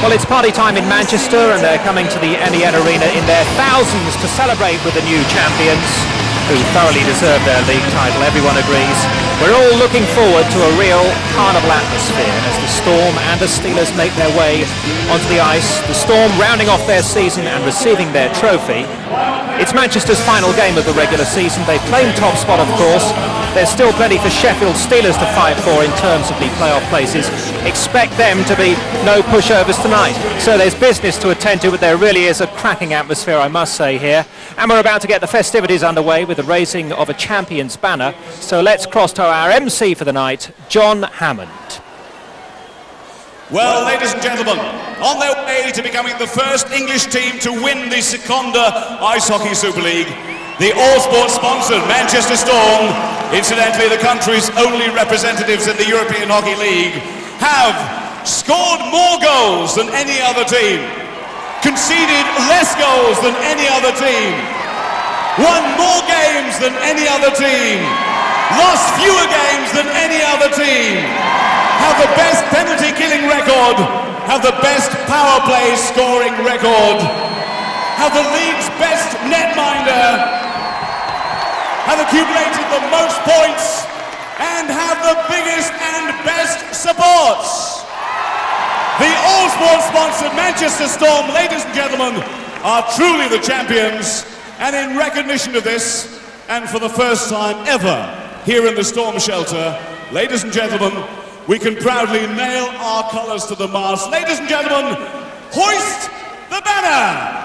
Well, it's party time in Manchester, and they're coming to the MEN Arena in their thousands to celebrate with the new champions, who thoroughly deserve their league title, everyone agrees. We're all looking forward to a real carnival atmosphere as the Storm and the Steelers make their way onto the ice. The Storm rounding off their season and receiving their trophy. It's Manchester's final game of the regular season. They've claimed top spot, of course. There's still plenty for Sheffield Steelers to fight for in terms of the playoff places. Expect them to be no pushovers tonight. So there's business to attend to, but there really is a cracking atmosphere, I must say, here. And we're about to get the festivities underway with the raising of a champion's banner. So let's cross to our MC for the night, John Hammond. Well, ladies and gentlemen, on their way to becoming the first English team to win the Secunda Ice Hockey Super League, the all-sport sponsored Manchester Storm, incidentally the country's only representatives in the European Hockey League, have scored more goals than any other team, conceded less goals than any other team, won more games than any other team, lost fewer games than any other team, have the best penalty killing record, have the best power play scoring record, have the league's best netminder, have accumulated the most points, and have the biggest and best supports. The all-sport sponsored Manchester Storm, ladies and gentlemen, are truly the champions, and in recognition of this, and for the first time ever here in the Storm shelter, ladies and gentlemen, we can proudly nail our colours to the mast. Ladies and gentlemen, hoist the banner!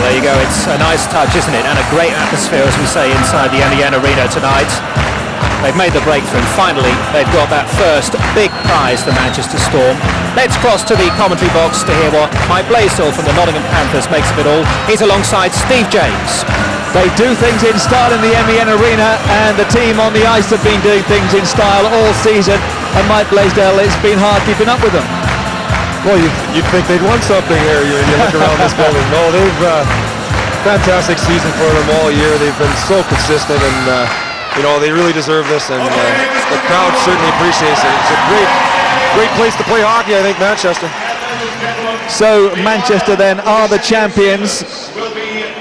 There you go, it's a nice touch, isn't it? And a great atmosphere, as we say, inside the MEN Arena tonight. They've made the breakthrough. Finally, they've got that first big prize, the Manchester Storm. Let's cross to the commentary box to hear what Mike Blaisdell from the Nottingham Panthers makes of it all. He's alongside Steve James. They do things in style in the MEN Arena, and the team on the ice have been doing things in style all season. And Mike Blaisdell, it's been hard keeping up with them. Well, you'd think they'd won something here. You look around this building. No, they've fantastic season for them all year. They've been so consistent, and they really deserve this. And the crowd certainly appreciates it. It's a great place to play hockey, I think, Manchester. So Manchester then are the champions.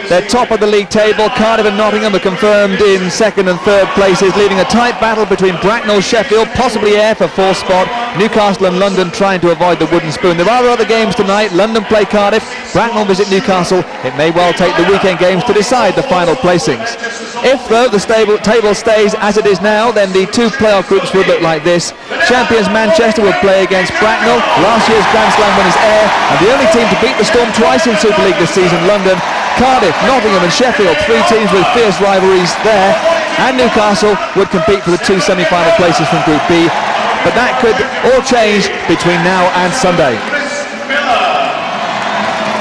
They're top of the league table. Cardiff and Nottingham are confirmed in second and third places, leaving a tight battle between Bracknell, Sheffield, possibly Ayr for fourth spot, Newcastle and London trying to avoid the wooden spoon. There are other games tonight. London play Cardiff, Bracknell visit Newcastle. It may well take the weekend games to decide the final placings. If, though, the table stays as it is now, then the two playoff groups would look like this. Champions Manchester would play against Bracknell, last year's Grand Slam winners Ayr, and the only team to beat the Storm twice in Super League this season, London. Cardiff, Nottingham and Sheffield, three teams with fierce rivalries there, and Newcastle would compete for the two semi-final places from Group B, but that could all change between now and Sunday.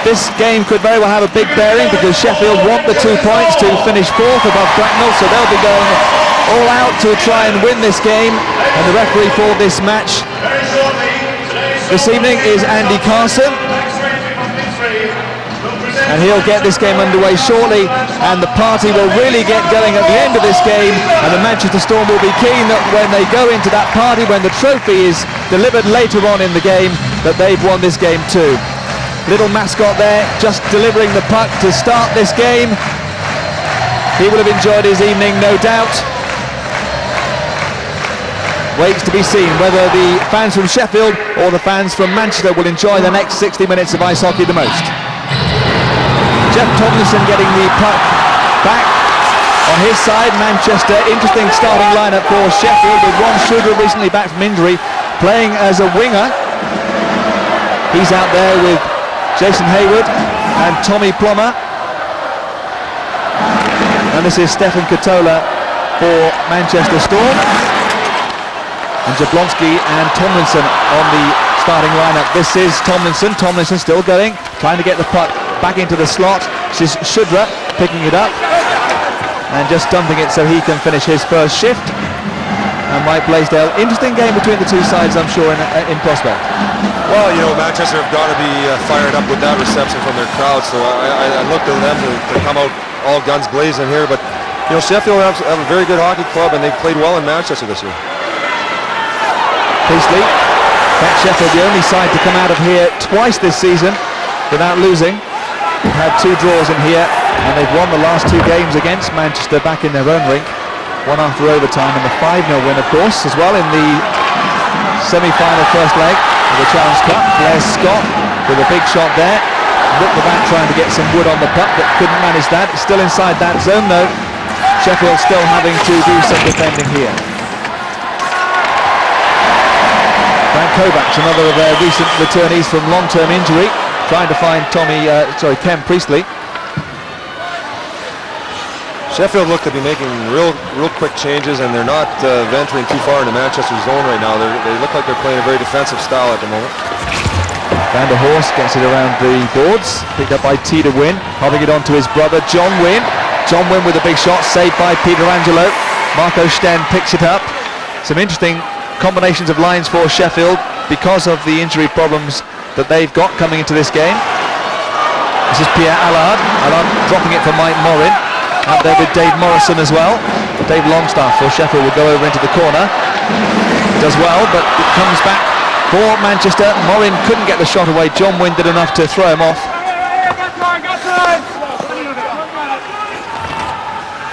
This game could very well have a big bearing because Sheffield want the 2 points to finish fourth above Bracknell, so they'll be going all out to try and win this game, and the referee for this match this evening is Andy Carson. And he'll get this game underway shortly, and the party will really get going at the end of this game, and the Manchester Storm will be keen that when they go into that party, when the trophy is delivered later on in the game, that they've won this game too. Little mascot there, just delivering the puck to start this game. He will have enjoyed his evening, no doubt. Waits to be seen whether the fans from Sheffield or the fans from Manchester will enjoy the next 60 minutes of ice hockey the most. Jeff Tomlinson getting the puck back on his side. Manchester, interesting starting lineup for Sheffield, with Ron Sugar recently back from injury, playing as a winger. He's out there with Jason Hayward and Tommy Plummer. And this is Stefan Katola for Manchester Storm. And Jablonski and Tomlinson on the starting lineup. This is Tomlinson. Tomlinson still going, trying to get the puck back into the slot. This is Shudra picking it up and just dumping it so he can finish his first shift. And Mike Blaisdell, interesting game between the two sides, I'm sure, in prospect. Well, you know, Manchester have got to be fired up with that reception from their crowd, so I look to them to come out all guns blazing here. But, you know, Sheffield have a very good hockey club, and they've played well in Manchester this year. Priestley, that's Sheffield, the only side to come out of here twice this season without losing. They've had 2 draws in here, and they've won the last 2 games against Manchester back in their own rink. One after overtime, and the 5-0 win, of course, as well in the semi-final first leg of the Challenge Cup. Blair Scott with a big shot there. Looked the back trying to get some wood on the puck, but couldn't manage that. It's still inside that zone, though. Sheffield still having to do some defending here. Frank Kovacs, another of their recent returnees from long-term injury, trying to find Ken Priestley. Sheffield look to be making real quick changes, and they're not venturing too far into Manchester's zone right now. They look like they're playing a very defensive style at the moment. Van der Horst gets it around the boards, picked up by T to Win, holding it on to his brother John Wynn. John Wynn with a big shot, saved by Peter Angelo. Marco Sten picks it up. Some interesting combinations of lines for Sheffield because of the injury problems that they've got coming into this game. This is Pierre Allard. Allard dropping it for Mike Morin. Out there with Dave Morrison as well. Dave Longstaff for Sheffield will go over into the corner. Does well, but it comes back for Manchester. Morin couldn't get the shot away. John Wynn did enough to throw him off.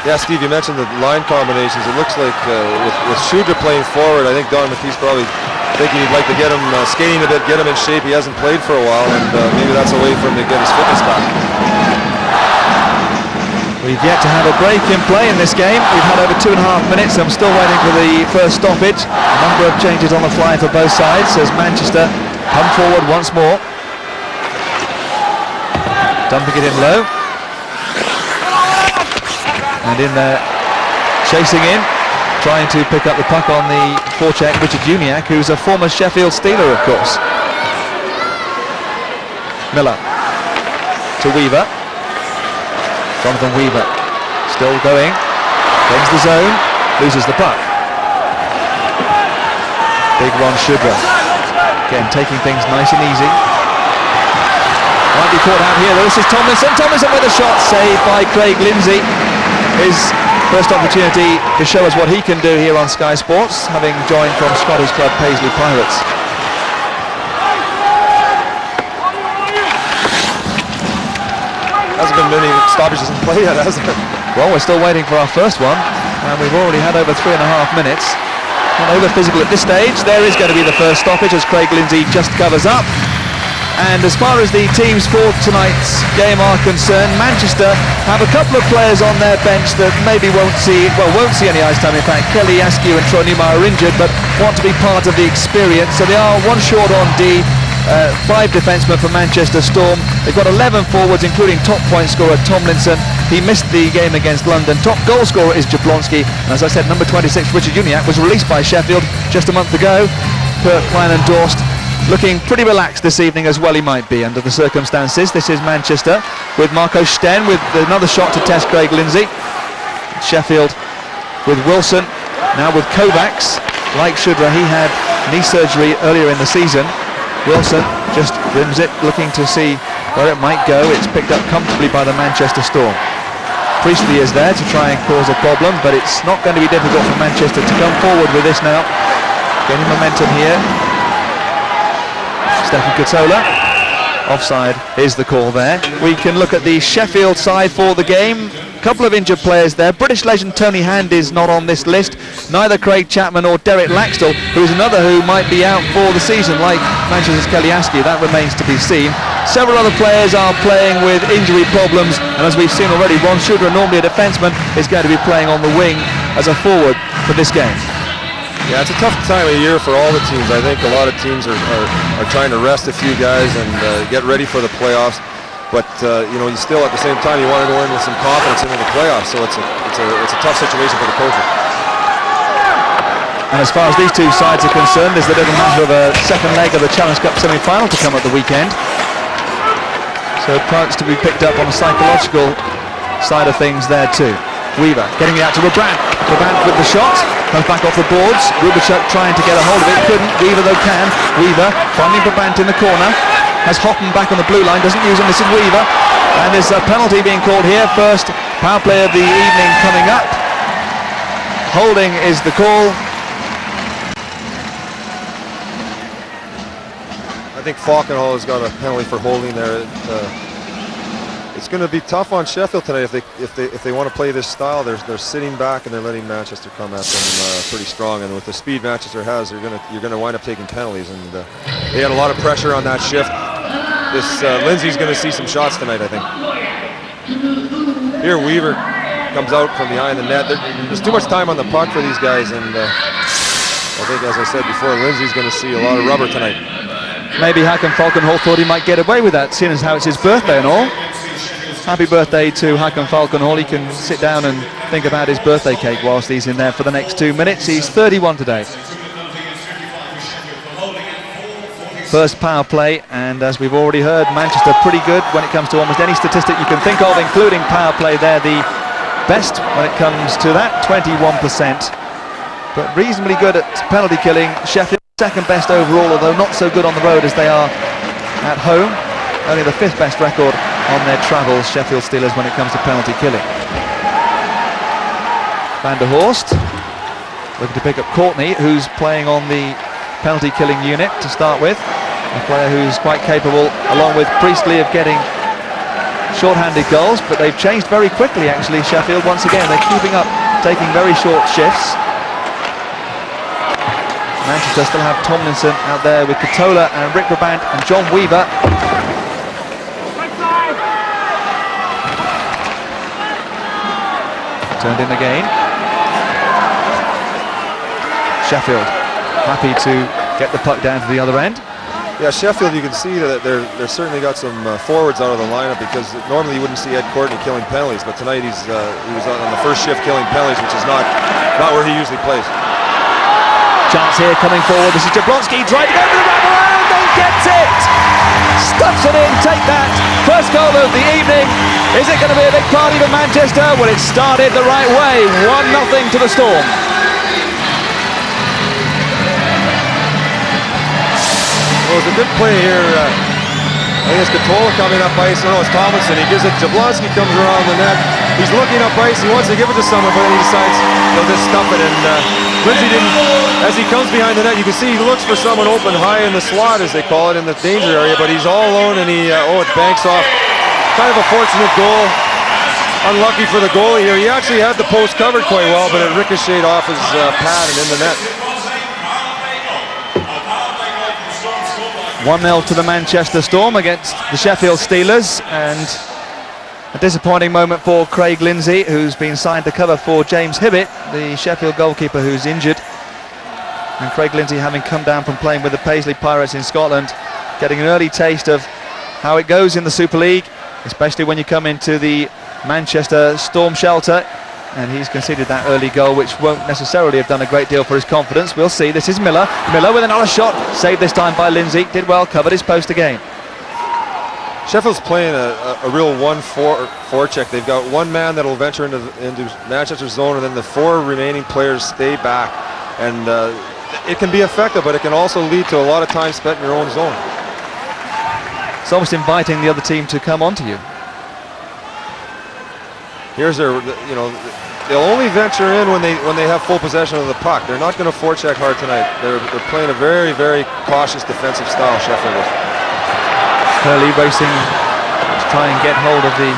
Yeah, Steve, you mentioned the line combinations. It looks like with Shudra playing forward, I think Don McKee's probably thinking he'd like to get him skating a bit, get him in shape. He hasn't played for a while, and maybe that's a way for him to get his fitness back. We've yet to have a break in play in this game. We've had over 2.5 minutes. I'm still waiting for the first stoppage. A number of changes on the fly for both sides as Manchester come forward once more. Dumping it in low. And in there, chasing in, trying to pick up the puck on the forecheck, Richard Uniacke, who's a former Sheffield Steeler, of course. Miller to Weaver. Jonathan Weaver still going, gains the zone, loses the puck. Big Ron Shudra, again taking things nice and easy. Might be caught out here though. This is Tomlinson. Tomlinson with a shot, saved by Craig Lindsay. His first opportunity to show us what he can do here on Sky Sports, having joined from Scottish club Paisley Pirates. Hasn't been many stoppages in play yet, has there? Well, we're still waiting for our first one, and we've already had over 3.5 minutes. Not over physical at this stage. There is going to be the first stoppage as Craig Lindsay just covers up. And as far as the teams for tonight's game are concerned, Manchester have a couple of players on their bench that maybe won't see any ice time. In fact, Kelly Askew and Troy Newmeyer are injured, but want to be part of the experience. So they are one short on D. 5 defensemen for Manchester Storm. They've got 11 forwards, including top point scorer Tomlinson. He missed the game against London. Top goal scorer is Jablonski. And as I said, number 26, Richard Uniacke, was released by Sheffield just a month ago. Kirk Klein and Dorst looking pretty relaxed this evening, as well he might be under the circumstances. This is Manchester with Marco Sten with another shot to test Craig Lindsay. Sheffield with Wilson, now with Kovacs. Like Shudra, he had knee surgery earlier in the season. Wilson just rims it, looking to see where it might go. It's picked up comfortably by the Manchester Storm. Priestley is there to try and cause a problem, but it's not going to be difficult for Manchester to come forward with this now. Gaining momentum here. Stefan Katola. Offside is the call there. We can look at the Sheffield side for the game. A couple of injured players there. British legend Tony Hand is not on this list. Neither Craig Chapman or Derek Laxdell, who is another who might be out for the season, like Manchester's Kelly Askew. That remains to be seen. Several other players are playing with injury problems, and as we've seen already, Ron Shudra, normally a defenseman, is going to be playing on the wing as a forward for this game. Yeah, it's a tough time of year for all the teams. I think a lot of teams are trying to rest a few guys and get ready for the playoffs. But you know, you still at the same time you want to go in with some confidence into the playoffs. So it's a tough situation for the coaches. And as far as these two sides are concerned, there's a little matter of a second leg of the Challenge Cup semi-final to come at the weekend. So points to be picked up on the psychological side of things there too. Weaver getting it out to Brabant. Brabant with the shot, comes back off the boards. Rubachuk trying to get a hold of it, couldn't. Weaver though can. Weaver finding Brabant in the corner. Has Hoppen back on the blue line, doesn't use him. This is Weaver. And there's a penalty being called here. First power play of the evening coming up. Holding is the call. I think Falkenhall has got a penalty for holding there. It's going to be tough on Sheffield tonight if they want to play this style. They're sitting back and they're letting Manchester come at them pretty strong. And with the speed Manchester has, you're going to wind up taking penalties. And they had a lot of pressure on that shift. This Lindsay's going to see some shots tonight, I think. Here Weaver comes out from behind the net. There's too much time on the puck for these guys, and I think, as I said before, Lindsay's going to see a lot of rubber tonight. Maybe Hakan Falkenhall thought he might get away with that, seeing as how it's his birthday and all. Happy birthday to Hakan Falkenhall. He can sit down and think about his birthday cake whilst he's in there for the next 2 minutes. He's 31 today. First power play, and as we've already heard, Manchester pretty good when it comes to almost any statistic you can think of, including power play. They're the best when it comes to that, 21%. But reasonably good at penalty killing. Sheffield second best overall, although not so good on the road as they are at home. Only the 5th best record on their travels, Sheffield Steelers, when it comes to penalty killing. Van der Horst looking to pick up Courtney, who's playing on the penalty killing unit to start with. A player who's quite capable, along with Priestley, of getting short-handed goals, but they've changed very quickly actually, Sheffield. Once again, they're keeping up, taking very short shifts. Manchester still have Tomlinson out there with Katola and Rick Brabant and John Weaver. Turned in again. Sheffield happy to get the puck down to the other end. Yeah, Sheffield, you can see that they're certainly got some forwards out of the lineup, because normally you wouldn't see Ed Courtney killing penalties, but tonight he was on the first shift killing penalties, which is not where he usually plays. Chance here coming forward. This is Jablonski trying to go for the wraparound and gets it! Stuffs it in, take that! First goal of the evening. Is it going to be a big party for Manchester? Well, it started the right way. 1-0 to the Storm. Well, it was a good play here. I think it's Katola coming up ice. No, it's Tomlinson. He gives it. Jablonski comes around the net. He's looking up ice. He wants to give it to someone, but then he decides he'll just stuff it. And Lindsay didn't. As he comes behind the net, you can see he looks for someone open high in the slot, as they call it, in the danger area. But he's all alone, and it banks off. Kind of a fortunate goal. Unlucky for the goalie here. He actually had the post covered quite well, but it ricocheted off his pad and in the net. 1-0 to the Manchester Storm against the Sheffield Steelers, and a disappointing moment for Craig Lindsay, who's been signed to cover for James Hibbett, the Sheffield goalkeeper who's injured. And Craig Lindsay, having come down from playing with the Paisley Pirates in Scotland, getting an early taste of how it goes in the Super League, especially when you come into the Manchester Storm shelter. And he's conceded that early goal, which won't necessarily have done a great deal for his confidence. We'll see. This is Miller. Miller with another shot, saved this time by Lindsay. Did well, covered his post again. Sheffield's playing a real 1-4 check. They've got one man that'll venture into Manchester's zone, and then the 4 remaining players stay back. And it can be effective, but it can also lead to a lot of time spent in your own zone. It's almost inviting the other team to come onto you. Here's their, they'll only venture in when they have full possession of the puck. They're not going to forecheck hard tonight. They're playing a very, very cautious defensive style, Sheffield is. Hurley racing to try and get hold of the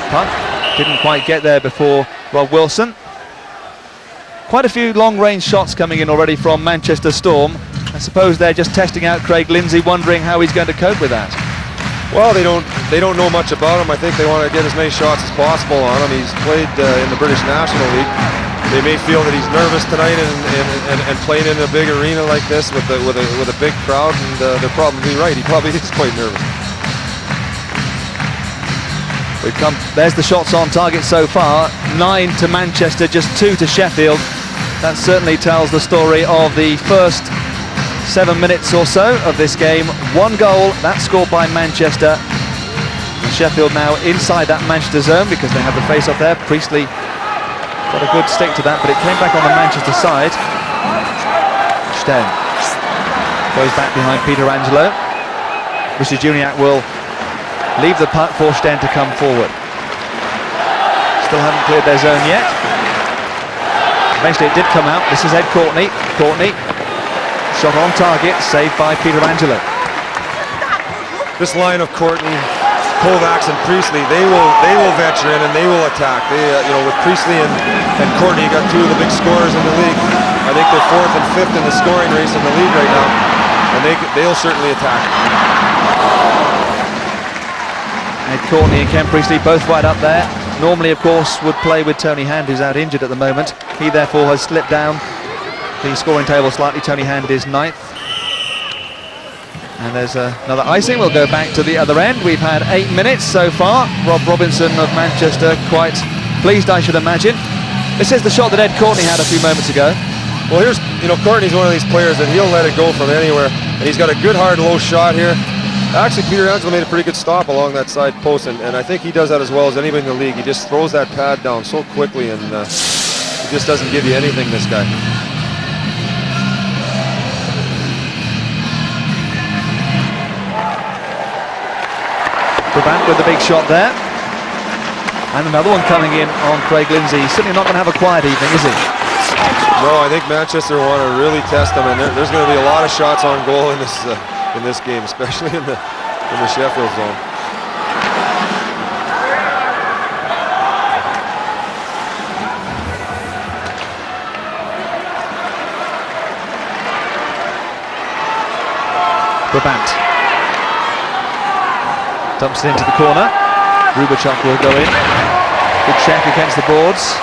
puck. Didn't quite get there before Rob Wilson. Quite a few long-range shots coming in already from Manchester Storm. I suppose they're just testing out Craig Lindsay, wondering how he's going to cope with that. Well, they don't know much about him. I think they want to get as many shots as possible on him. He's played in the British National League. They may feel that he's nervous tonight and playing in a big arena like this with a big crowd, and they're probably right. He probably is quite nervous. There's the shots on target so far. 9 to Manchester, just 2 to Sheffield. that certainly tells the story of the first 7 minutes or so of this game. 1 goal, that's scored by Manchester. And Sheffield now inside that Manchester zone because they have the face-off there. Priestley got a good stick to that, but it came back on the Manchester side. Sten goes back behind Peter Angelo. Mr. Juniak will leave the puck for Sten to come forward. Still haven't cleared their zone yet. Eventually it did come out. This is Ed Courtney. Courtney, shot on target, saved by Peter Angelo. This line of Courtney, Kovacs and Priestley, they will venture in and they will attack. They, with Priestley and Courtney, you got 2 of the big scorers in the league. I think they're 4th and 5th in the scoring race in the league right now, and they'll certainly attack. Ed Courtney and Ken Priestley both right up there. Normally, of course, would play with Tony Hand, who's out injured at the moment. He therefore has slipped down the scoring table slightly. Tony Hand is 9th. And there's another icing. We'll go back to the other end. We've had 8 minutes so far. Rob Robinson of Manchester quite pleased, I should imagine. This is the shot that Ed Courtney had a few moments ago. Well, here's, Courtney's one of these players that he'll let it go from anywhere, and he's got a good hard low shot here. Actually, Peter Angelo made a pretty good stop along that side post, and I think he does that as well as anybody in the league. He just throws that pad down so quickly, and he just doesn't give you anything, this guy. Brabant with the big shot there. And another one coming in on Craig Lindsay. He's certainly not going to have a quiet evening, is he? No, I think Manchester want to really test him, and there's going to be a lot of shots on goal in this game, especially in the Sheffield zone. Brabant dumps it into the corner. Rubachuk will go in. Good check against the boards.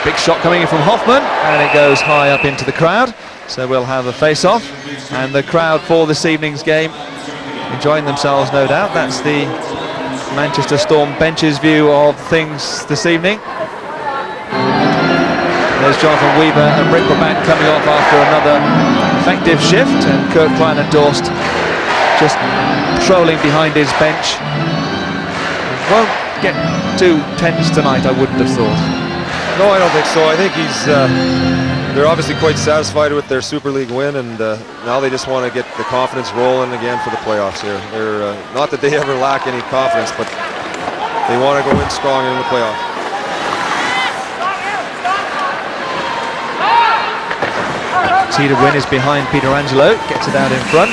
Big shot coming in from Hoffman, and it goes high up into the crowd. So we'll have a face-off, and the crowd for this evening's game enjoying themselves, no doubt. That's the Manchester Storm bench's view of things this evening. There's Jonathan Weaver and Rick Brabant coming off after another effective shift, and Kurt Kleiner-Dorst just trolling behind his bench. Won't get too tense tonight, I wouldn't have thought. No, I don't think so. I think they're obviously quite satisfied with their Super League win, and now they just want to get the confidence rolling again for the playoffs here. They're not that they ever lack any confidence, but they want to go in strong in the playoffs. Tee to win is behind Peter Angelo, gets it out in front,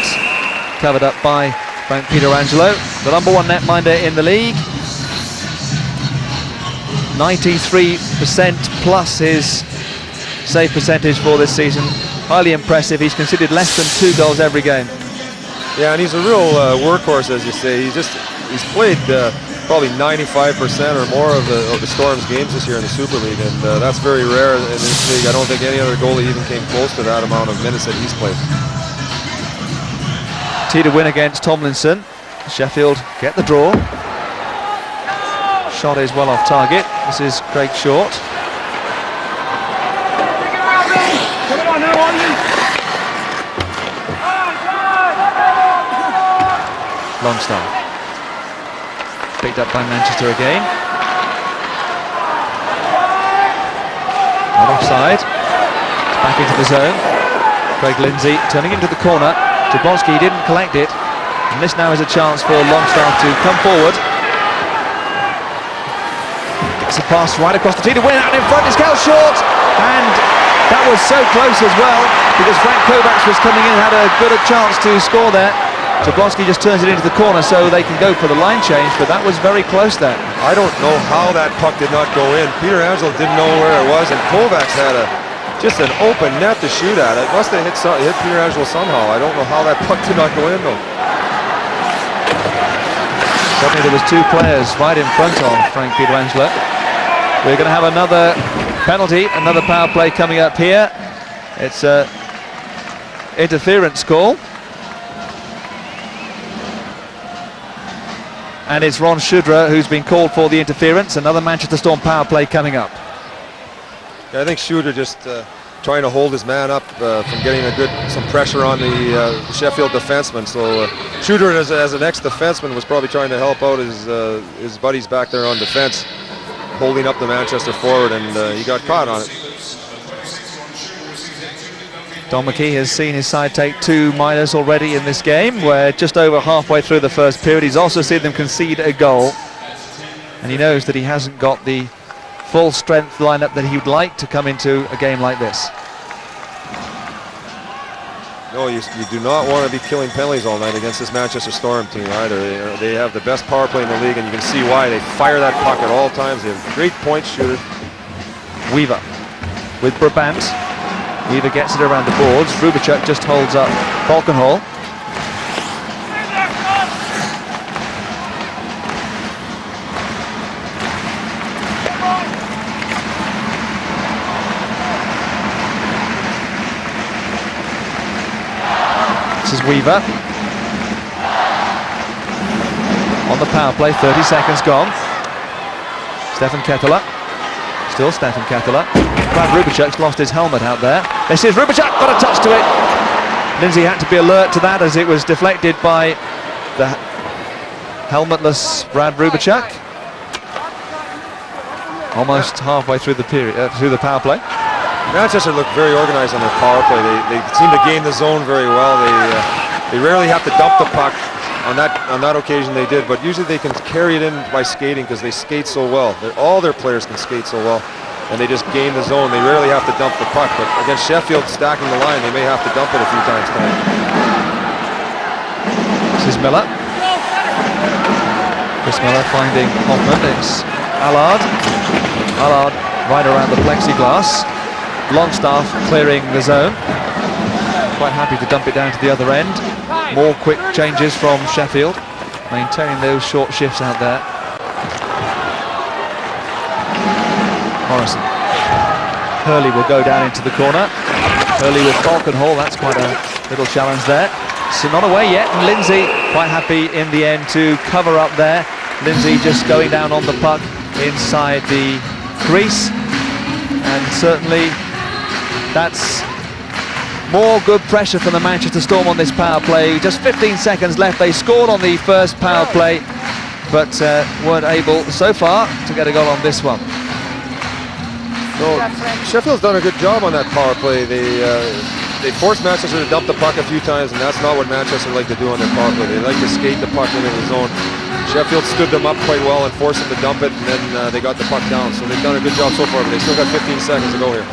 covered up by Peter Angelo, the number 1 netminder in the league. 93% plus his save percentage for this season. Highly impressive. He's conceded less than 2 goals every game. Yeah, and he's a real workhorse, as you say. He's played probably 95% or more of the Storm's games this year in the Super League, and that's very rare in this league. I don't think any other goalie even came close to that amount of minutes that he's played. Tee to win against Tomlinson. Sheffield get the draw. Shot is well off target. This is Craig Short. Longstaff. Picked up by Manchester again. Not offside. It's back into the zone. Craig Lindsay turning into the corner. Jablonski didn't collect it. And this now is a chance for Longstaff to come forward. Gets a pass right across the tee to win, out in front is Cal Short, and that was so close as well because Frank Kovacs was coming in, had a good chance to score there. Jablonski just turns it into the corner so they can go for the line change, but that was very close there. I don't know how that puck did not go in. Peter Angelo didn't know where it was, and Kovacs had just an open net to shoot at. It must have hit Peter Angelo somehow. I don't know how that puck did not go in though. Suddenly there was 2 players right in front of Frank Pietrangelo. We're going to have another penalty, another power play coming up here. It's a interference call. And it's Ron Shudra who's been called for the interference. Another Manchester Storm power play coming up. Yeah, I think Shooter just trying to hold his man up from getting some pressure on the Sheffield defenseman. So Shooter, as an ex-defenseman, was probably trying to help out his buddies back there on defense, holding up the Manchester forward, and he got caught on it. Don McKee has seen his side take 2 minors already in this game. We're just over halfway through the first period. He's also seen them concede a goal, and he knows that he hasn't got the full strength lineup that he would like to come into a game like this. No, you do not want to be killing penalties all night against this Manchester Storm team either. They have the best power play in the league, and you can see why. They fire that puck at all times. They have great point shooters. Weaver with Brabant. Weaver gets it around the boards. Rubachuk just holds up Falkenhall. This is Weaver. On the power play, 30 seconds gone. Stefan Ketteler. Still Stefan Ketteler. Brad Rubachuk's lost his helmet out there. This is Rubachuk, got a touch to it. Lindsay had to be alert to that as it was deflected by the helmetless Brad Rubachuk. Almost halfway through the period, through the power play. Manchester looked very organized on their power play. They seem to gain the zone very well. They rarely have to dump the puck. On that occasion they did, but usually they can carry it in by skating because they skate so well. All their players can skate so well, and they just gain the zone. They rarely have to dump the puck, but against Sheffield stacking the line, they may have to dump it a few times tonight. This is Miller. Chris Miller finding Hoffman. It's Allard. Allard right around the plexiglass. Longstaff clearing the zone. Quite happy to dump it down to the other end. More quick changes from Sheffield, maintaining those short shifts out there. Morrison. Hurley will go down into the corner. Hurley with Falkenhall, that's quite a little challenge there. So not away yet, and Lindsay quite happy in the end to cover up there. Lindsay just going down on the puck inside the crease, and certainly that's more good pressure from the Manchester Storm on this power play. Just 15 seconds left. They scored on the first power play, but weren't able so far to get a goal on this one. No, Sheffield's done a good job on that power play. They forced Manchester to dump the puck a few times, and that's not what Manchester like to do on their power play. They like to skate the puck into the zone. Sheffield stood them up quite well and forced them to dump it, and then they got the puck down. So they've done a good job so far, but they still got 15 seconds to go here.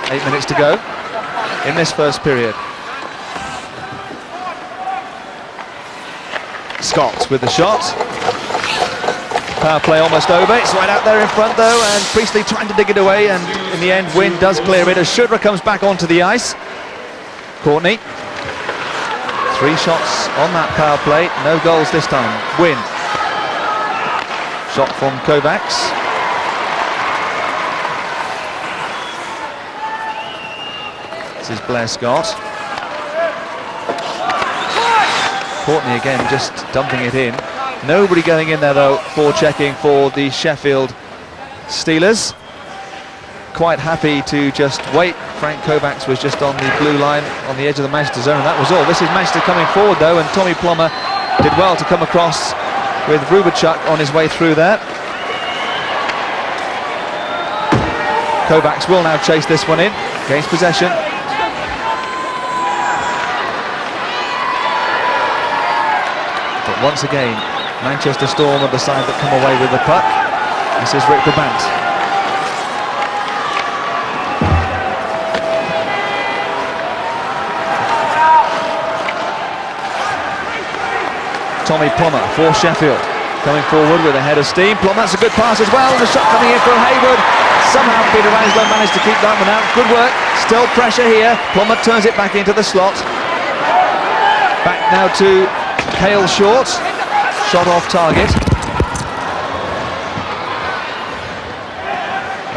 8 minutes to go in this first period. Scott with the shot. Power play almost over. It's right out there in front though, and Priestley trying to dig it away, and in the end Wynn does clear it as Shudra comes back onto the ice. Courtney. 3 shots on that power play, no goals this time. Wynn. Shot from Kovacs. This is Blair Scott. Courtney again just dumping it in. Nobody going in there though for checking for the Sheffield Steelers. Quite happy to just wait. Frank Kovacs was just on the blue line on the edge of the Manchester zone, and that was all. This is Manchester coming forward though, and Tommy Plummer did well to come across with Rubachuk on his way through there. Kovacs will now chase this one in, gains possession. But once again, Manchester Storm are the side that come away with the puck. This is Rick Brabant. Tommy Plummer for Sheffield, coming forward with a head of steam. Plummer, that's a good pass as well, and a shot coming in from Hayward. Somehow Peter Ranslow managed to keep that one out. Good work, still pressure here. Plummer turns it back into the slot. Back now to Cale Short, shot off target.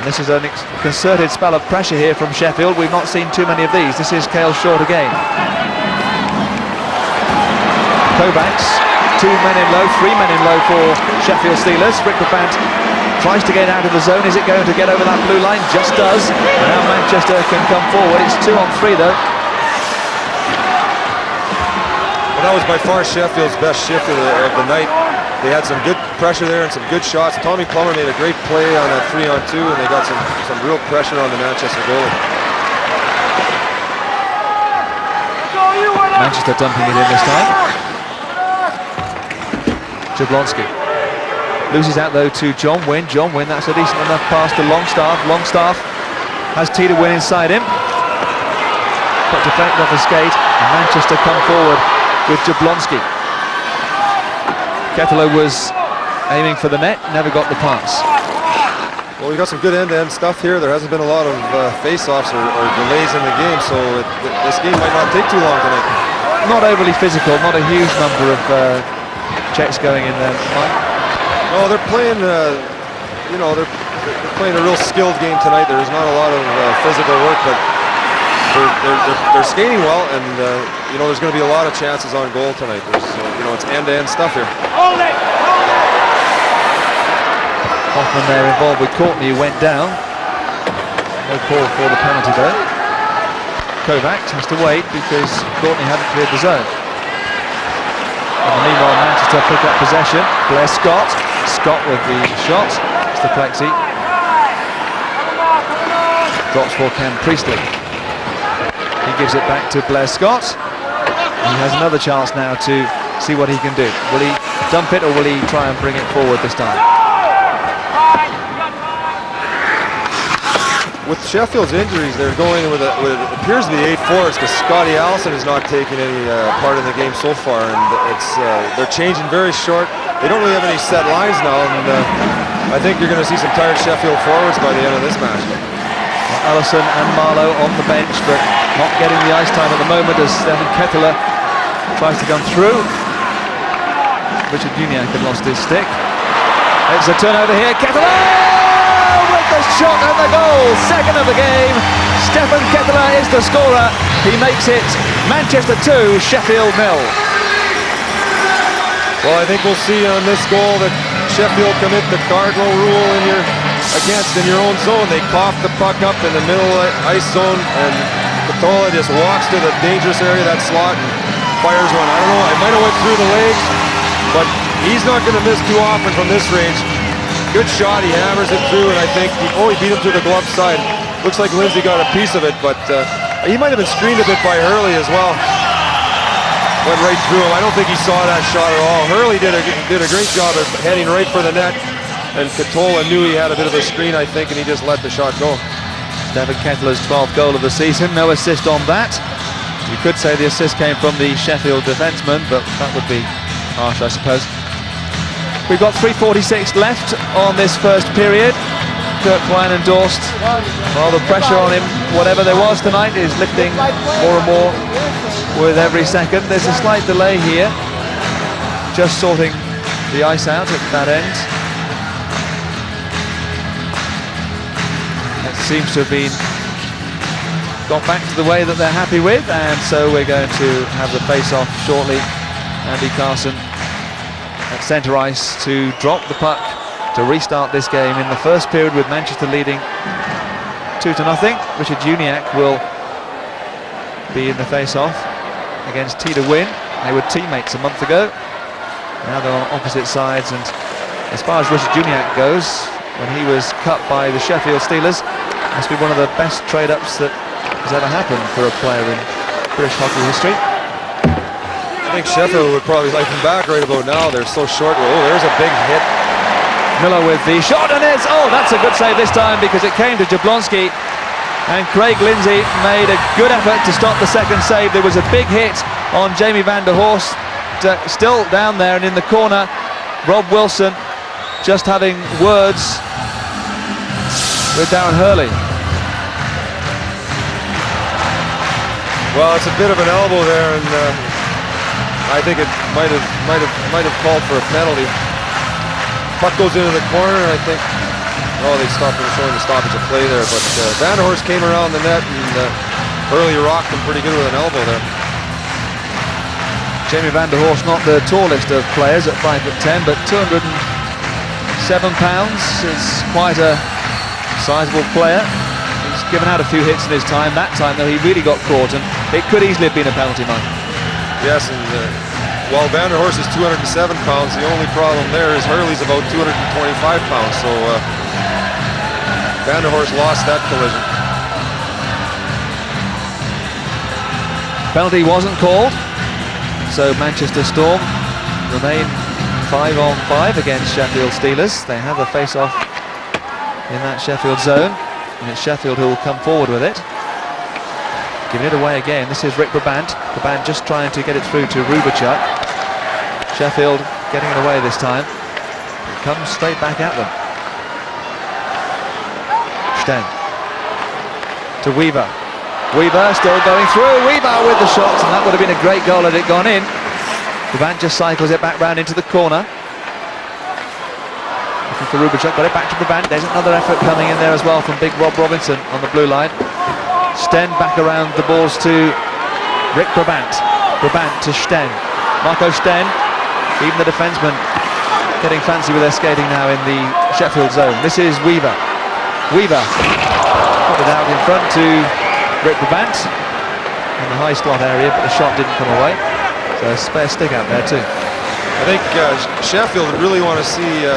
And this is a concerted spell of pressure here from Sheffield. We've not seen too many of these. This is Cale Short again. Kovacs, 2 men in low, 3 men in low for Sheffield Steelers. Rick Brabant tries to get out of the zone. Is it going to get over that blue line? Just does. And now Manchester can come forward. It's 2 on 3 though. Well, that was by far Sheffield's best shift of the night. They had some good pressure there and some good shots. Tommy Plummer made a great play on that 3-on-2, and they got some real pressure on the Manchester goalie. Manchester dumping it in this time. Jablonski loses out though to John Wynn. John Wynn, that's a decent enough pass to Longstaff. Longstaff has Tita Wynn inside him, but deflected off a skate, and Manchester come forward with Jablonski. Kettler was aiming for the net, never got the pass. Well, we got some good end-to-end stuff here. There hasn't been a lot of face-offs or delays in the game, so this game might not take too long tonight. Not overly physical, not a huge number of checks going in there, Mike. No, they're playing, you know, they're playing a real skilled game tonight. There's not a lot of physical work, but they're skating well, and you know, there's going to be a lot of chances on goal tonight. There's, you know, it's end-to-end stuff here. Hoffman there involved with Courtney, who went down. No call for the penalty though. Kovacs has to wait because Courtney hadn't cleared the zone. And meanwhile, Manchester pick up possession. Blair Scott with the shot. It's the plexi. Drops for Cam Priestley. He gives it back to Blair Scott. He has another chance now to see what he can do. Will he dump it or will he try and bring it forward this time? With Sheffield's injuries, they're going with what appears to be 8 forwards because Scotty Allison has not taken any part in the game so far, and they're changing very short. They don't really have any set lines now, and I think you're going to see some tired Sheffield forwards by the end of this match. Allison and Marlowe on the bench, but not getting the ice time at the moment as Stefan Kettler tries to come through. Richard Uniacke had lost his stick. It's a turnover here. Kettler with the shot and the goal. Second of the game. Stefan Kettler is the scorer. He makes it Manchester 2, Sheffield 0. Well, I think we'll see on this goal that Sheffield commit the cardinal rule in your own zone. They cough the puck up in the middle ice zone, and Katola just walks to the dangerous area of that slot and fires one. I don't know, it might have went through the legs, but he's not going to miss too often from this range. Good shot, he hammers it through, and I think he beat him to the glove side. Looks like Lindsay got a piece of it, but he might have been screened a bit by Hurley as well. Went right through him. I don't think he saw that shot at all. Hurley did a great job of heading right for the net, and Katola knew he had a bit of a screen, I think, and he just let the shot go. Stefan Kettler's 12th goal of the season, no assist on that. You could say the assist came from the Sheffield defenseman, but that would be harsh, I suppose. We've got 3:46 left on this first period. Kurt Quine and Dorst, well, the pressure on him, whatever there was tonight, is lifting more and more with every second. There's a slight delay here, just sorting the ice out at that end. It seems to have been got back to the way that they're happy with, and so we're going to have the face-off shortly. Andy Carson at centre ice to drop the puck to restart this game in the first period with Manchester leading 2-0. Richard Uniacke will be in the face-off against Tita Wynn. They were teammates a month ago. Now they're on opposite sides, and as far as Richard Uniacke goes, when he was cut by the Sheffield Steelers, must be one of the best trade-ups that has ever happened for a player in British hockey history. I think Sheffield would probably like him back right about now. They're so short. Oh, there's a big hit. Miller with the shot, and it's, oh, that's a good save this time because it came to Jablonski, and Craig Lindsay made a good effort to stop the second save. There was a big hit on Jamie van der Horst, still down there, and in the corner, Rob Wilson just having words with Darren Hurley. Well, it's a bit of an elbow there, and I think it might have called for a penalty. Puck goes into the corner, and I think, they stopped him, showing the stoppage of play there. But Van der Horst came around the net, and Hurley rocked him pretty good with an elbow there. Jamie Van der Horst, not the tallest of players at 5'10", but 260 £7 is quite a sizable player. He's given out a few hits in his time. That time, though, he really got caught, and it could easily have been a penalty, Mike. Yes, and while Vanderhorst is 207 pounds, the only problem there is Hurley's about 225 pounds, so Vanderhorst lost that collision. Penalty wasn't called, so Manchester Storm remain 5-on-5 against Sheffield Steelers. They have the face-off in that Sheffield zone, and it's Sheffield who will come forward with it. Giving it away again. This is Rick Brabant. Brabant just trying to get it through to Rubachuk. Sheffield getting it away this time. It comes straight back at them. Sten to Weaver. Weaver still going through. Weaver with the shots, and that would have been a great goal had it gone in. Brabant just cycles it back round into the corner. Looking for Rubachuk, got it back to Brabant. There's another effort coming in there as well from big Rob Robinson on the blue line. Sten back around the balls to Rick Brabant. Brabant to Sten. Marco Sten, even the defenseman getting fancy with their skating now in the Sheffield zone. This is Weaver. Weaver put it out in front to Rick Brabant in the high slot area, but the shot didn't come away. So a spare stick out there too. I think Sheffield really want to see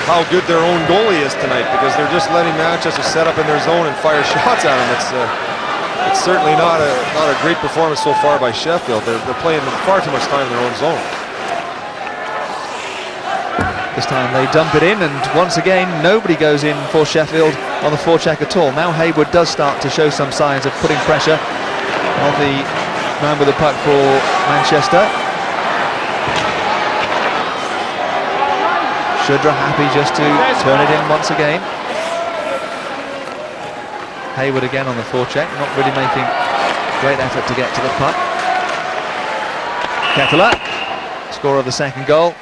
how good their own goalie is tonight, because they're just letting Manchester set up in their zone and fire shots at them. It's certainly not a great performance so far by Sheffield. They're playing far too much time in their own zone. This time they dump it in, and once again nobody goes in for Sheffield on the forecheck at all. Now Hayward does start to show some signs of putting pressure on the man with the puck for Manchester. Shudra happy just to turn it in once again. Hayward again on the forecheck, not really making great effort to get to the puck. Kettler, scorer of the second goal.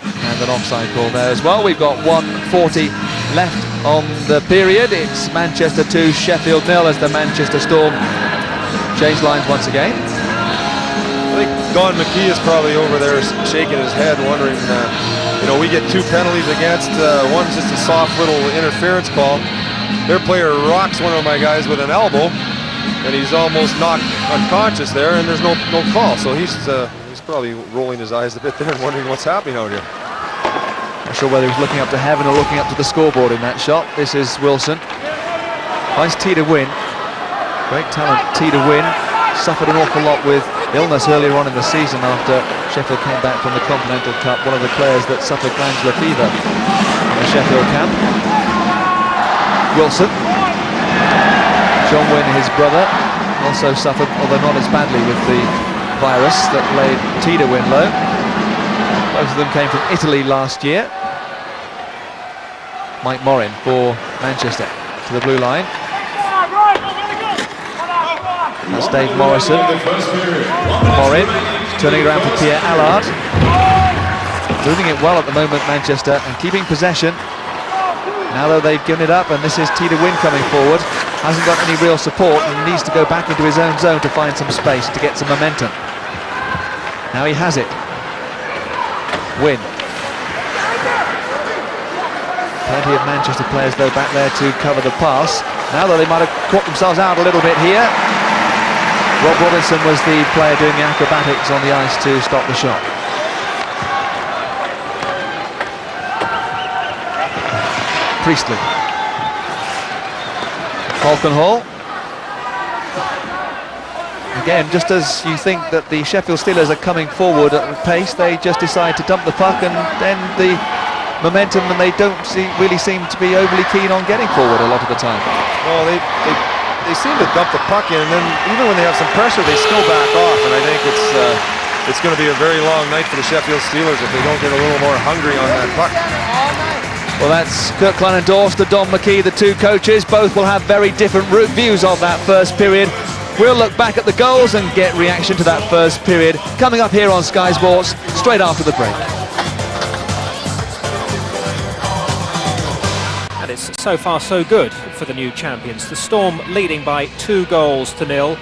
And an offside call there as well. We've got 1:40 left on the period. It's Manchester 2, Sheffield 0 as the Manchester Storm change lines once again. I think Don McKee is probably over there shaking his head, wondering, you know, we get 2 penalties against, one's just a soft little interference call. Their player rocks one of my guys with an elbow, and he's almost knocked unconscious there, and there's no call. So he's probably rolling his eyes a bit there and wondering what's happening out here. Not sure whether he was looking up to heaven or looking up to the scoreboard in that shot. This is Wilson. Nice tee to win. Great talent, tee to win. Suffered an awful lot with illness earlier on in the season after Sheffield came back from the Continental Cup. One of the players that suffered glandular fever in the Sheffield camp. Wilson. John Wynn, his brother, also suffered, although not as badly, with the virus that laid Tita Wynn low. Both of them came from Italy last year. Mike Morin for Manchester to the blue line. That's Dave Morrison. Morin turning around for Pierre Allard. Moving it well at the moment, Manchester, and keeping possession. Now though they've given it up, and this is Tita Wynn coming forward. Hasn't got any real support and needs to go back into his own zone to find some space to get some momentum. Now he has it. Wynn. Plenty of Manchester players though back there to cover the pass. Now though they might have caught themselves out a little bit here. Rob Robinson was the player doing the acrobatics on the ice to stop the shot. Priestley. Falkenhall. Again, just as you think that the Sheffield Steelers are coming forward at a pace, they just decide to dump the puck, and then the momentum, and they don't really seem to be overly keen on getting forward a lot of the time. Well, they seem to dump the puck in, and then even when they have some pressure, they still back off, and I think it's going to be a very long night for the Sheffield Steelers if they don't get a little more hungry on that puck. Well, that's Kurt Kleinendorf to Don McKee, the two coaches. Both will have very different views of that first period. We'll look back at the goals and get reaction to that first period coming up here on Sky Sports straight after the break. And it's so far so good for the new champions. The Storm leading by 2-0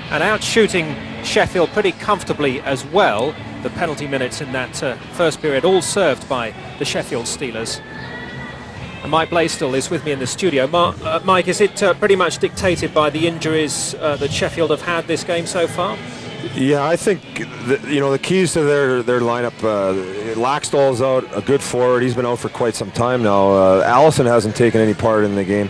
and out shooting Sheffield pretty comfortably as well. the penalty minutes in that first period, all served by the Sheffield Steelers. And Mike Blaisdell is with me in the studio. Mike, is it pretty much dictated by the injuries that Sheffield have had this game so far? Yeah, I think the keys to their lineup. Laxdal's out, a good forward. He's been out for quite some time now. Allison hasn't taken any part in the game.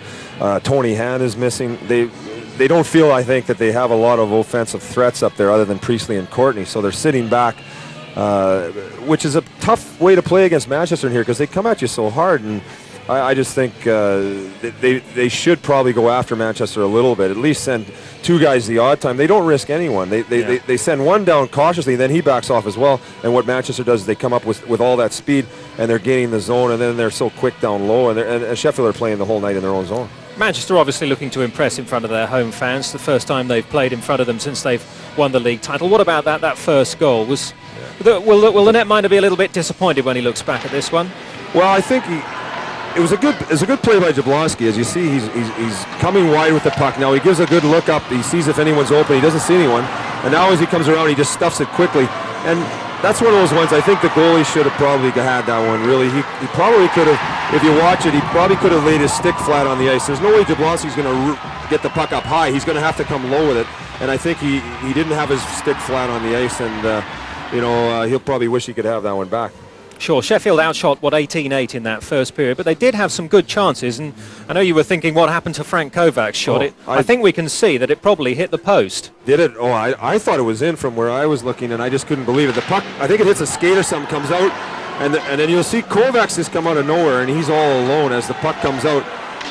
Tony Han is missing. They don't feel, I think, that they have a lot of offensive threats up there other than Priestley and Courtney. So they're sitting back, which is a tough way to play against Manchester in here because they come at you so hard. And I just think they should probably go after Manchester a little bit, at least send two guys the odd time. They don't risk anyone. They send one down cautiously, then he backs off as well. And what Manchester does is they come up with all that speed, and they're gaining the zone, and then they're so quick down low, and Sheffield are playing the whole night in their own zone. Manchester obviously looking to impress in front of their home fans. The first time they've played in front of them since they've won the league title. What about that first goal? Will the netminder be a little bit disappointed when he looks back at this one? Well, I think it was a good play by Jablonski. As you see, he's coming wide with the puck. Now he gives a good look up. He sees if anyone's open. He doesn't see anyone. And now as he comes around, he just stuffs it quickly. And that's one of those ones. I think the goalie should have probably had that one. Really, he probably could have. If you watch it, he probably could have laid his stick flat on the ice. There's no way Jablonski's going to get the puck up high. He's going to have to come low with it. And I think he didn't have his stick flat on the ice. And he'll probably wish he could have that one back. Sure, Sheffield outshot, 18-8 in that first period, but they did have some good chances, and I know you were thinking what happened to Frank Kovac's shot. I think we can see that it probably hit the post. Did it? Oh, I thought it was in from where I was looking, and I just couldn't believe it. The puck, I think it hits a skate or something, comes out, and then you'll see Kovac's just come out of nowhere, and he's all alone as the puck comes out.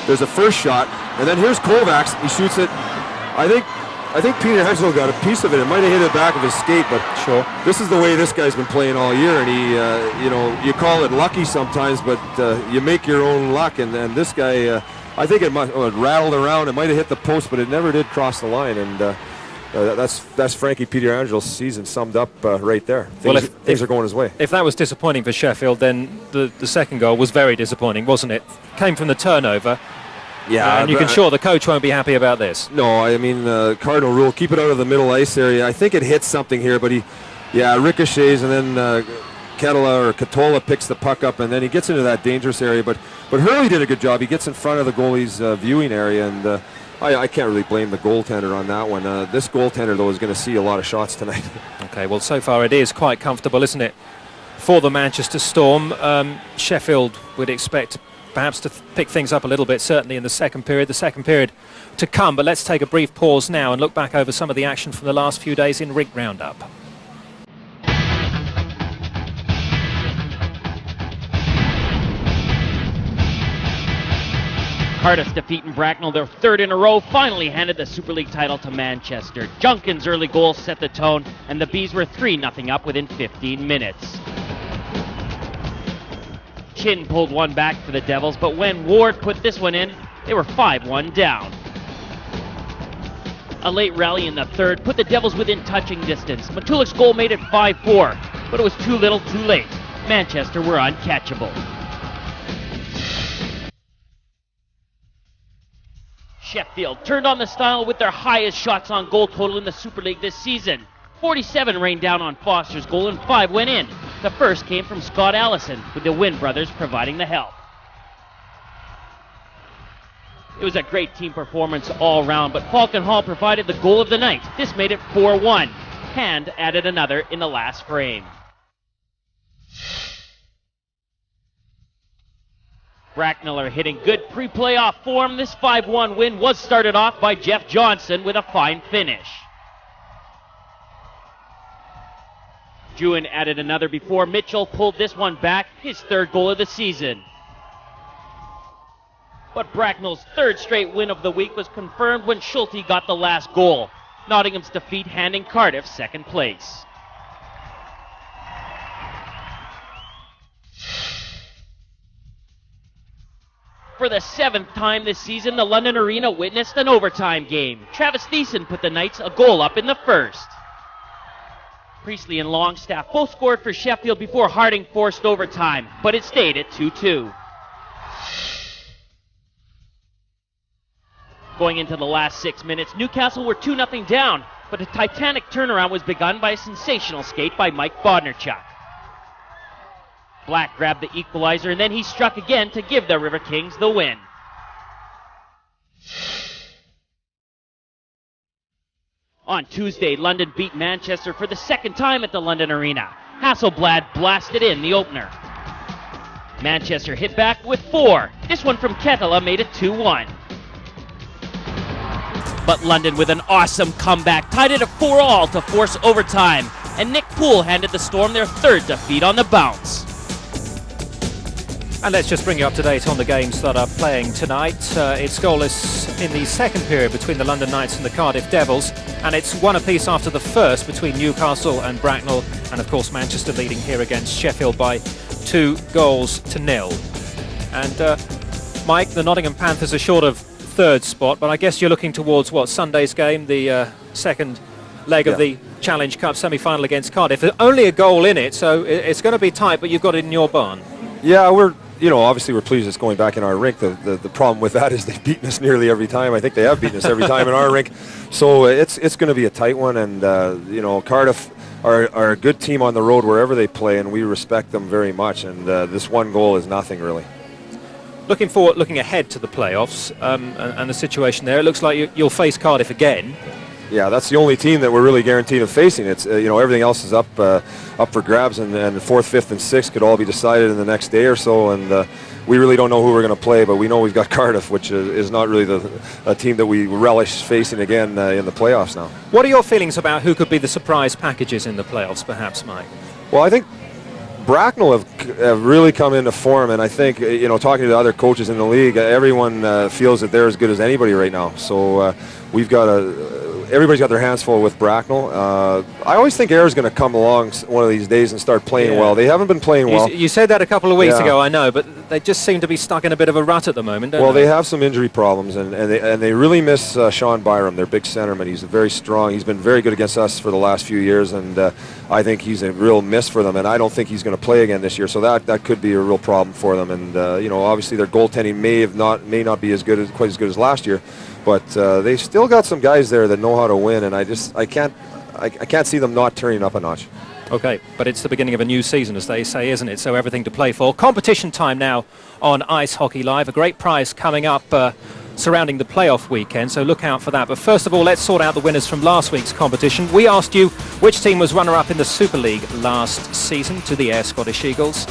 There's a first shot, and then here's Kovac's. He shoots it. I think Peter Hensel got a piece of it. It might have hit the back of his skate, but sure. This is the way this guy's been playing all year, and he, you call it lucky sometimes, but you make your own luck. And this guy, I think it rattled around. It might have hit the post, but it never did cross the line. And that's Frankie Pietrangelo's season summed up right there. Things are going his way. If that was disappointing for Sheffield, then the second goal was very disappointing, wasn't it? Came from the turnover. Yeah, and you can sure the coach won't be happy about this. No, I mean, cardinal rule, keep it out of the middle ice area. I think it hits something here, but ricochets, and then Katola picks the puck up, and then he gets into that dangerous area. But Hurley did a good job. He gets in front of the goalie's viewing area, and I can't really blame the goaltender on that one. This goaltender, though, is going to see a lot of shots tonight. Okay, well, so far it is quite comfortable, isn't it, for the Manchester Storm? Sheffield would expect perhaps to pick things up a little bit, certainly in the second period to come. But let's take a brief pause now and look back over some of the action from the last few days in Rink Roundup. Cardiff's defeat in Bracknell, their third in a row, finally handed the Super League title to Manchester. Junkin's early goal set the tone, and the Bees were 3-0 up within 15 minutes. Chin pulled one back for the Devils, but when Ward put this one in, they were 5-1 down. A late rally in the third put the Devils within touching distance. Matulik's goal made it 5-4, but it was too little too late. Manchester were uncatchable. Sheffield turned on the style with their highest shots on goal total in the Super League this season. 47 rained down on Foster's goal and 5 went in. The first came from Scott Allison, with the Wynn brothers providing the help. It was a great team performance all round, but Falcon Hall provided the goal of the night. This made it 4-1. Hand added another in the last frame. Bracknell are hitting good pre-playoff form. This 5-1 win was started off by Jeff Johnson with a fine finish. Jewin added another before Mitchell pulled this one back, his third goal of the season. But Bracknell's third straight win of the week was confirmed when Schulte got the last goal. Nottingham's defeat handing Cardiff second place. For the seventh time this season, the London Arena witnessed an overtime game. Travis Thiessen put the Knights a goal up in the first. Priestley and Longstaff both scored for Sheffield before Harding forced overtime, but it stayed at 2-2. Going into the last 6 minutes, Newcastle were 2-0 down. but a titanic turnaround was begun by a sensational skate by Mike Bodnarchuk. Black grabbed the equalizer, and then he struck again to give the River Kings the win. On Tuesday, London beat Manchester for the second time at the London Arena. Hasselblad blasted in the opener. Manchester hit back with 4. This one from Ketela made it 2-1. But London, with an awesome comeback, tied it at 4-4 to force overtime, and Nick Poole handed the Storm their third defeat on the bounce. And let's just bring you up to date on the games that are playing tonight. It's goalless in the second period between the London Knights and the Cardiff Devils, and it's one apiece after the first between Newcastle and Bracknell, and of course Manchester leading here against Sheffield by 2-0. And Mike, the Nottingham Panthers are short of third spot, but I guess you're looking towards what, Sunday's game, the second leg of the Challenge Cup semi-final against Cardiff. There's only a goal in it, so it's going to be tight, but you've got it in your barn. Yeah, obviously we're pleased it's going back in our rink. The problem with that is they've beaten us nearly every time. I think they have beaten us every time in our rink. So it's going to be a tight one, and Cardiff are a good team on the road wherever they play, and we respect them very much, and this one goal is nothing really. Looking ahead to the playoffs and the situation there, it looks like you'll face Cardiff again. Yeah, that's the only team that we're really guaranteed of facing. It's everything else is up for grabs, and the 4th, 5th, and 6th could all be decided in the next day or so. And we really don't know who we're going to play, but we know we've got Cardiff, which is not really a team that we relish facing again in the playoffs now. What are your feelings about who could be the surprise packages in the playoffs, perhaps, Mike? Well, I think Bracknell have really come into form, and I think talking to the other coaches in the league, everyone feels that they're as good as anybody right now. So we've got everybody's got their hands full with Bracknell. I always think Ayer's going to come along one of these days and start playing well. They haven't been playing well. You said that a couple of weeks ago, I know, but they just seem to be stuck in a bit of a rut at the moment, don't they have some injury problems, and they really miss Sean Byram, their big centerman. He's very strong. He's been very good against us for the last few years, and I think he's a real miss for them, and I don't think he's going to play again this year, so that could be a real problem for them. And obviously their goaltending may not be quite as good as last year, but they still got some guys there that know how to win, and I can't see them not turning up a notch. Okay, but it's the beginning of a new season, as they say, isn't it? So everything to play for. Competition time now on Ice Hockey Live. A great prize coming up surrounding the playoff weekend, so look out for that. But first of all, let's sort out the winners from last week's competition. We asked you which team was runner-up in the Super League last season to the Ayr Scottish Eagles.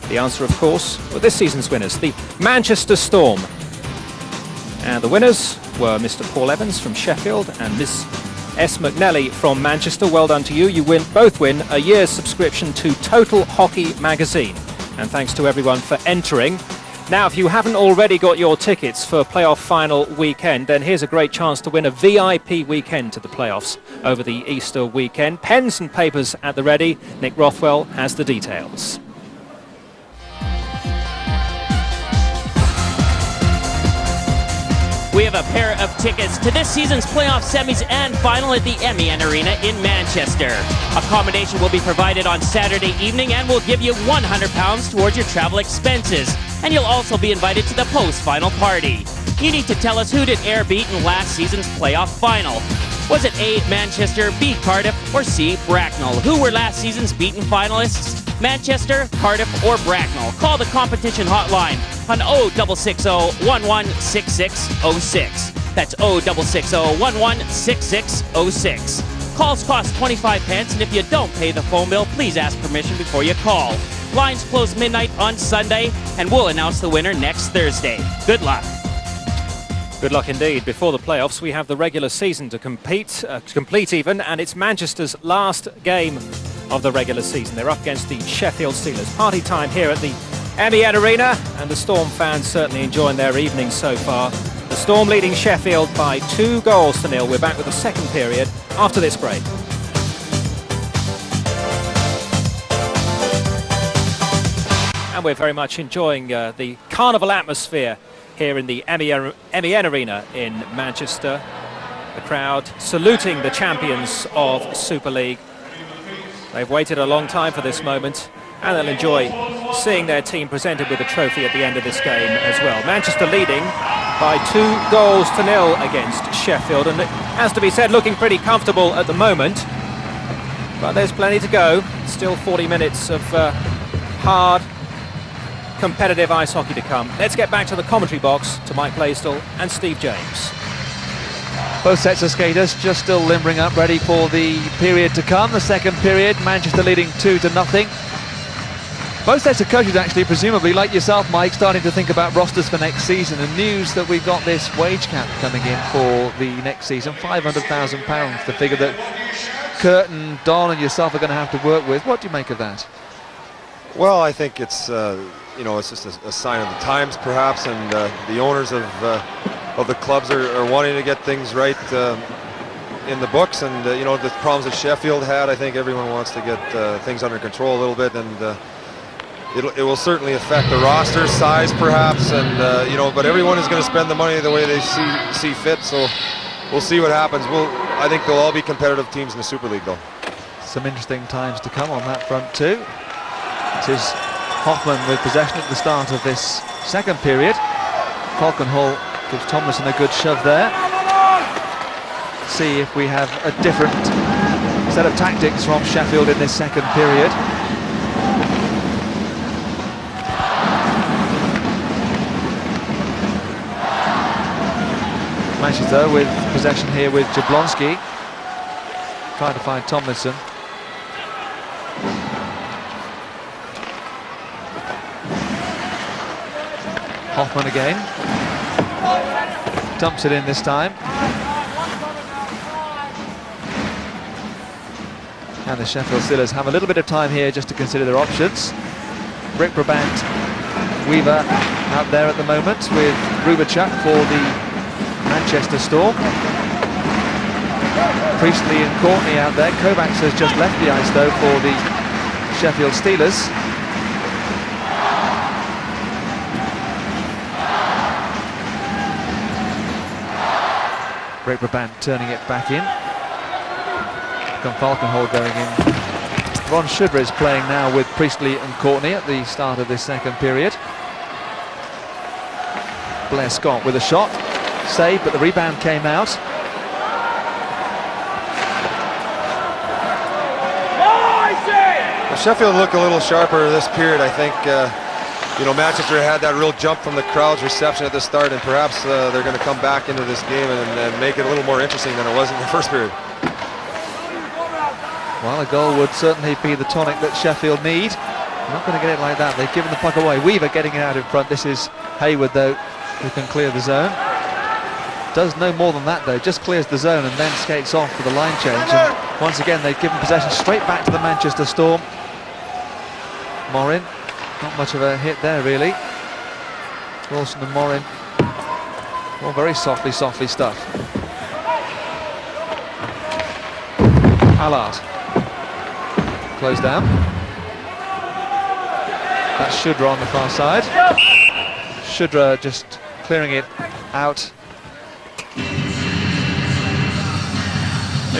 The answer, of course, were this season's winners, the Manchester Storm. And the winners were Mr. Paul Evans from Sheffield and Miss S. McNelly from Manchester. Well done to you. You both win a year's subscription to Total Hockey magazine. And thanks to everyone for entering. Now, if you haven't already got your tickets for playoff final weekend, then here's a great chance to win a VIP weekend to the playoffs over the Easter weekend. Pens and papers at the ready. Nick Rothwell has the details. We have a pair of tickets to this season's playoff semis and final at the MEN Arena in Manchester. Accommodation will be provided on Saturday evening and will give you £100 towards your travel expenses. And you'll also be invited to the post-final party. You need to tell us who did Ayr beat in last season's playoff final. Was it A, Manchester, B, Cardiff, or C, Bracknell? Who were last season's beaten finalists? Manchester, Cardiff, or Bracknell? Call the competition hotline on 0660 116606. That's 0660 116606. Calls cost 25 pence, and if you don't pay the phone bill, please ask permission before you call. Lines close midnight on Sunday, and we'll announce the winner next Thursday. Good luck. Good luck indeed. Before the playoffs, we have the regular season to complete even, and it's Manchester's last game of the regular season. They're up against the Sheffield Steelers. Party time here at the MEN Arena, and the Storm fans certainly enjoying their evening so far. The Storm leading Sheffield by 2-0. We're back with the second period after this break. And we're very much enjoying the carnival atmosphere here in the MEN Arena in Manchester. The crowd saluting the champions of Super League. They've waited a long time for this moment, and they'll enjoy seeing their team presented with a trophy at the end of this game as well. Manchester leading by 2-0 against Sheffield, and it has to be said, looking pretty comfortable at the moment. But there's plenty to go. Still 40 minutes of hard, competitive ice hockey to come. Let's get back to the commentary box, to Mike Blaisdell and Steve James. Both sets of skaters just still limbering up, ready for the period to come. The second period, Manchester leading 2-0. Both sets of coaches actually, presumably, like yourself, Mike, starting to think about rosters for next season. And news that we've got this wage cap coming in for the next season, £500,000, the figure that Kurt and Don and yourself are going to have to work with. What do you make of that? Well, I think it's it's just a sign of the times, perhaps, and the owners of the clubs are wanting to get things right in the books, and the problems that Sheffield had. I think everyone wants to get things under control a little bit, and it will certainly affect the roster size, perhaps, and but everyone is going to spend the money the way they see fit. So we'll see what happens. I think they'll all be competitive teams in the Super League, though. Some interesting times to come on that front too. It is Hoffman with possession at the start of this second period. Falkenhall gives Tomlinson a good shove there. See if we have a different set of tactics from Sheffield in this second period. Manchester with possession here with Jablonski. Trying to find Tomlinson. Hoffman again. Dumps it in this time. And the Sheffield Steelers have a little bit of time here just to consider their options. Rick Brabant, Weaver out there at the moment with Rubachuk for the Manchester Storm. Priestley and Courtney out there. Kovacs has just left the ice though for the Sheffield Steelers. Rick Brabant turning it back in. Falkenhall going in. Ron Shudra is playing now with Priestley and Courtney at the start of this second period. Blair Scott with a shot. Save, but the rebound came out. Well, Sheffield looked a little sharper this period, I think. Manchester had that real jump from the crowd's reception at the start, and perhaps they're going to come back into this game and make it a little more interesting than it was in the first period. Well, a goal would certainly be the tonic that Sheffield need. Not going to get it like that. They've given the puck away. Weaver getting it out in front. This is Hayward, though, who can clear the zone. Does no more than that, though. Just clears the zone and then skates off for the line change. And once again, they've given possession straight back to the Manchester Storm. Morin, not much of a hit there, really. Wilson and Morin, all very softly stuff. Allard, closed down. That's Shudra on the far side. Shudra just clearing it out.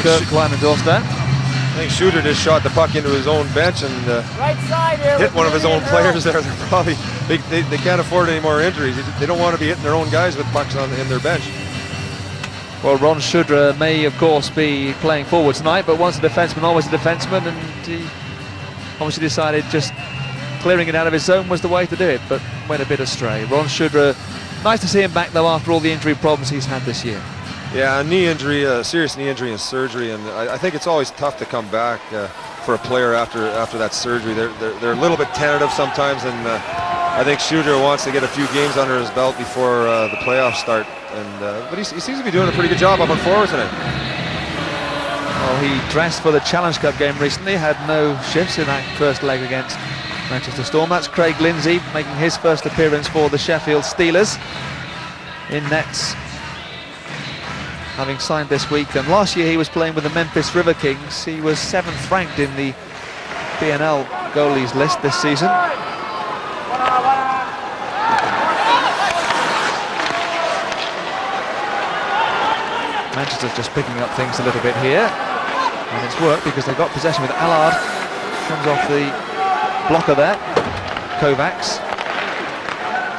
Kirk climbing Dorster. I think Shooter just shot the puck into his own bench and hit one of his own players there. They're probably they can't afford any more injuries. They don't want to be hitting their own guys with pucks in their bench. Well, Ron Shudra may, of course, be playing forward tonight, but once a defenseman, always a defenseman, and he obviously decided just clearing it out of his zone was the way to do it, but went a bit astray. Ron Shudra, nice to see him back, though, after all the injury problems he's had this year. Yeah, a knee injury, a serious knee injury and surgery, and I think it's always tough to come back for a player after that surgery. They're a little bit tentative sometimes, and I think Shudra wants to get a few games under his belt before the playoffs start. But he seems to be doing a pretty good job up on forward tonight. Well, he dressed for the Challenge Cup game recently, had no shifts in that first leg against Manchester Storm. That's Craig Lindsay making his first appearance for the Sheffield Steelers in nets, having signed this week. And last year he was playing with the Memphis River Kings. He was 7th ranked in the BNL goalies list this season. Manchester's just picking up things a little bit here, and it's worked because they got possession with Allard. Comes off the blocker there. Kovacs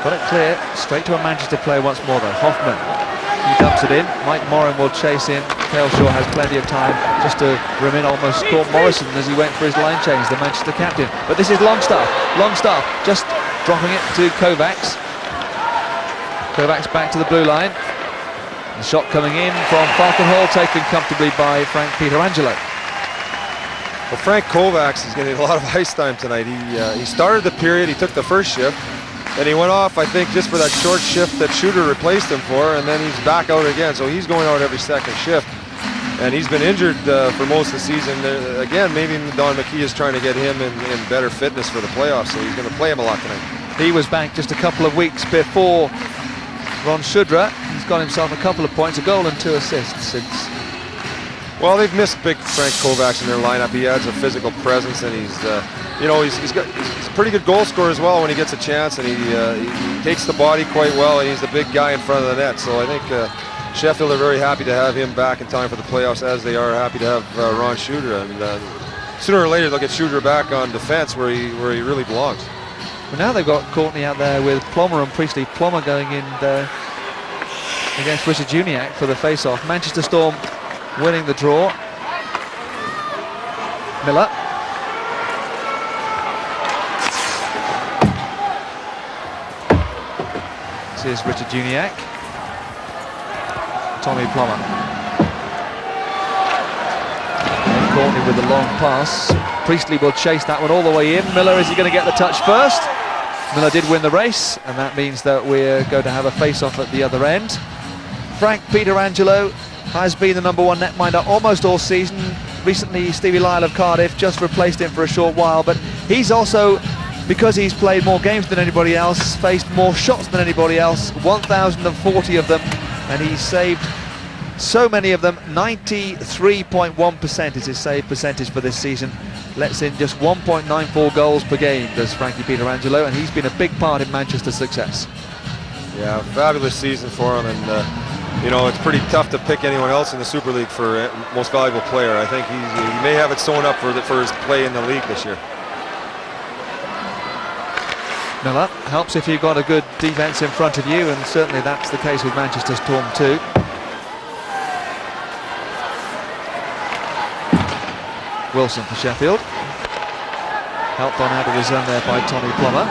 Got it clear, straight to a Manchester player once more though. Hoffman, he dumps it in. Mike Moran will chase in. Kaleshaw has plenty of time just to rim in, almost caught Morrison as he went for his line change, the Manchester captain. But this is Longstaff. Longstaff just dropping it to Kovacs. Kovacs back to the blue line. The shot coming in from Falkenhall, taken comfortably by Frank Pietrangelo. Well, Frank Kovacs is getting a lot of ice time tonight. He started the period, he took the first shift, then he went off, I think, just for that short shift that Shooter replaced him for, and then he's back out again. So he's going out every second shift. And he's been injured for most of the season. Again, maybe Don McKee is trying to get him in better fitness for the playoffs, so he's going to play him a lot tonight. He was back just a couple of weeks before Ron Shudra. He's got himself a couple of points, a goal and 2 assists since. Well, they've missed big Frank Kovacs in their lineup. He adds a physical presence, and he's a pretty good goal scorer as well when he gets a chance, and he takes the body quite well, and he's the big guy in front of the net. So I think Sheffield are very happy to have him back in time for the playoffs, as they are happy to have Ron Shooter. And sooner or later they'll get Shooter back on defense where he really belongs. Well, now they've got Courtney out there with Plummer and Priestley. Plummer going in against Richard Juniak for the face-off. Manchester Storm winning the draw. Miller. This is Richard Juniak. Tommy Plummer. And Courtney with the long pass. Priestley will chase that one all the way in. Miller, is he going to get the touch first? Miller did win the race, and that means that we're going to have a face-off at the other end. Frank Pietrangelo has been the #1 netminder almost all season. Recently, Stevie Lyle of Cardiff just replaced him for a short while, but he's also, because he's played more games than anybody else, faced more shots than anybody else, 1,040 of them, and he's saved so many of them. 93.1% is his save percentage for this season. Lets in just 1.94 goals per game, does Frankie Pietrangelo, and he's been a big part in Manchester's success. Yeah, fabulous season for him, and it's pretty tough to pick anyone else in the Super League for most valuable player. I think he may have it sewn up for his play in the league this year. Miller helps if you've got a good defence in front of you, and certainly that's the case with Manchester Storm too. Wilson for Sheffield. Helped on out of the zone there by Tommy Plummer.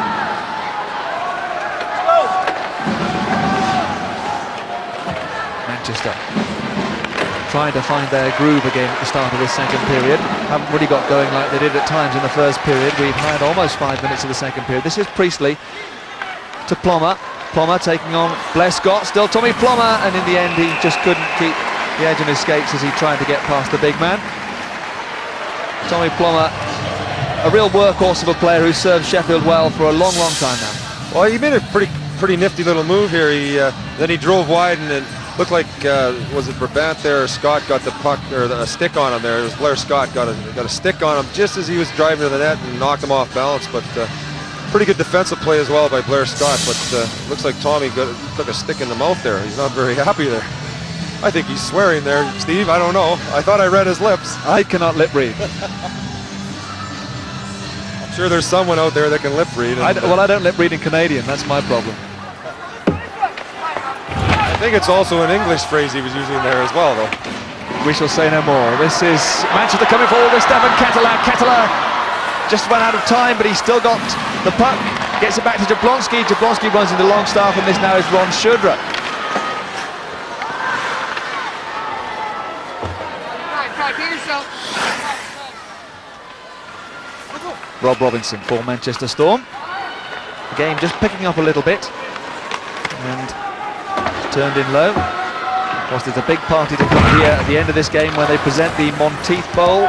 Manchester trying to find their groove again at the start of this second period. Haven't really got going like they did at times in the first period. We've had almost 5 minutes of the second period. This is Priestley to Plummer. Plummer taking on Blair Scott. Still Tommy Plummer, and in the end he just couldn't keep the edge on his skates as he tried to get past the big man. Tommy Plummer, a real workhorse of a player who served Sheffield well for a long time now. Well, he made a pretty nifty little move here. Then he drove wide, and it looked like was it Brabant there, or Scott got the puck or a stick on him there. It was Blair Scott got a stick on him just as he was driving to the net and knocked him off balance. But pretty good defensive play as well by Blair Scott. But looks like Tommy took a stick in the mouth there. He's not very happy there. I think he's swearing there, Steve. I don't know. I thought I read his lips. I cannot lip read. I'm sure there's someone out there that can lip read. I don't lip read in Canadian. That's my problem. I think it's also an English phrase he was using there as well, though. We shall say no more. This is Manchester coming forward with Stefan Kettler. Kettler just ran out of time, but he's still got the puck. Gets it back to Jablonski. Jablonski runs into Longstaff, and this now is Ron Shudra. Rob Robinson for Manchester Storm. The game just picking up a little bit, and turned in low. Of course, there's a big party to come here at the end of this game when they present the Monteith Bowl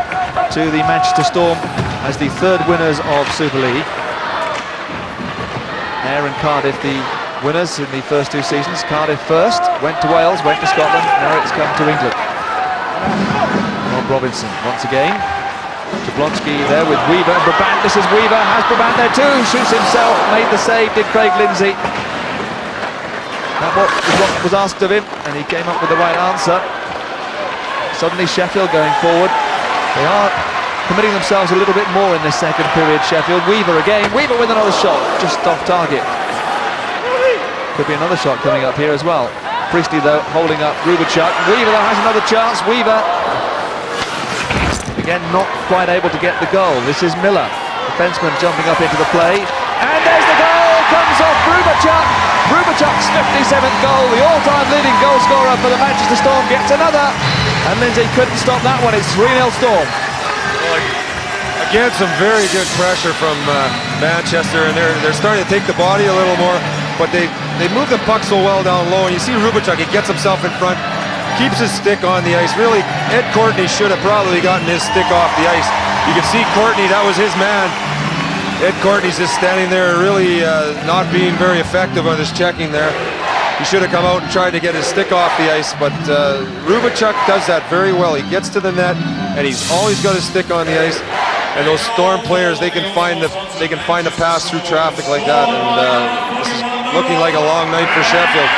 to the Manchester Storm as the third winners of Super League. Ayr and Cardiff the winners in the first 2 seasons. Cardiff first, went to Wales, went to Scotland, now it's come to England. Rob Robinson once again. Jablonski there with Weaver and Brabant. This is Weaver, has Brabant there too, shoots himself, made the save, did Craig Lindsay. That was what was asked of him, and he came up with the right answer. Suddenly Sheffield going forward. They are committing themselves a little bit more in this second period, Sheffield. Weaver again, Weaver with another shot, just off target. Could be another shot coming up here as well. Priestley though holding up Rubachuk. Weaver though has another chance. Weaver again not quite able to get the goal. This is Miller, defenseman jumping up into the play, and there's the goal. Comes off Rubachuk. Rubachuk's 57th goal, the all-time leading goal scorer for the Manchester Storm, gets another, and Lindsay couldn't stop that one. It's 3-0 Storm. Again, some very good pressure from Manchester, and they're starting to take the body a little more, but they move the puck so well down low, and you see Rubachuk, he gets himself in front, keeps his stick on the ice. Really, Ed Courtney should have probably gotten his stick off the ice. You can see Courtney, that was his man. Ed Courtney's just standing there really not being very effective on his checking there. He should have come out and tried to get his stick off the ice, but Rubachuk does that very well. He gets to the net, and he's always got his stick on the ice. And those Storm players, they can find the pass through traffic like that. And this is looking like a long night for Sheffield.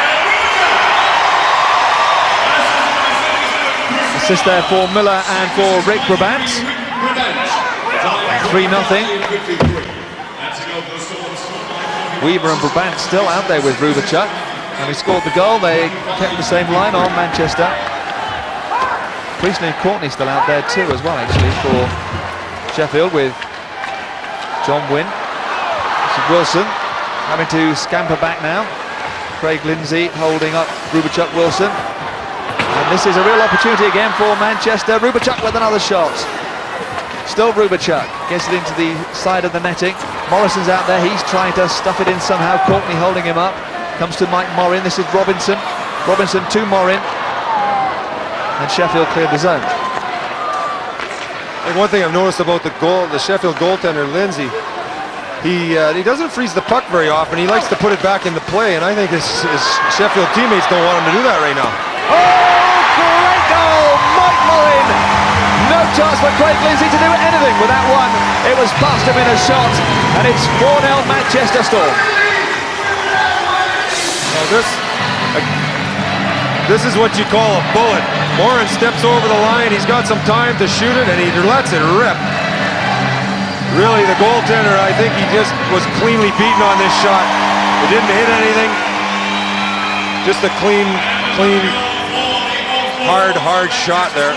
Assist there for Miller and for Rick Brabant. 3-0. Weaver and Brabant still out there with Rubachuk. And he scored the goal. They kept the same line on Manchester. Priestley and Courtney still out there too as well, actually, for Sheffield, with John Wynn. This is Wilson having to scamper back now. Craig Lindsay holding up Rubachuk Wilson. And this is a real opportunity again for Manchester. Rubachuk with another shot. Still Rubachuk gets it into the side of the netting. Morrison's out there, he's trying to stuff it in somehow. Courtney holding him up. Comes to Mike Morin. This is Robinson. Robinson to Morin. And Sheffield cleared the zone. Like, one thing I've noticed about the Sheffield goaltender Lindsay, he doesn't freeze the puck very often. He likes to put it back into play, and I think his Sheffield teammates don't want him to do that right now. Oh, great goal! Mike Morin! No chance for Craig Lindsay to do anything with that one. It was past him in a shot, and it's 4-0 Manchester Storm. Well, this is what you call a bullet. Morin steps over the line, he's got some time to shoot it, and he lets it rip. Really, the goaltender, I think he just was cleanly beaten on this shot. It didn't hit anything. Just a clean, hard shot there.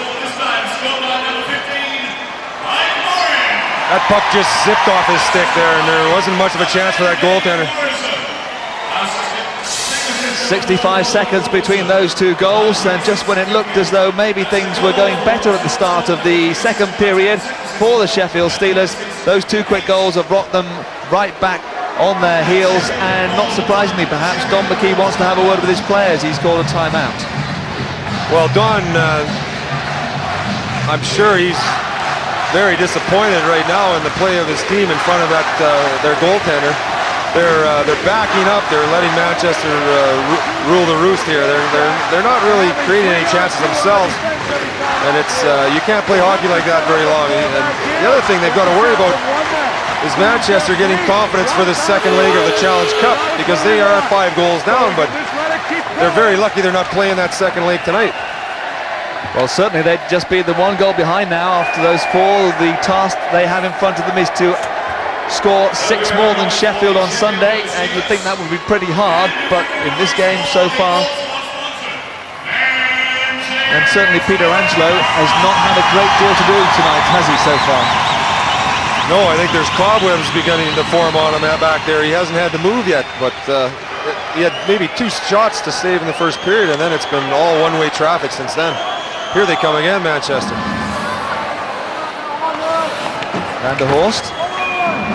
That puck just zipped off his stick there, and there wasn't much of a chance for that goaltender. 65 seconds between those two goals, and just when it looked as though maybe things were going better at the start of the second period for the Sheffield Steelers, those two quick goals have brought them right back on their heels, and not surprisingly perhaps, Don McKee wants to have a word with his players. He's called a timeout. Well, Don, I'm sure he's very disappointed right now in the play of his team in front of that their goaltender. They're backing up. They're letting Manchester rule the roost here. They're not really creating any chances themselves, and it's you can't play hockey like that very long. And the other thing they've got to worry about is Manchester getting confidence for the second leg of the Challenge Cup, because they are 5 goals down, but they're very lucky they're not playing that second leg tonight. Well, certainly they'd just be the 1 goal behind now after those 4. The task they have in front of them is to score 6 more than Sheffield on Sunday, and you'd think that would be pretty hard, but in this game so far, and certainly Peter Angelo has not had a great deal to do tonight, has he, so far? No, I think there's cobwebs beginning to form on him back there. He hasn't had to move yet, but he had maybe 2 shots to save in the first period, and then it's been all one-way traffic since then. Here they come again, Manchester. Van der Horst.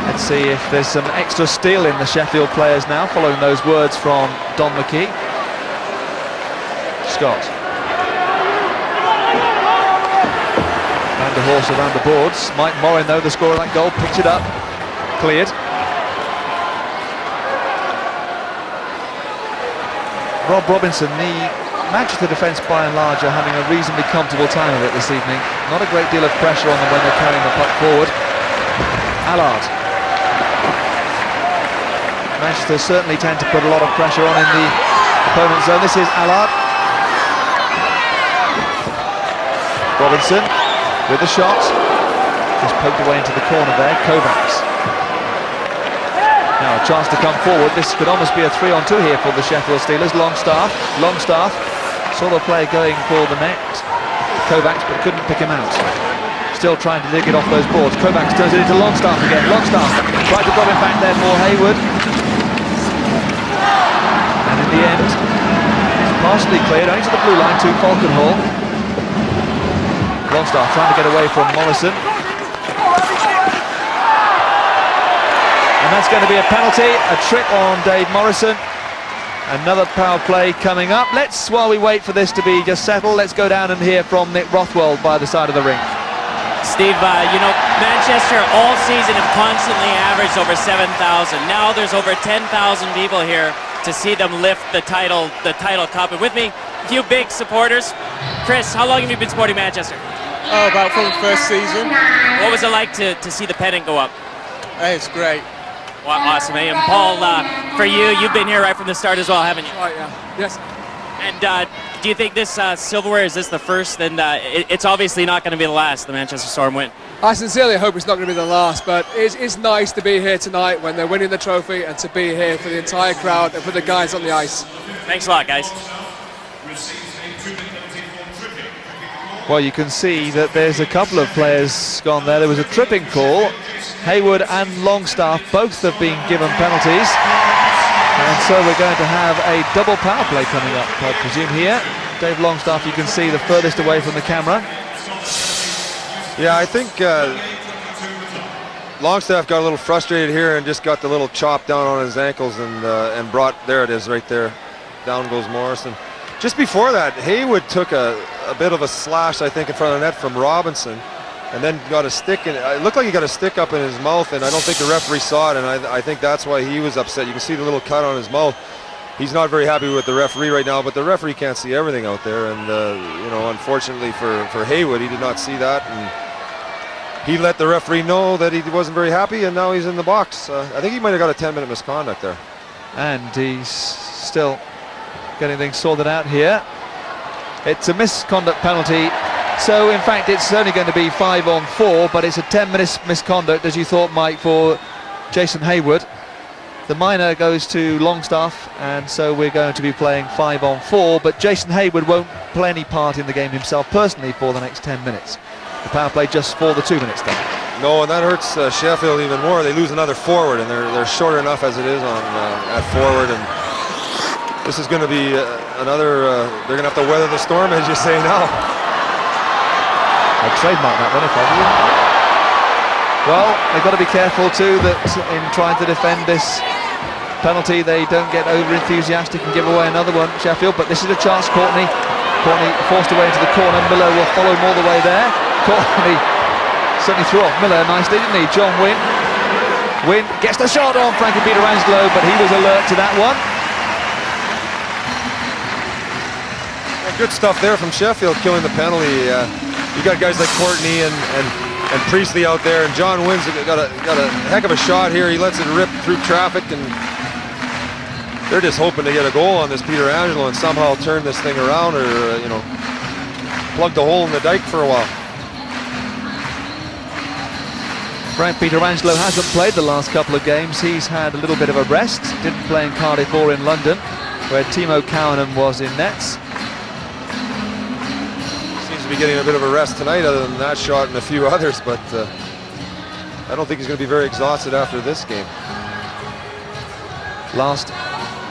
Let's see if there's some extra steel in the Sheffield players now, following those words from Don McKee. Scott. Van der Horst around the boards. Mike Morin, though, the scorer of that goal, picked it up. Cleared. Rob Robinson, the Manchester defence by and large are having a reasonably comfortable time of it this evening. Not a great deal of pressure on them when they're carrying the puck forward. Allard. Manchester certainly tend to put a lot of pressure on in the opponent's zone. This is Allard. Robinson with the shot. Just poked away into the corner there. Kovacs. Now a chance to come forward. This could almost be a 3-on-2 here for the Sheffield Steelers. Longstaff saw the play going for the net. Kovacs, but couldn't pick him out. Still trying to dig it off those boards. Kovacs turns it into Longstaff again. Longstaff tried to drop it back there for Hayward. And in the end, it's partially cleared, only to the blue line to Falkenhall. Longstaff trying to get away from Morrison. And that's going to be a penalty, a trip on Dave Morrison. Another power play coming up. While we wait for this to be just settled, let's go down and hear from Nick Rothwell by the side of the ring. Steve, Manchester all season have constantly averaged over 7,000. Now there's over 10,000 people here to see them lift the title cup. And with me, a few big supporters. Chris, how long have you been supporting Manchester? Oh, about from the first season. What was it like to see the pennant go up? Hey, it's great. Well, awesome, eh? And Paul, for you've been here right from the start as well, haven't you? Right, yeah. Yes. And do you think this silverware, is this the first? And it's obviously not going to be the last, the Manchester Storm win. I sincerely hope it's not going to be the last, but it's nice to be here tonight when they're winning the trophy and to be here for the entire crowd and for the guys on the ice. Thanks a lot, guys. Well, you can see that there's a couple of players gone there. There was a tripping call. Hayward and Longstaff both have been given penalties. And so we're going to have a double power play coming up, I presume, here. Dave Longstaff, you can see the furthest away from the camera. Yeah, I think Longstaff got a little frustrated here and just got the little chop down on his ankles and brought, there it is right there, down goes Morrison. Just before that, Hayward took a bit of a slash, I think, in front of the net from Robinson, and then got a stick, and it looked like he got a stick up in his mouth, and I don't think the referee saw it, and I think that's why he was upset. You can see the little cut on his mouth. He's not very happy with the referee right now, but the referee can't see everything out there, and unfortunately for Hayward, he did not see that, and he let the referee know that he wasn't very happy, and now he's in the box. I think he might have got a 10-minute misconduct there. And he's still getting things sorted out here. It's a misconduct penalty, so in fact it's only going to be 5-on-4, but it's a 10-minute misconduct, as you thought, Mike, for Jason Hayward. The minor goes to Longstaff, and so we're going to be playing 5-on-4, but Jason Hayward won't play any part in the game himself personally for the next 10 minutes. The power play just for the 2 minutes then. No, and that hurts Sheffield even more. They lose another forward, and they're short enough as it is on at forward, and this is going to be another, they're going to have to weather the storm, as you say now. I'd trademark that one if I were. Well, they've got to be careful too that in trying to defend this penalty they don't get over enthusiastic and give away another one, Sheffield, but this is a chance. Courtney forced away into the corner. Miller will follow him all the way there. Courtney certainly threw off Miller nicely, didn't he? John Wynn gets the shot on Frankie Pietrangelo, but he was alert to that one. Good stuff there from Sheffield, killing the penalty. You got guys like Courtney and Priestley out there, and John Wynn's got a heck of a shot here. He lets it rip through traffic, and they're just hoping to get a goal on this Pietrangelo and somehow turn this thing around, or plug the hole in the dike for a while. Frank Pietrangelo hasn't played the last couple of games. He's had a little bit of a rest. Didn't play in Cardiff or in London, where Timo Kaunen was in nets. Be getting a bit of a rest tonight, other than that shot and a few others, but I don't think he's going to be very exhausted after this game. Last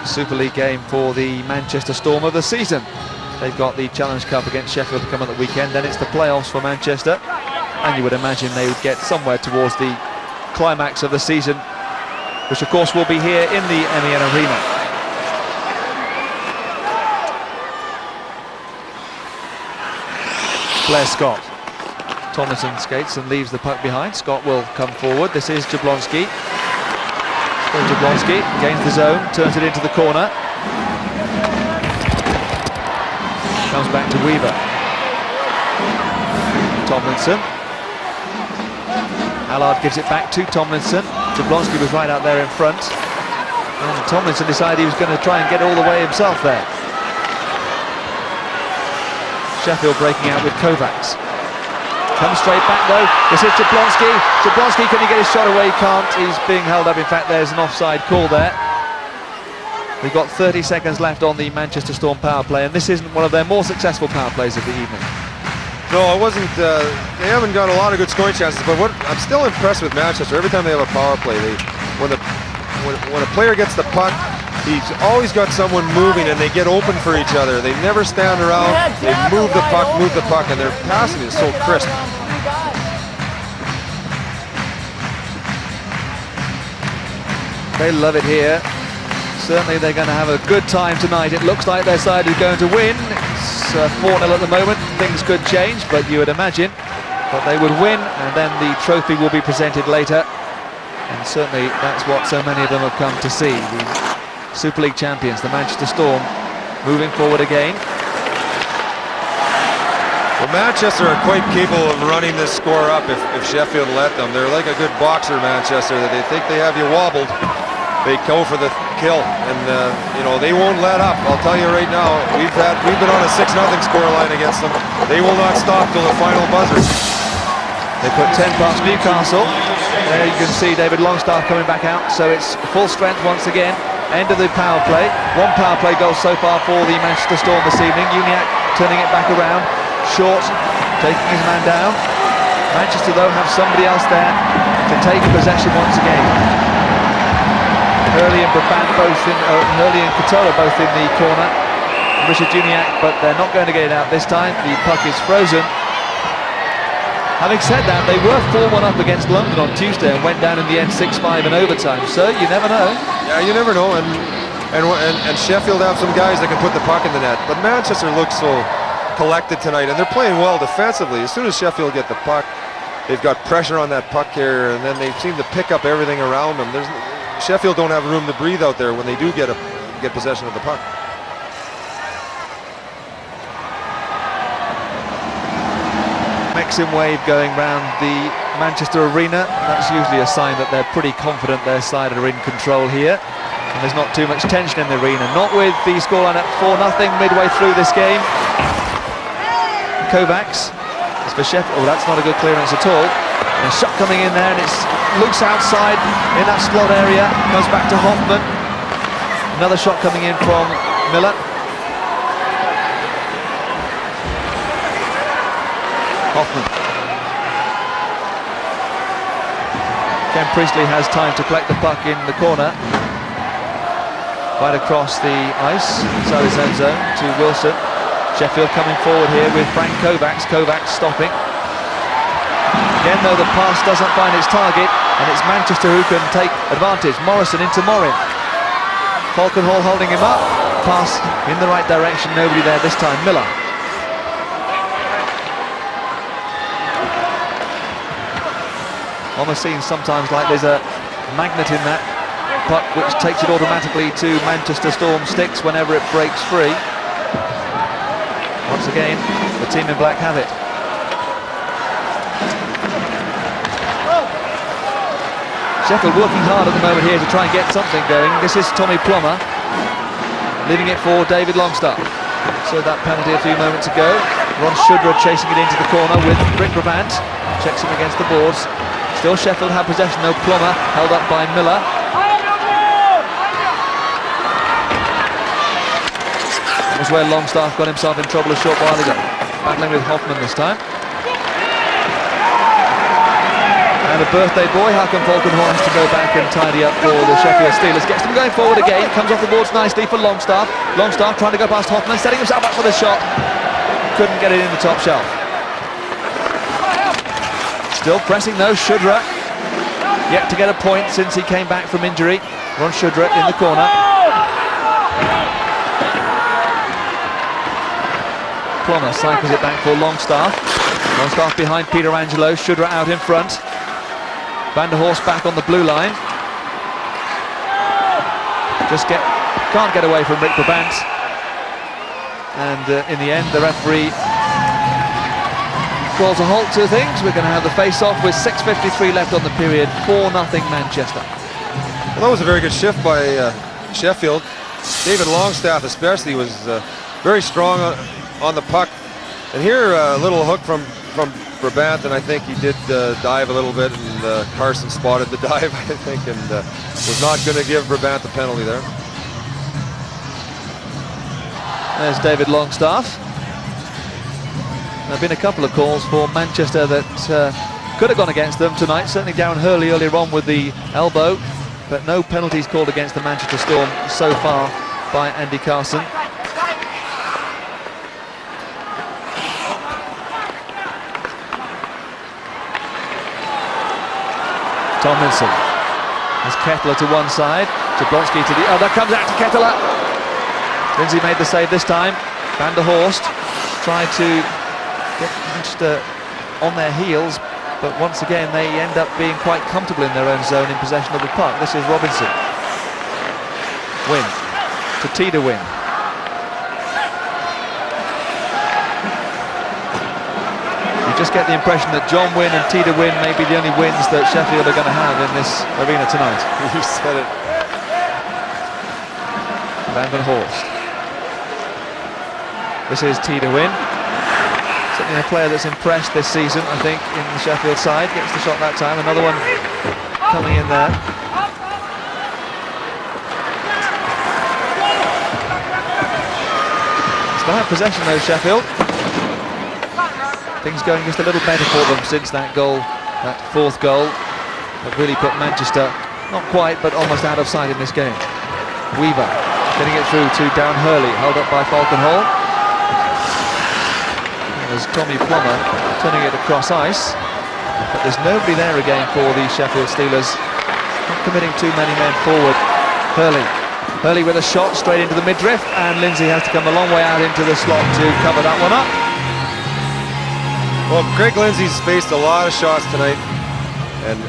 Super League game for the Manchester Storm of the season. They've got the Challenge Cup against Sheffield to come on the weekend, then it's the playoffs for Manchester, and you would imagine they would get somewhere towards the climax of the season, which of course will be here in the MEN Arena. Blair Scott. Tomlinson skates and leaves the puck behind. Scott will come forward. This is Jablonski. Still Jablonski gains the zone, turns it into the corner. Comes back to Weaver. Tomlinson. Allard gives it back to Tomlinson. Jablonski was right out there in front. And Tomlinson decided he was going to try and get all the way himself there. Sheffield breaking out with Kovacs. Comes straight back though. This is Jablonski. Jablonski, can he get his shot away? He can't. He's being held up. In fact, there's an offside call there. We've got 30 seconds left on the Manchester Storm power play, and this isn't one of their more successful power plays of the evening. No, it wasn't. They haven't got a lot of good scoring chances, but I'm still impressed with Manchester. Every time they have a power play, when a player gets the puck, he's always got someone moving, and they get open for each other. They never stand around. They move the puck, and their passing is so crisp. They love it here. Certainly they're going to have a good time tonight. It looks like their side is going to win. It's 4-0 at the moment. Things could change, but you would imagine that they would win, and then the trophy will be presented later. And certainly that's what so many of them have come to see. The Super League champions, the Manchester Storm, moving forward again. Well, Manchester are quite capable of running this score up if Sheffield let them. They're like a good boxer, Manchester, that they think they have you wobbled. They go for the kill, and you know, they won't let up. I'll tell you right now, we've been on a 6-0 scoreline against them. They will not stop till the final buzzer. They put 10 past Newcastle. There you can see David Longstaff coming back out, so it's full strength once again. End of the power play. One power play goal so far for the Manchester Storm this evening. Uniac turning it back around. Short, taking his man down. Manchester, though, have somebody else there to take possession once again. Hurley and Brabant Hurley and Katola both in the corner. Richard Uniac, but they're not going to get it out this time. The puck is frozen. Having said that, they were 4-1 up against London on Tuesday and went down in the end 6-5 in overtime. So you never know. Yeah, you never know. And Sheffield have some guys that can put the puck in the net. But Manchester looks so collected tonight, and they're playing well defensively. As soon as Sheffield get the puck, they've got pressure on that puck carrier, and then they seem to pick up everything around them. Sheffield don't have room to breathe out there when they do get possession of the puck. Maxim wave going round the Manchester Arena. That's usually a sign that they're pretty confident their side are in control here. And there's not too much tension in the arena. Not with the scoreline at 4-0 midway through this game. Kovacs is for Sheffield. Oh, that's not a good clearance at all. And a shot coming in there, and it's loose outside in that slot area. Comes back to Hoffman. Another shot coming in from Miller. Hoffman. Ken Priestley has time to collect the puck in the corner. Right across the ice, inside his own zone to Wilson. Sheffield coming forward here with Frank Kovacs. Kovacs stopping. Again, though, the pass doesn't find its target, and it's Manchester who can take advantage. Morrison into Morin. Falkenhall holding him up. Pass in the right direction, nobody there this time. Miller. Almost seems sometimes like there's a magnet in that puck which takes it automatically to Manchester Storm sticks whenever it breaks free. Once again, the team in black have it. Sheffield working hard at the moment here to try and get something going. This is Tommy Plummer, leaving it for David Longstaff. So that penalty a few moments ago. Ron Shudra chasing it into the corner with Rick Brabant. Checks him against the boards. Still Sheffield have possession, though. Plummer held up by Miller. That was where Longstaff got himself in trouble a short while ago. Battling with Hoffman this time. And a birthday boy, Hakan Falkenhorn, has to go back and tidy up for the Sheffield Steelers. Gets them going forward again. Comes off the boards nicely for Longstaff. Longstaff trying to go past Hoffman, setting himself up for the shot. Couldn't get it in the top shelf. Still pressing though, Shudra. Yet to get a point since he came back from injury. Ron Shudra in the corner. Plummer cycles it back for Longstaff. Longstaff behind Peter Angelo. Shudra out in front. Van der Horst back on the blue line. Can't get away from Rick Brabant. And in the end, the referee calls a halt to things. We're going to have the face-off with 6:53 left on the period. 4-0 Manchester. Well, that was a very good shift by Sheffield. David Longstaff especially was very strong on the puck. And here a little hook from Brabant, and I think he did dive a little bit, and Carson spotted the dive, I think, and was not going to give Brabant the penalty there. There's David Longstaff. There have been a couple of calls for Manchester that could have gone against them tonight. Certainly Darren Hurley earlier on with the elbow, but no penalties called against the Manchester Storm so far by Andy Carson. Tomlinson has Kettler to one side, Jablonski to the other, comes out to Kettler. Lindsay made the save this time. Van der Horst tried to get Manchester on their heels, but once again they end up being quite comfortable in their own zone in possession of the puck. This is Robinson. Wynn to Tida Wynn. You just get the impression that John Wynn and Tida Wynn may be the only wins that Sheffield are going to have in this arena tonight. You said it. Van der Horst. This is Tida Wynn. Certainly a player that's impressed this season, I think, in the Sheffield side. Gets the shot that time. Another one coming in there. Still have possession though, Sheffield. Things going just a little better for them since that goal, that fourth goal, that really put Manchester, not quite, but almost out of sight in this game. Weaver getting it through to Darren Hurley, held up by Falcon Hall. There's Tommy Plummer turning it across ice, but there's nobody there again for the Sheffield Steelers. Not committing too many men forward. Hurley with a shot straight into the midriff, and Lindsay has to come a long way out into the slot to cover that one up. Well, Craig Lindsay's faced a lot of shots tonight,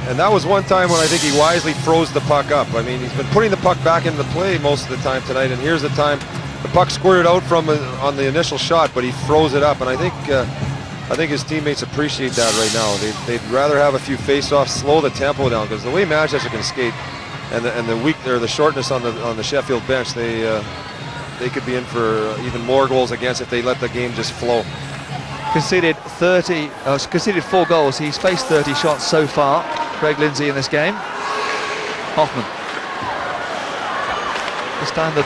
and that was one time when I think he wisely froze the puck up. I mean, he's been putting the puck back into play most of the time tonight, and here's the time the puck squirted out from on the initial shot, but he froze it up, and I think his teammates appreciate that right now. They'd rather have a few face-offs, slow the tempo down, because the way Manchester can skate and the shortness on the Sheffield bench, they could be in for even more goals against if they let the game just flow. Conceded 4 goals. He's faced 30 shots so far, Craig Lindsay, in this game. Hoffman. This time the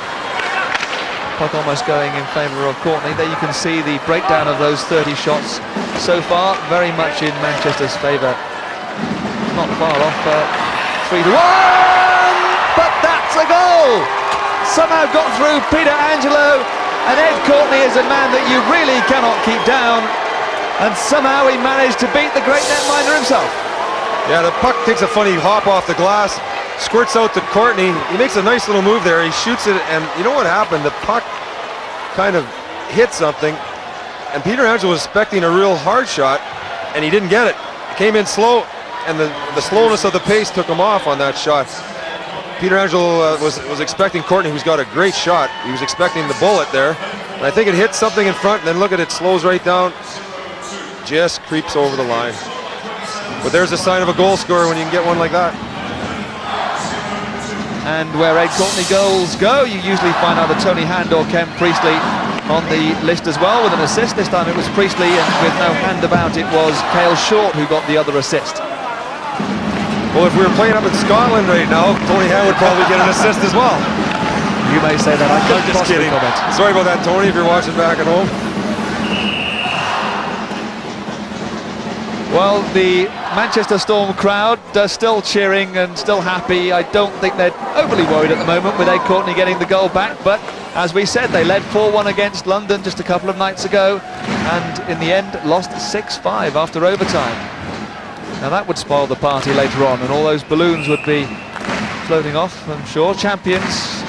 puck almost going in favour of Courtney. There you can see the breakdown of those 30 shots so far, very much in Manchester's favour. Not far off, 3-1, but that's a goal! Somehow got through Peter Angelo, and Ed Courtney is a man that you really cannot keep down, and somehow he managed to beat the great netminder himself. Yeah, the puck takes a funny hop off the glass, squirts out to Courtney. He makes a nice little move there. He shoots it, and you know what happened? The puck kind of hit something, and Peter Angelo was expecting a real hard shot, and he didn't get it. It came in slow, and the slowness of the pace took him off on that shot. Peter Angelo was expecting Courtney, who's got a great shot. He was expecting the bullet there, and I think it hit something in front, and then look at it, slows right down, just creeps over the line. But there's a sign of a goal scorer when you can get one like that. And where Ed Courtney goals go, you usually find either Tony Hand or Ken Priestley on the list as well with an assist. This time it was Priestley, and with no hand about, it was Cale Short who got the other assist. Well, if we were playing up in Scotland right now, Tony Hand would probably get an assist as well. You may say that. I'm just kidding. Comment. Sorry about that, Tony, if you're watching back at home. Well, the Manchester Storm crowd still cheering and still happy. I don't think they're overly worried at the moment with Ed Courtney getting the goal back, but as we said, they led 4-1 against London just a couple of nights ago, and in the end lost 6-5 after overtime. Now that would spoil the party later on, and all those balloons would be floating off, I'm sure. Champions,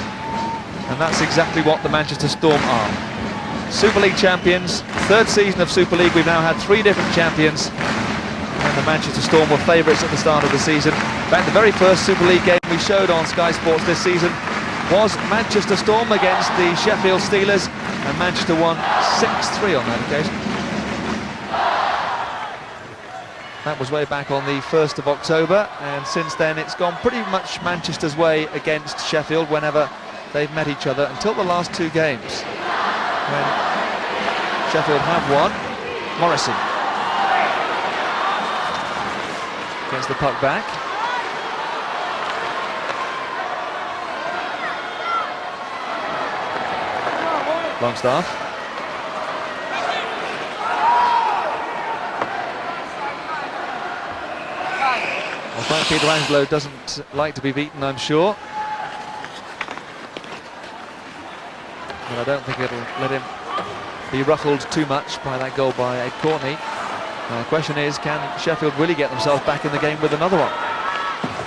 and that's exactly what the Manchester Storm are. Super League champions, third season of Super League. We've now had 3 different champions, and the Manchester Storm were favourites at the start of the season. In fact, the very first Super League game we showed on Sky Sports this season was Manchester Storm against the Sheffield Steelers, and Manchester won 6-3 on that occasion. That was way back on the 1st of October, and since then it's gone pretty much Manchester's way against Sheffield whenever they've met each other, until the last 2 games, when Sheffield have won. Morrison Gets the puck back. Longstaff. Well, Frank Pietrangelo doesn't like to be beaten, I'm sure. But I don't think it'll let him be ruffled too much by that goal by Ed Courtney. The question is, can Sheffield really get themselves back in the game with another one?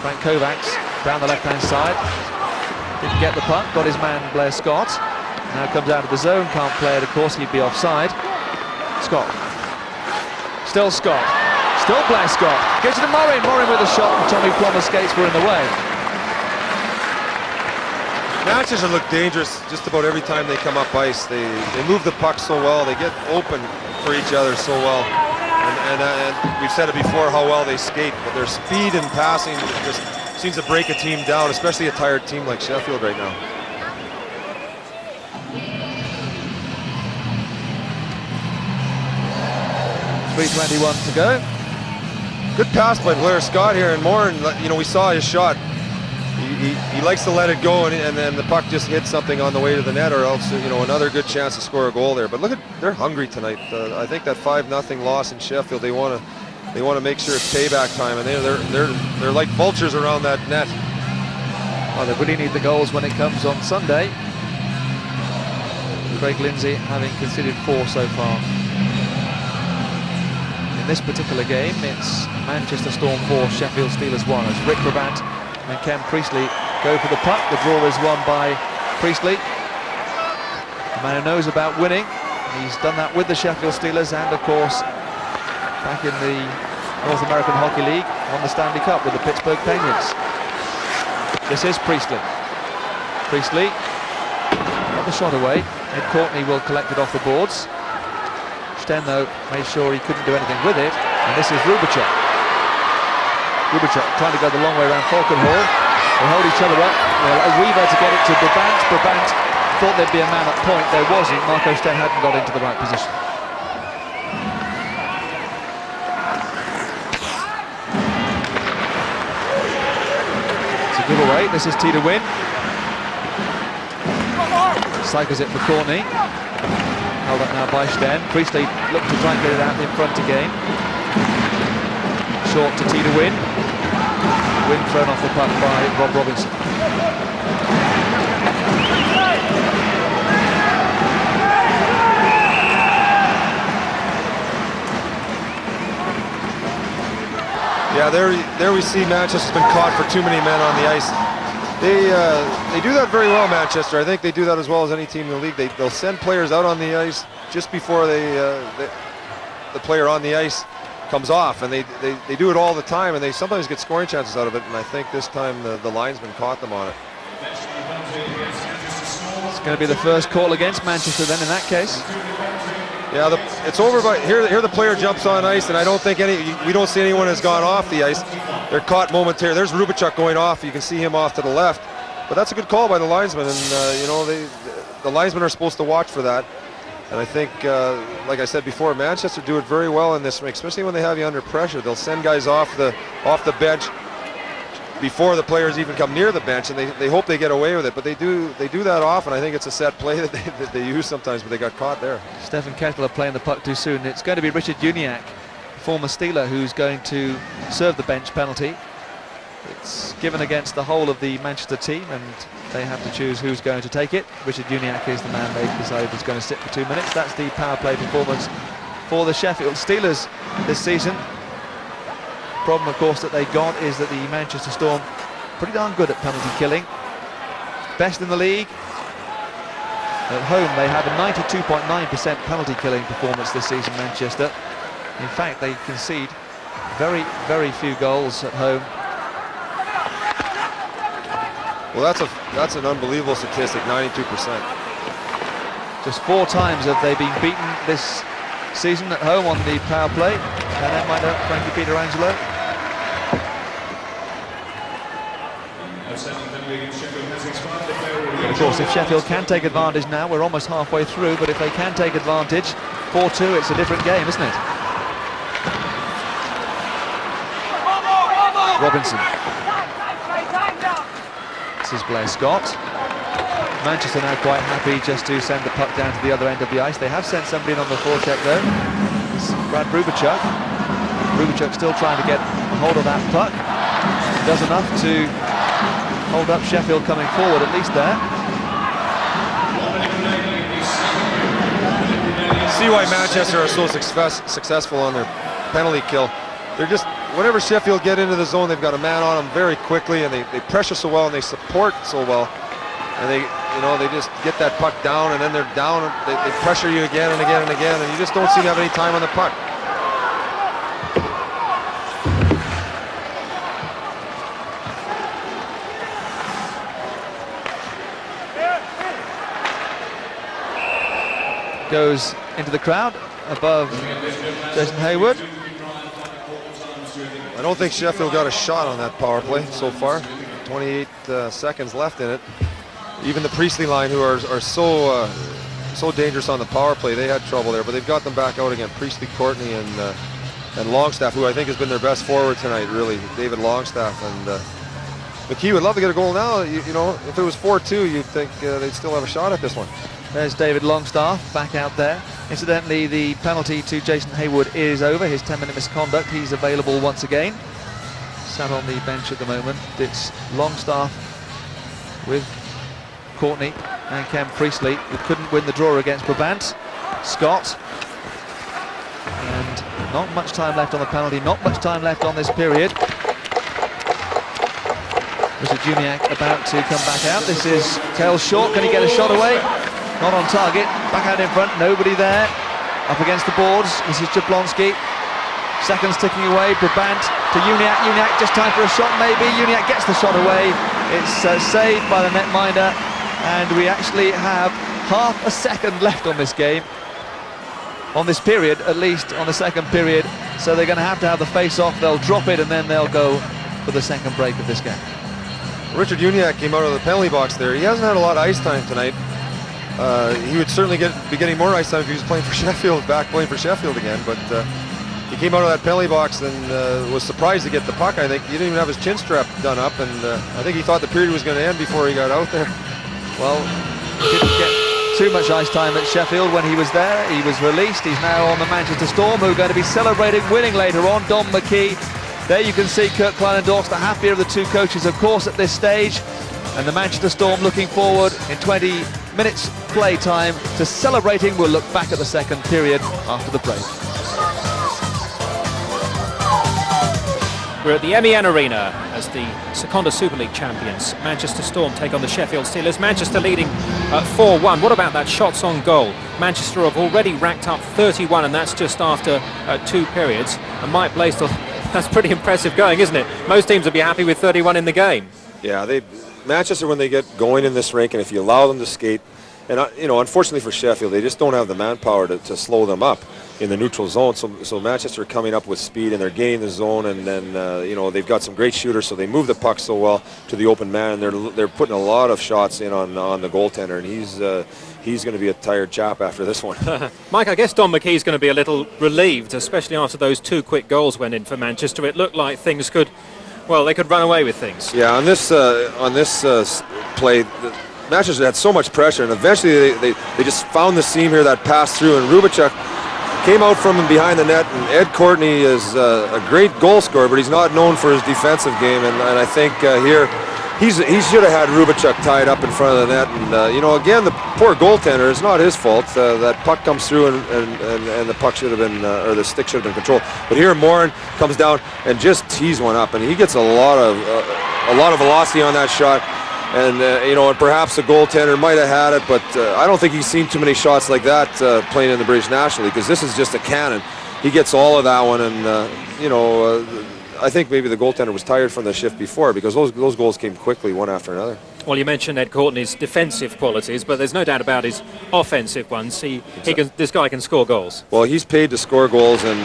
Frank Kovacs down the left-hand side. Didn't get the puck, got his man Blair Scott. Now comes out of the zone, can't play it, of course, he'd be offside. Scott. Still Scott. Still Blair Scott. Gives it to Morin. Morin with a shot, and Tommy Plummer's skates were in the way. Manchester look dangerous just about every time they come up ice. They move the puck so well. They get open for each other so well. And we've said it before how well they skate, but their speed and passing just seems to break a team down, especially a tired team like Sheffield right now. .321 to go. Good pass by Blair Scott here, and Morin, you know, we saw his shot. He likes to let it go, and then the puck just hits something on the way to the net, or else, you know, another good chance to score a goal there. But look at, they're hungry tonight. I think that 5-0 loss in Sheffield, they want to make sure it's payback time, and they're like vultures around that net. Well, they really need the goals when it comes on Sunday. Craig Lindsay having conceded 4 so far. In this particular game, it's Manchester Storm 4, Sheffield Steelers 1, as Rick Brabant and Ken Priestley go for the puck. The draw is won by Priestley, the man who knows about winning. He's done that with the Sheffield Steelers, and of course back in the North American Hockey League won the Stanley Cup with the Pittsburgh Penguins. This is Priestley. Priestley got the shot away. Ed Courtney will collect it off the boards. Sten, though, made sure he couldn't do anything with it, and this is Rubicek. Rubicek trying to go the long way around Falkenhall. They hold each other up. A Weaver to get it to Brabant. Brabant thought there'd be a man at point. There wasn't. Marco Sten hadn't got into the right position. It's a giveaway. This is T to win. Cycles it for Courtney. Held up now by Sten. Priestley looked to try and get it out in front again. Short to T to win. Win thrown off the puck by Rob Robinson. Yeah, there we see Manchester's been caught for too many men on the ice. They do that very well, Manchester. I think they do that as well as any team in the league. They'll send players out on the ice just before the player on the ice comes off, and they do it all the time, and they sometimes get scoring chances out of it, and I think this time the linesman caught them on it. It's going to be the first call against Manchester then in that case. Yeah, it's over by here the player jumps on ice, and I don't think we don't see anyone has gone off the ice. They're caught momentarily. There's Rubicek going off. You can see him off to the left, but that's a good call by the linesman, and you know, the linesmen are supposed to watch for that. And I think, like I said before, Manchester do it very well in this, especially when they have you under pressure. They'll send guys off the bench before the players even come near the bench, and they hope they get away with it. But they do that often. I think it's a set play that they use sometimes, but they got caught there. Stefan Kettler playing the puck too soon. It's going to be Richard Uniacke, former Steeler, who's going to serve the bench penalty. It's given against the whole of the Manchester team, and they have to choose who's going to take it. Richard Uniacke is the man they've decided is going to sit for 2 minutes. That's the power play performance for the Sheffield Steelers this season. Problem, of course, that they got is that the Manchester Storm pretty darn good at penalty killing. Best in the league. At home, they have a 92.9% penalty killing performance this season, Manchester. In fact, they concede very, very few goals at home. Well, that's an unbelievable statistic, 92%. Just 4 times have they been beaten this season at home on the power play. And that might have Frankie Pietrangelo. Of course, if Sheffield can take advantage now, we're almost halfway through, but if they can take advantage, 4-2, it's a different game, isn't it? Robinson. This is Blair Scott. Manchester now quite happy just to send the puck down to the other end of the ice. They have sent somebody in on the forecheck though. It's Brad Rubachuk. Rubachuk still trying to get a hold of that puck. Does enough to hold up Sheffield coming forward, at least there. See why Manchester are so successful on their penalty kill. They're just, whenever Sheffield get into the zone, they've got a man on them very quickly, and they pressure so well and they support so well, and they just get that puck down, and then they're down. They pressure you again and again and again, and you just don't seem to have any time on the puck. Goes into the crowd above Jason Hayward. I don't think Sheffield got a shot on that power play so far. 28 seconds left in it. Even the Priestley line, who are so dangerous on the power play, they had trouble there, but they've got them back out again. Priestley, Courtney, and Longstaff, who I think has been their best forward tonight, really. David Longstaff. And McKee would love to get a goal now. You know, if it was 4-2, you'd think they'd still have a shot at this one. There's David Longstaff back out there. Incidentally, the penalty to Jason Hayward is over. His 10-minute misconduct. He's available once again. Sat on the bench at the moment. It's Longstaff with Courtney and Ken Priestley, who couldn't win the draw against Brabant. Scott. And not much time left on the penalty. Not much time left on this period. Mr. Juniak about to come back out. This is Kel Short. Can he get a shot away? Not on target. Back out in front. Nobody there. Up against the boards. This is Jablonski. Seconds ticking away. Brabant to Uniac. Uniac just time for a shot maybe. Uniac gets the shot away. It's saved by the netminder. And we actually have half a second left on this game. On this period, at least on the second period. So they're going to have the face-off. They'll drop it and then they'll go for the second break of this game. Richard Uniac came out of the penalty box there. He hasn't had a lot of ice time tonight. He would certainly be getting more ice time if he was playing for Sheffield, playing for Sheffield again. But he came out of that penalty box and was surprised to get the puck. I think he didn't even have his chin strap done up, and I think he thought the period was going to end before he got out there. Well, he didn't get too much ice time at Sheffield when he was there. He was released. He's now on the Manchester Storm, who are going to be celebrating winning later on. Dom McKee. There you can see Kurt Kleinendorf's the happier of the two coaches, of course, at this stage. And the Manchester Storm looking forward in 20 minutes play time to celebrating. We'll look back at the second period after the break. We're at the MEN Arena as the Secunda Super League champions. Manchester Storm take on the Sheffield Steelers. Manchester leading 4-1. What about that shots on goal? Manchester have already racked up 31, and that's just after 2 periods. And Mike Blaisdell, that's pretty impressive going, isn't it? Most teams would be happy with 31 in the game. Yeah, Manchester, when they get going in this rink, and if you allow them to skate, and unfortunately for Sheffield, they just don't have the manpower to slow them up in the neutral zone. So Manchester are coming up with speed, and they're gaining the zone, and then they've got some great shooters, so they move the puck so well to the open man, and they're putting a lot of shots in on the goaltender, and he's going to be a tired chap after this one. Mike, I guess Don McKee's going to be a little relieved, especially after those 2 quick goals went in for Manchester. It looked like things could, well, they could run away with things. Yeah, on this play, Manchester had so much pressure, and eventually they just found the seam here that passed through, and Rubachuk came out from behind the net, and Ed Courtney is a great goal scorer, but he's not known for his defensive game, and I think here he should have had Rubachuk tied up in front of the net, and again, the poor goaltender, it's not his fault. That puck comes through, and the puck should have been, or the stick should have been controlled. But here Morin comes down and just tees one up, and he gets a lot of velocity on that shot. And and perhaps the goaltender might have had it, but I don't think he's seen too many shots like that playing in the British National League, because this is just a cannon. He gets all of that one, and I think maybe the goaltender was tired from the shift before, because those goals came quickly, one after another. Well, you mentioned Ed Courtney's defensive qualities, but there's no doubt about his offensive ones. This guy can score goals. Well, he's paid to score goals, and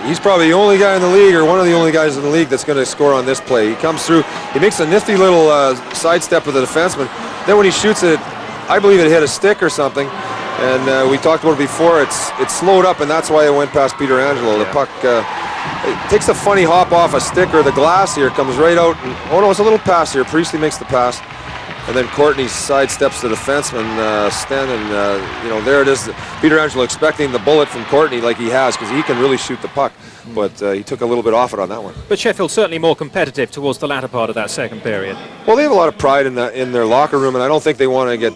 he's probably the only guy in the league, or one of the only guys in the league, that's going to score on this play. He comes through, he makes a nifty little sidestep with the defenseman. Then when he shoots it, I believe it hit a stick or something, and we talked about it before. It's slowed up, and that's why it went past Peter Angelo. The puck He takes a funny hop off a stick or the glass here, comes right out. And, oh no, it's a little pass here. Priestley makes the pass. And then Courtney sidesteps the defenseman, Sten, and, you know, there it is. Peter Angelo expecting the bullet from Courtney like he has, because he can really shoot the puck. But he took a little bit off it on that one. But Sheffield certainly more competitive towards the latter part of that second period. Well, they have a lot of pride in their locker room, and I don't think they want to get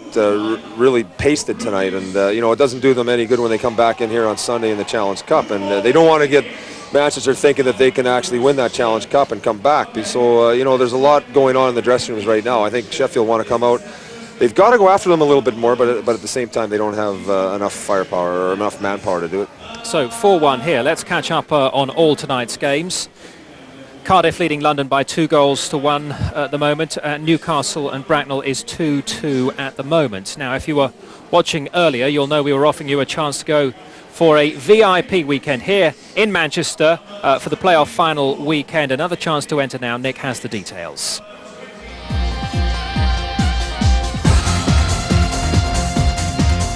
really pasted tonight. And, you know, it doesn't do them any good when they come back in here on Sunday in the Challenge Cup. And they don't want to get Manchester thinking that they can actually win that Challenge Cup and come back. So, you know, there's a lot going on in the dressing rooms right now. I think Sheffield want to come out. They've got to go after them a little bit more, but at the same time, they don't have enough firepower or enough manpower to do it. So 4-1 here. Let's catch up on all tonight's games. Cardiff leading London by 2-1 at the moment. Newcastle and Bracknell is 2-2 at the moment. Now, if you were watching earlier, you'll know we were offering you a chance to go for a VIP weekend here in Manchester for the playoff final weekend. Another chance to enter now. Nick has the details.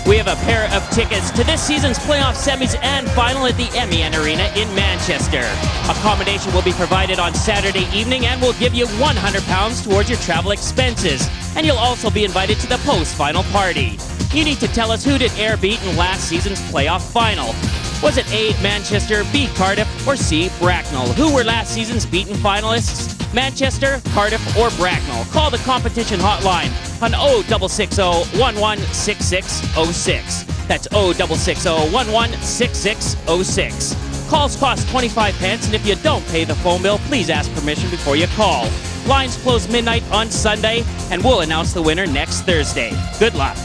We have a pair of tickets to this season's playoff semis and final at the MEN Arena in Manchester. Accommodation will be provided on Saturday evening and will give you £100 towards your travel expenses. And you'll also be invited to the post-final party. You need to tell us who did Ayr beat in last season's playoff final. Was it A, Manchester, B, Cardiff, or C, Bracknell? Who were last season's beaten finalists? Manchester, Cardiff, or Bracknell? Call the competition hotline on 0660 116606. That's 0660 116606. Calls cost 25 pence, and if you don't pay the phone bill, please ask permission before you call. Lines close midnight on Sunday, and we'll announce the winner next Thursday. Good luck.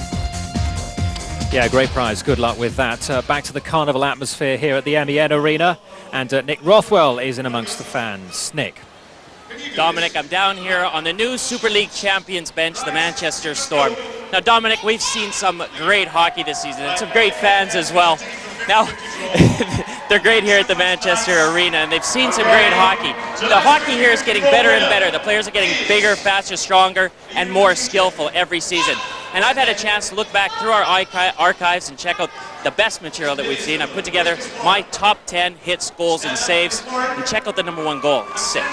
Yeah, great prize. Good luck with that. Back to the carnival atmosphere here at the MEN Arena. And Nick Rothwell is in amongst the fans. Nick. Dominic, I'm down here on the new Super League champions bench, the Manchester Storm. Now, Dominic, we've seen some great hockey this season and some great fans as well. Now, they're great here at the Manchester Arena, and they've seen some great hockey. The hockey here is getting better and better. The players are getting bigger, faster, stronger, and more skillful every season. And I've had a chance to look back through our archives and check out the best material that we've seen. I've put together my top 10 hits, goals, and saves, and check out the #1 goal. It's sick.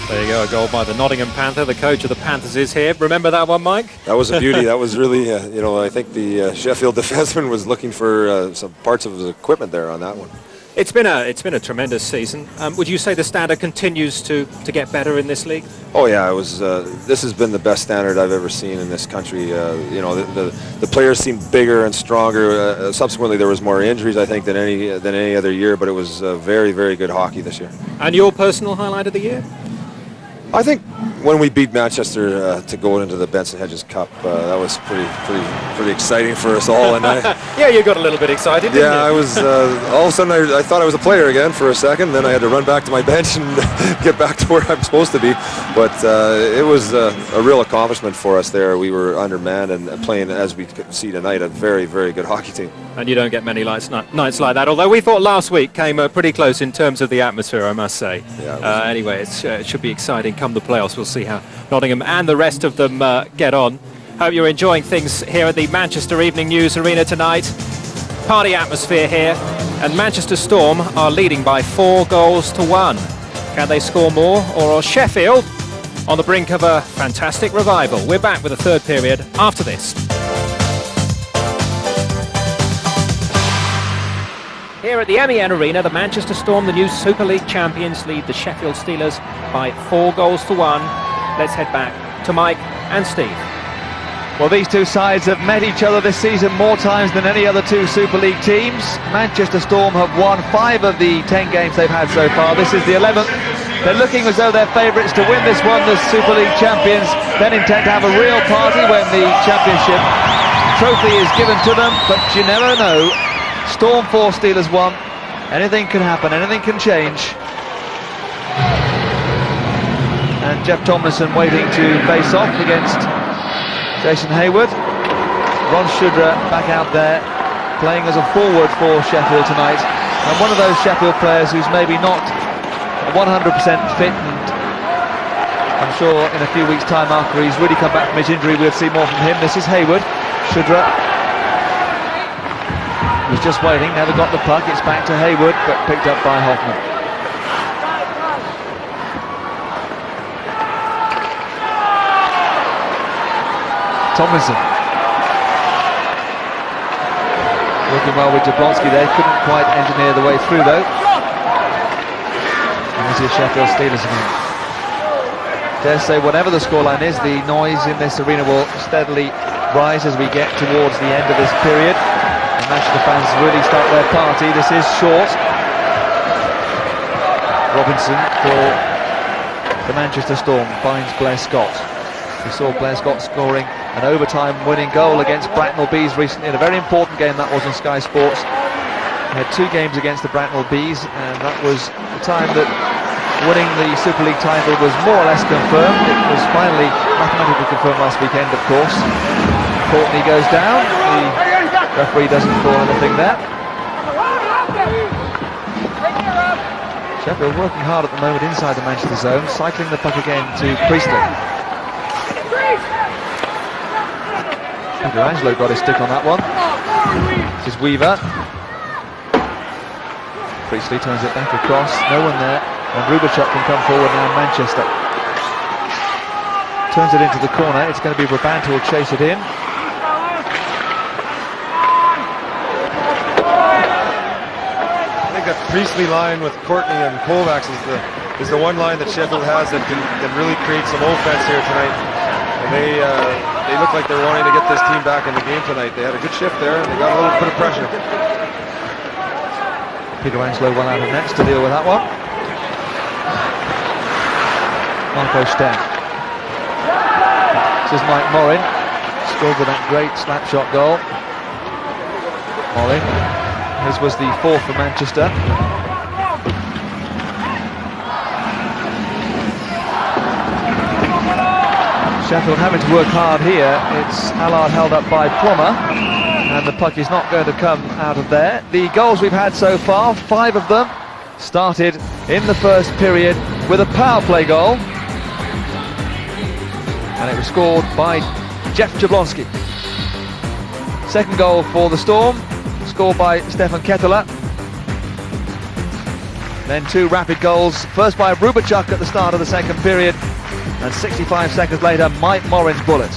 There you go, a goal by the Nottingham Panther. The coach of the Panthers is here. Remember that one, Mike? That was a beauty. That was really, I think the Sheffield defenseman was looking for some parts of his equipment there on that one. It's been a tremendous season. Would you say the standard continues to get better in this league? Oh yeah, it was. This has been the best standard I've ever seen in this country. The players seemed bigger and stronger. Subsequently, there was more injuries, I think, than any other year. But it was very, very good hockey this year. And your personal highlight of the year? I think when we beat Manchester to go into the Benson Hedges Cup, that was pretty exciting for us all. And yeah, you got a little bit excited, didn't you? I was. All of a sudden, I thought I was a player again for a second. Then I had to run back to my bench and get back to where I'm supposed to be. But it was a real accomplishment for us there. We were undermanned and playing, as we could see tonight, a very, very good hockey team. And you don't get many nights like that. Although we thought last week came pretty close in terms of the atmosphere, I must say. Yeah, anyway, it should be exciting come the playoffs. We'll see how Nottingham and the rest of them get on. Hope you're enjoying things here at the Manchester Evening News Arena tonight. Party atmosphere here, and Manchester Storm are leading by 4-1. Can they score more, or are Sheffield on the brink of a fantastic revival? We're back with the third period after this. Here at the MEN Arena, the Manchester Storm, the new Super League champions, lead the Sheffield Steelers by 4-1. Let's head back to Mike and Steve. Well, these two sides have met each other this season more times than any other two Super League teams. Manchester Storm have won 5 of the 10 games they've had so far. This is the 11th. They're looking as though they're favourites to win this one, the Super League champions. Then intend to have a real party when the championship trophy is given to them. But you never know. Storm 4, Steelers 1. Anything can happen, anything can change. And Jeff Tomlinson waiting to face off against Jason Hayward. Ron Shudra back out there, playing as a forward for Sheffield tonight. And one of those Sheffield players who's maybe not 100% fit, and I'm sure in a few weeks' time after he's really come back from his injury we'll see more from him. This is Hayward. Shudra was just waiting, never got the puck. It's back to Hayward, but picked up by Hoffman. Tomlinson working well with Jablonski there, couldn't quite engineer the way through though. And this is Sheffield Steelers again. Dare say whatever the scoreline is, the noise in this arena will steadily rise as we get towards the end of this period. And Manchester fans really start their party. This is short. Robinson for the Manchester Storm finds Blair Scott. We saw Blair Scott scoring an overtime winning goal against Bracknell Bees recently in a very important game that was on Sky Sports. He had 2 games against the Bracknell Bees, and that was the time that winning the Super League title was more or less confirmed. It was finally mathematically confirmed last weekend, of course. Courtney goes down. The referee doesn't call anything there. Sheffield working hard at the moment inside the Manchester zone, cycling the puck again to Priestley. Peter Angelo got his stick on that one. This is Weaver. Priestley turns it back across, no one there, and Rubachuk can come forward now. Manchester turns it into the corner. It's going to be Brabant who will chase it in. I think that Priestley line with Courtney and Kovacs is the one line that Sheffield has that can really create some offense here tonight. And they look like they're wanting to get this team back in the game tonight. They had a good shift there, and they got a little bit of pressure. Peter Angelo well out of nets to deal with that one. Marco Sten. This is Mike Morin, scored with that great slap shot goal. Morin, his was the 4th for Manchester. Sheffield having to work hard here. It's Allard held up by Plummer, and the puck is not going to come out of there. The goals we've had so far, 5 of them, started in the first period with a power play goal, and it was scored by Jeff Jablonski. Second goal for the Storm, scored by Stefan Ketteler. Then two rapid goals, first by Rubachuk at the start of the second period, and 65 seconds later, Mike Morin's bullet.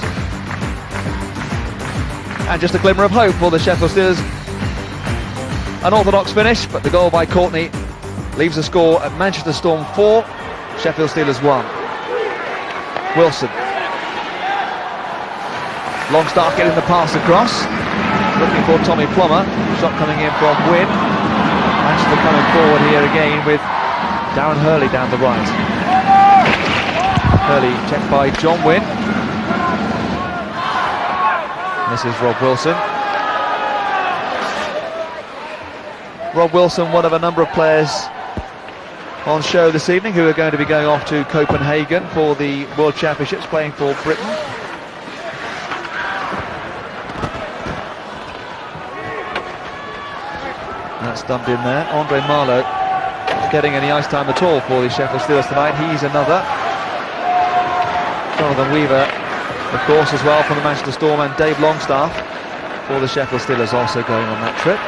And just a glimmer of hope for the Sheffield Steelers. An orthodox finish, but the goal by Courtney leaves the score at Manchester Storm 4, Sheffield Steelers 1. Wilson. Longstaff getting the pass across, looking for Tommy Plummer. Shot coming in from Wynn. Manchester coming forward here again with Darren Hurley down the right. Hurley checked by John Wynn. This is Rob Wilson. Rob Wilson, one of a number of players on show this evening who are going to be going off to Copenhagen for the World Championships, playing for Britain. That's dumped in there. Andre Marlowe getting any ice time at all for the Sheffield Steelers tonight. He's another. Jonathan Weaver, of course, as well from the Manchester Storm, and Dave Longstaff for the Sheffield Steelers also going on that trip.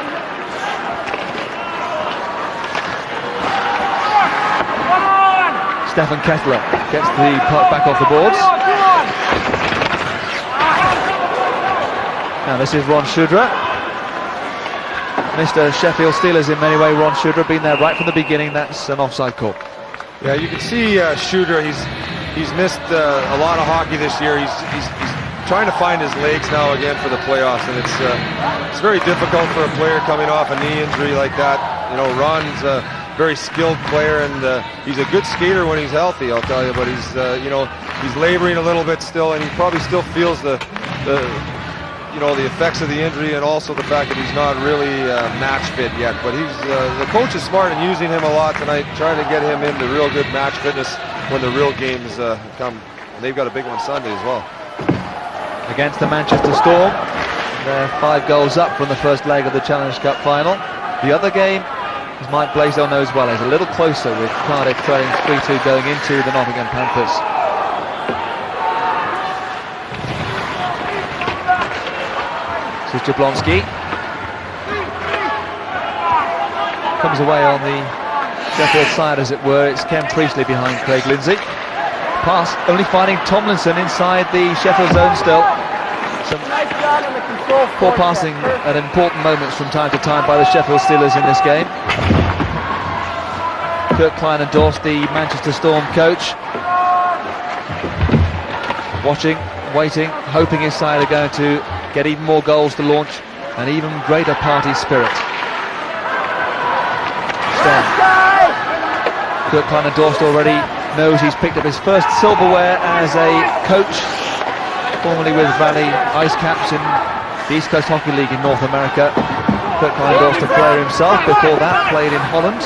Stefan Kettler gets the puck back off the boards. Now this is Ron Shudra. Mr. Sheffield Steelers in many ways, Ron Shudra, been there right from the beginning. That's an offside call. Yeah, you can see Shudra, he's missed a lot of hockey this year. He's trying to find his legs now again for the playoffs, and it's very difficult for a player coming off a knee injury like that. You know, Ron's a very skilled player, and he's a good skater when he's healthy, I'll tell you, but he's he's laboring a little bit still, and he probably still feels the effects of the injury, and also the fact that he's not really match fit yet. But the coach is smart in using him a lot tonight, trying to get him into real good match fitness when the real games come. And they've got a big one Sunday as well. Against the Manchester Storm, they're 5 goals up from the first leg of the Challenge Cup final. The other game, as Mike Blaisdell knows well, is a little closer, with Cardiff trailing 3-2 going into the Nottingham Panthers. This is Jablonski. Comes away on the Sheffield side, as it were. It's Ken Priestley behind Craig Lindsay. Pass only finding Tomlinson inside the Sheffield zone still. Some poor passing at important moments from time to time by the Sheffield Steelers in this game. Kurt Kleinendorf, the Manchester Storm coach, watching, waiting, hoping his side are going to get even more goals to launch an even greater party spirit. Kurt Kleinendorf already knows he's picked up his first silverware as a coach, formerly with Valley Ice Caps in the East Coast Hockey League in North America. Kurt Kleinendorf's a player himself, before that played in Holland.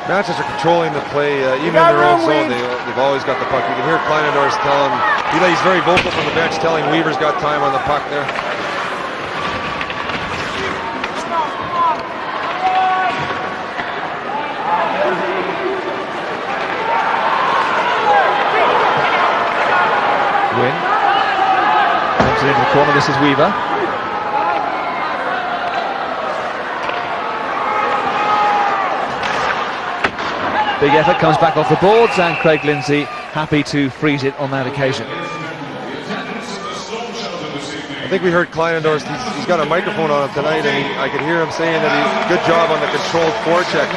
Manchester controlling the play, even in their own zone. They've always got the puck. You can hear Kleinendorf telling, he's very vocal from the bench, telling Weaver's got time on the puck there. Win. Comes it into the corner, this is Weaver. Big effort, comes back off the boards, and Craig Lindsay happy to freeze it on that occasion. I think we heard Kleinendorf, he's got a microphone on him tonight, and I could hear him saying that good job on the controlled forecheck.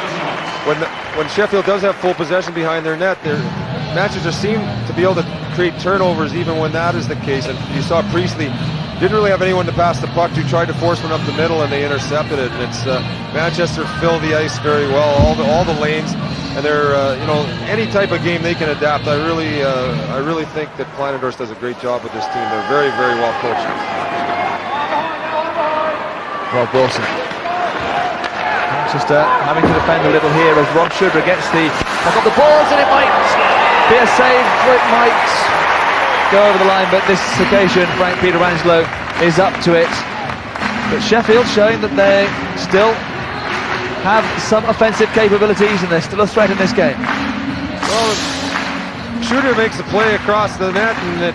When Sheffield does have full possession behind their net, Manchester seem to be able to create turnovers even when that is the case. And you saw Priestley didn't really have anyone to pass the puck to, tried to force one up the middle, and they intercepted it. And it's Manchester fill the ice very well, all the lanes. And they're, any type of game they can adapt. I really think that Kleinendorf does a great job with this team. They're very, very well coached. Rob Wilson. Manchester having to defend a little here as Ron Shudra gets the puck up the boards, and it might be a save, or it might go over the line, but this occasion Frank Pietrangelo is up to it. But Sheffield showing that they still have some offensive capabilities, and they're still a threat in this game. Well, Shooter makes the play across the net, and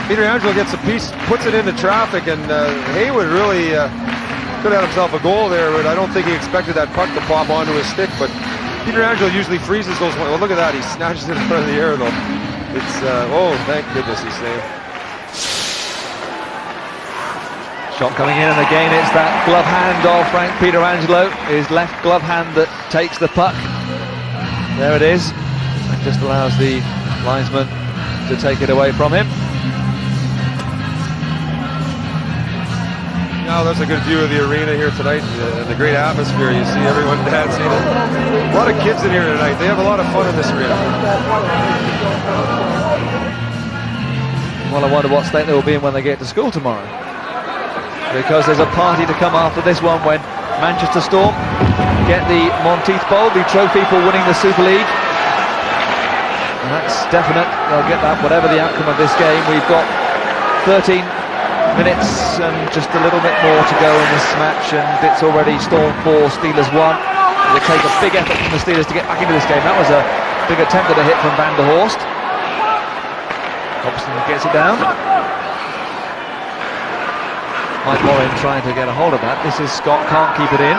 Pietrangelo gets a piece, puts it into traffic, and Haywood really could have had himself a goal there, but I don't think he expected that puck to pop onto his stick. But Pietrangelo usually freezes those. Well, look at that, he snatches it out of the air though. It's oh, thank goodness he's saved. Shot coming in, and again it's that glove hand of Frank Pietrangelo, his left glove hand that takes the puck. There it is, and just allows the linesman to take it away from him. Now that's a good view of the arena here tonight, the great atmosphere. You see everyone dancing. A lot of kids in here tonight. They have a lot of fun in this arena. Well, I wonder what state they will be in when they get to school tomorrow, because there's a party to come after this one when Manchester Storm get the Monteith Bowl, the trophy for winning the Super League. And that's definite, they'll get that whatever the outcome of this game. We've got 13 minutes and just a little bit more to go in this match, and it's already Storm 4, Steelers 1. It will take a big effort from the Steelers to get back into this game. That was a big attempt at a hit from Van der Horst. Hobson gets it down. Mike Morin trying to get a hold of that. This is Scott, can't keep it in.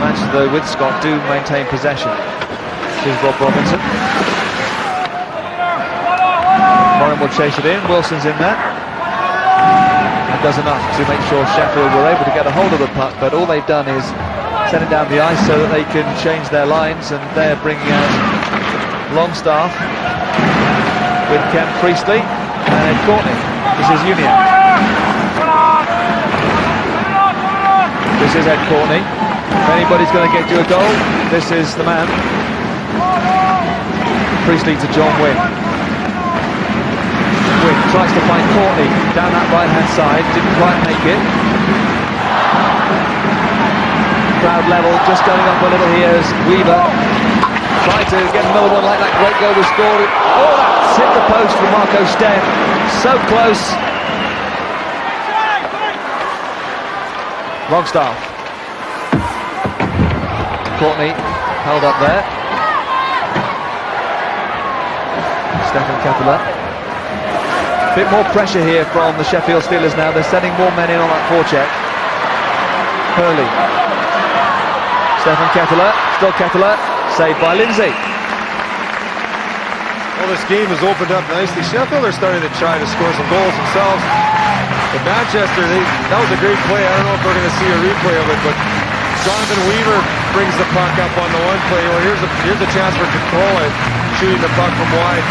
Manchester, though, with Scott, do maintain possession. Here's Rob Robinson. Morin will chase it in. Wilson's in there. And does enough to make sure Sheffield were able to get a hold of the puck, but all they've done is send it down the ice so that they can change their lines, and they're bringing out Longstaff with Ken Priestley and Ed Courtney. This is Union. This is Ed Courtney. If anybody's going to get you a goal, this is the man. Priestley to John Wynn. Wynn tries to find Courtney down that right-hand side, didn't quite make it. Crowd level just going up a little here as Weaver trying to get another one like that great goal we scored. Oh, that's hit the post for Marco Sten. So close. Longstaff. Courtney held up there. Stefan Kepler. Bit more pressure here from the Sheffield Steelers now. They're sending more men in on that forecheck. Hurley. Stefan Kepler. Still Kepler. Saved by Lindsay. Well, this game has opened up nicely. Sheffield are starting to try to score some goals themselves. But Manchester, that was a great play. I don't know if we're going to see a replay of it, but Jonathan Weaver brings the puck up on the one play. Well, here's a chance for Cacola shooting the puck from wide.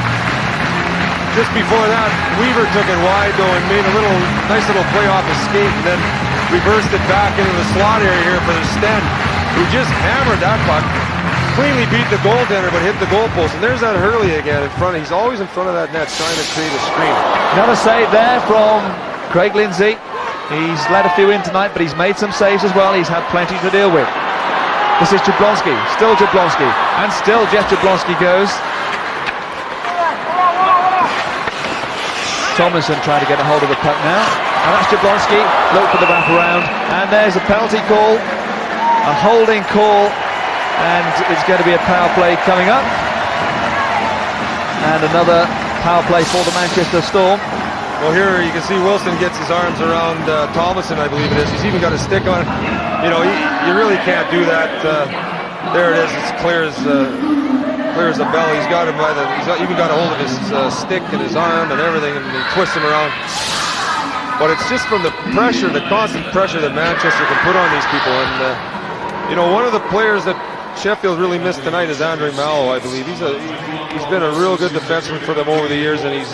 Just before that, Weaver took it wide though and made a nice little play off his skate, and then reversed it back into the slot area here for the Sten, who just hammered that puck. Cleanly beat the goaltender, but hit the goalpost. And there's that Hurley again in front. He's always in front of that net trying to create a screen. Another save there from Craig Lindsay. He's let a few in tonight, but he's made some saves as well. He's had plenty to deal with. This is Jablonski, still Jablonski, and still Jeff Jablonski goes. Tomlinson trying to get a hold of the puck now. And that's Jablonski, look for the wraparound. And there's a penalty call, a holding call. And it's going to be a power play coming up. And another power play for the Manchester Storm. Well, here you can see Wilson gets his arms around Tomlinson, I believe it is. He's even got a stick on it. You know, you really can't do that. There it is. It's clear as a bell. He's got him by he's even got a hold of his stick and his arm and everything, and he twists him around. But it's just from the pressure, the constant pressure that Manchester can put on these people. And you know, one of the players that Sheffield really missed tonight is Andre Mallow, I believe. He's been a real good defenseman for them over the years, and he's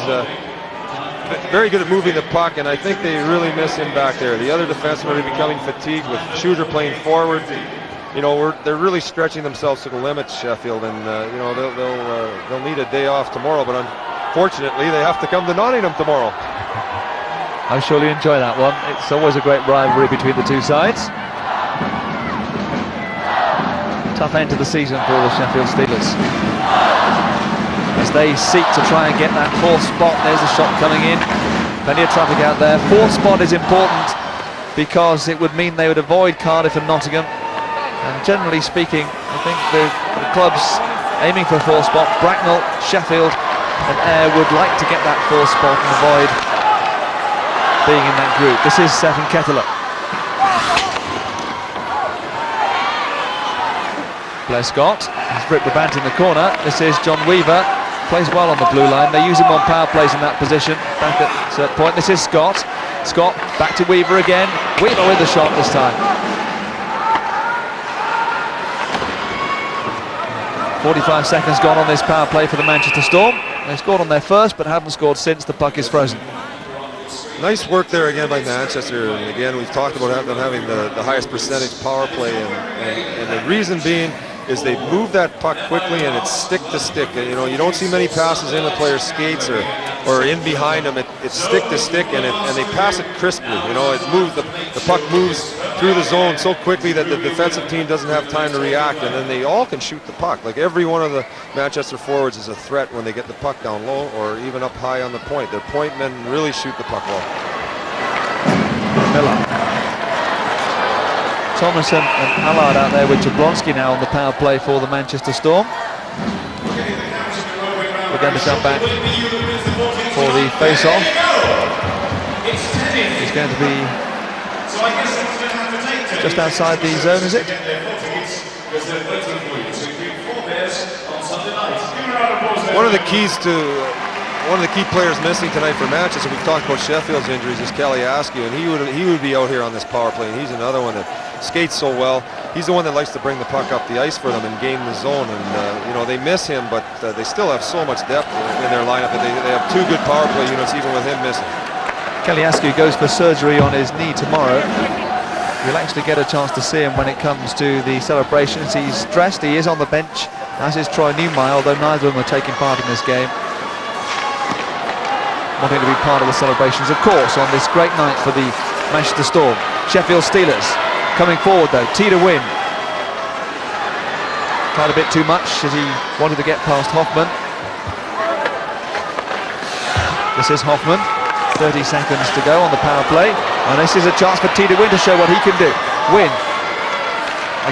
very good at moving the puck, and I think they really miss him back there. The other defensemen are becoming fatigued with Shooter playing forward. You know, they're really stretching themselves to the limits, Sheffield, and you know, they'll need a day off tomorrow, but unfortunately they have to come to Nottingham tomorrow. I surely enjoy that one. It's always a great rivalry between the two sides. Tough end to the season for the Sheffield Steelers as they seek to try and get that fourth spot. There's a shot coming in, plenty of traffic out there. Fourth spot is important because it would mean they would avoid Cardiff and Nottingham, and generally speaking I think the clubs aiming for fourth spot, Bracknell, Sheffield and Ayr, would like to get that fourth spot and avoid being in that group. This is Stefan Kettler. Blair Scott has ripped the bant in the corner. This is John Weaver, plays well on the blue line. They use him on power plays in that position, back at a certain point. This is Scott. Scott back to Weaver again. Weaver with the shot this time. 45 seconds gone on this power play for the Manchester Storm. They scored on their first, but haven't scored since the puck is frozen. Nice work there again by Manchester, and again we've talked about them having the highest percentage power play, and the reason being is they move that puck quickly and it's stick to stick. And, you know, you don't see many passes in the player's skates or in behind them. It's stick to stick, and they pass it crisply. You know, it moves the puck moves through the zone so quickly that the defensive team doesn't have time to react, and then they all can shoot the puck. Like every one of the Manchester forwards is a threat when they get the puck down low or even up high on the point. Their point men really shoot the puck well. Miller. Thomason and Allard out there with Jablonski now on the power play for the Manchester Storm. We're going to come back for the face-off. It's going to be just outside the zone, is it? One of the key players missing tonight for Manchester, we've talked about Sheffield's injuries, is Kelly Askew, and he would be out here on this power play, and he's another one that skates so well. He's the one that likes to bring the puck up the ice for them and game the zone, and you know, they miss him, but they still have so much depth in their lineup, and they have two good power play units even with him missing. Kelly Askew goes for surgery on his knee tomorrow. You'll actually get a chance to see him when it comes to the celebrations. He's dressed, he is on the bench, as is Troy Newmeyer, although neither of them are taking part in this game. Wanting to be part of the celebrations, of course, on this great night for the Manchester Storm. Sheffield Steelers coming forward though, T to win. Tried a bit too much as he wanted to get past Hoffman. This is Hoffman, 30 seconds to go on the power play, and this is a chance for T to win to show what he can do. Win.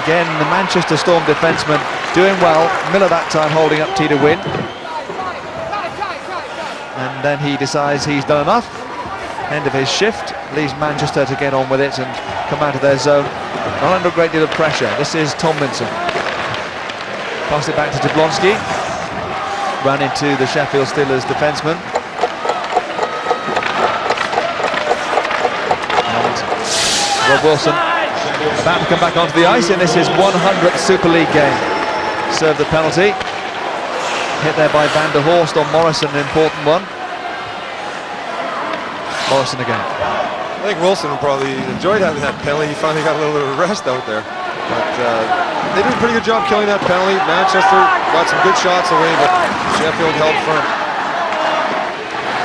Again, the Manchester Storm defenseman doing well. Miller that time holding up T to win. And then he decides he's done enough. End of his shift, leaves Manchester to get on with it and come out of their zone. Not under a great deal of pressure. This is Tomlinson. Pass it back to Jablonski. Ran into the Sheffield Steelers defenseman. And Rob Wilson about to come back onto the ice in this his 100th Super League game. Served the penalty. Hit there by Van der Horst on Morrison, an important one. Morrison again. I think Wilson probably enjoyed having that penalty. He finally got a little bit of rest out there. But they did a pretty good job killing that penalty. Manchester got some good shots away, but Sheffield held firm.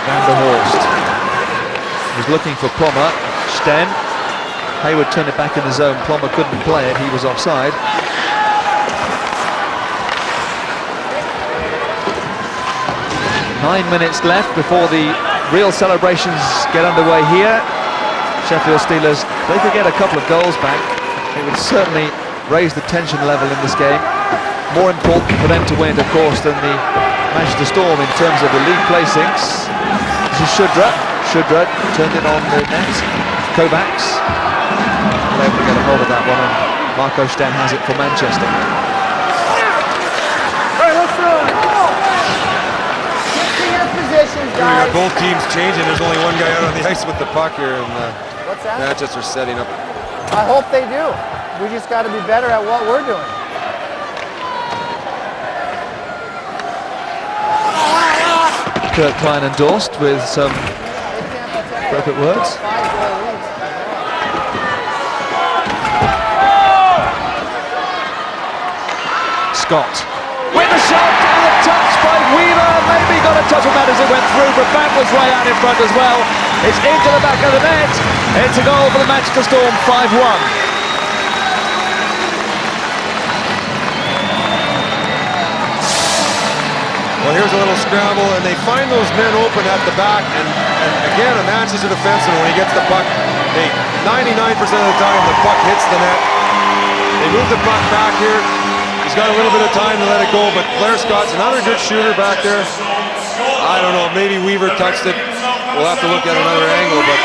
Van der Horst was looking for Plummer. Sten. Hayward turned it back in the zone. Plummer couldn't play it. He was offside. Nine minutes left before the real celebrations get underway here. Sheffield Steelers, they could get a couple of goals back. It would certainly raise the tension level in this game. More important for them to win, of course, than the Manchester Storm in terms of the league placings. This is Shudra. Shudra turned it on the net. Kovacs able to get a hold of that one, and Marco Sten has it for Manchester. Here, both teams changing. There's only one guy out on the ice with the puck here, and Manchester's setting up. I hope they do. We just got to be better at what we're doing. Kurt Klein endorsed with some appropriate words. Scott with a shot and a touch by Weaver. Maybe got a touch on that as it went through, but that was way out in front as well. It's into the back of the net. It's a goal for the Manchester Storm, 5-1. Well, here's a little scramble, and they find those men open at the back, and again, a Manchester defenseman, when he gets the puck, 99% of the time, the puck hits the net. They move the puck back here. He's got a little bit of time to let it go, but Blair Scott's another good shooter back there. I don't know, maybe Weaver touched it. We'll have to look at another angle, but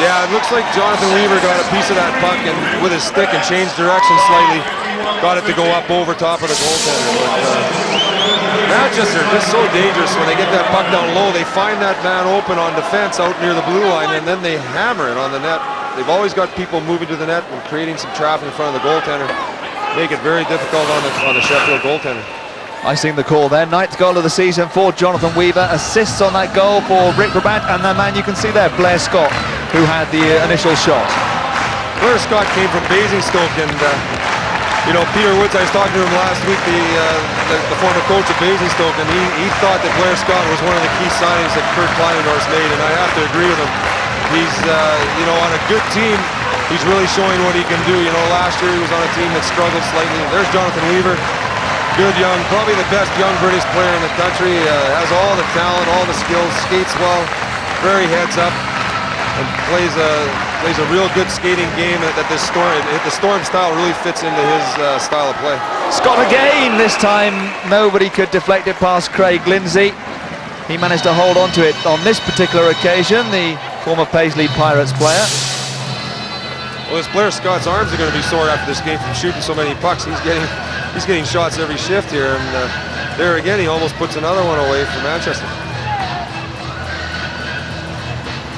Yeah, it looks like Jonathan Weaver got a piece of that puck and with his stick and changed direction slightly. Got it to go up over top of the goaltender. But Manchester just so dangerous when they get that puck down low. They find that man open on defense out near the blue line, and then they hammer it on the net. They've always got people moving to the net and creating some traffic in front of the goaltender. Make it very difficult on the Sheffield goaltender. Icing the call there, ninth goal of the season for Jonathan Weaver. Assists on that goal for Rick Brabant, and the man you can see there, Blair Scott, who had the initial shot. Blair Scott came from Basingstoke, and you know, Peter Woods, I was talking to him last week, the former coach of Basingstoke, and he thought that Blair Scott was one of the key signings that Kurt Kleinendorf's made, and I have to agree with him. He's, you know, on a good team, he's really showing what he can do. You know, last year he was on a team that struggled slightly. There's Jonathan Weaver. Good young, probably the best young British player in the country, has all the talent, all the skills, skates well, very heads up, and plays a real good skating game that the Storm style really fits into his style of play. Scott again, this time nobody could deflect it past Craig Lindsay. He managed to hold on to it on this particular occasion, the former Paisley Pirates player. Well, this Blair Scott's arms are going to be sore after this game from shooting so many pucks. He's getting shots every shift here, and there again he almost puts another one away for Manchester.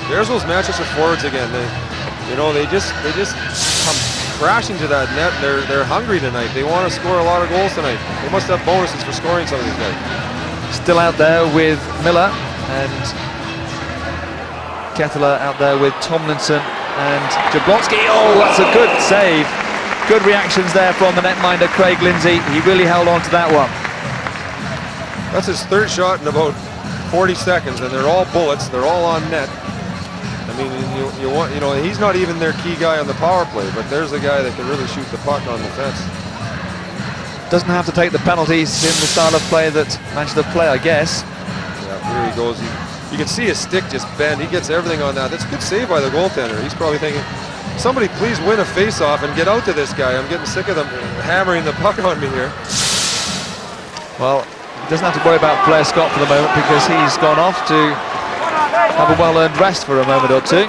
There's those Manchester forwards again. They just come crashing to that net. They're hungry tonight. They want to score a lot of goals tonight. They must have bonuses for scoring some of these guys. Still out there with Miller, and Kettler out there with Tomlinson and Jablonski. Oh, that's a good save. Good reactions there from the netminder Craig Lindsay. He really held on to that one. That's his third shot in about 40 seconds, and they're all bullets. They're all on net. I mean, you know, he's not even their key guy on the power play, but there's a guy that can really shoot the puck on defense. Doesn't have to take the penalties in the style of play that Manchester play, I guess. Yeah, here he goes. You can see his stick just bend. He gets everything on that. That's a good save by the goaltender. He's probably thinking, somebody please win a face-off and get out to this guy. I'm getting sick of them hammering the puck on me here. Well, he doesn't have to worry about Blair Scott for the moment because he's gone off to have a well-earned rest for a moment or two.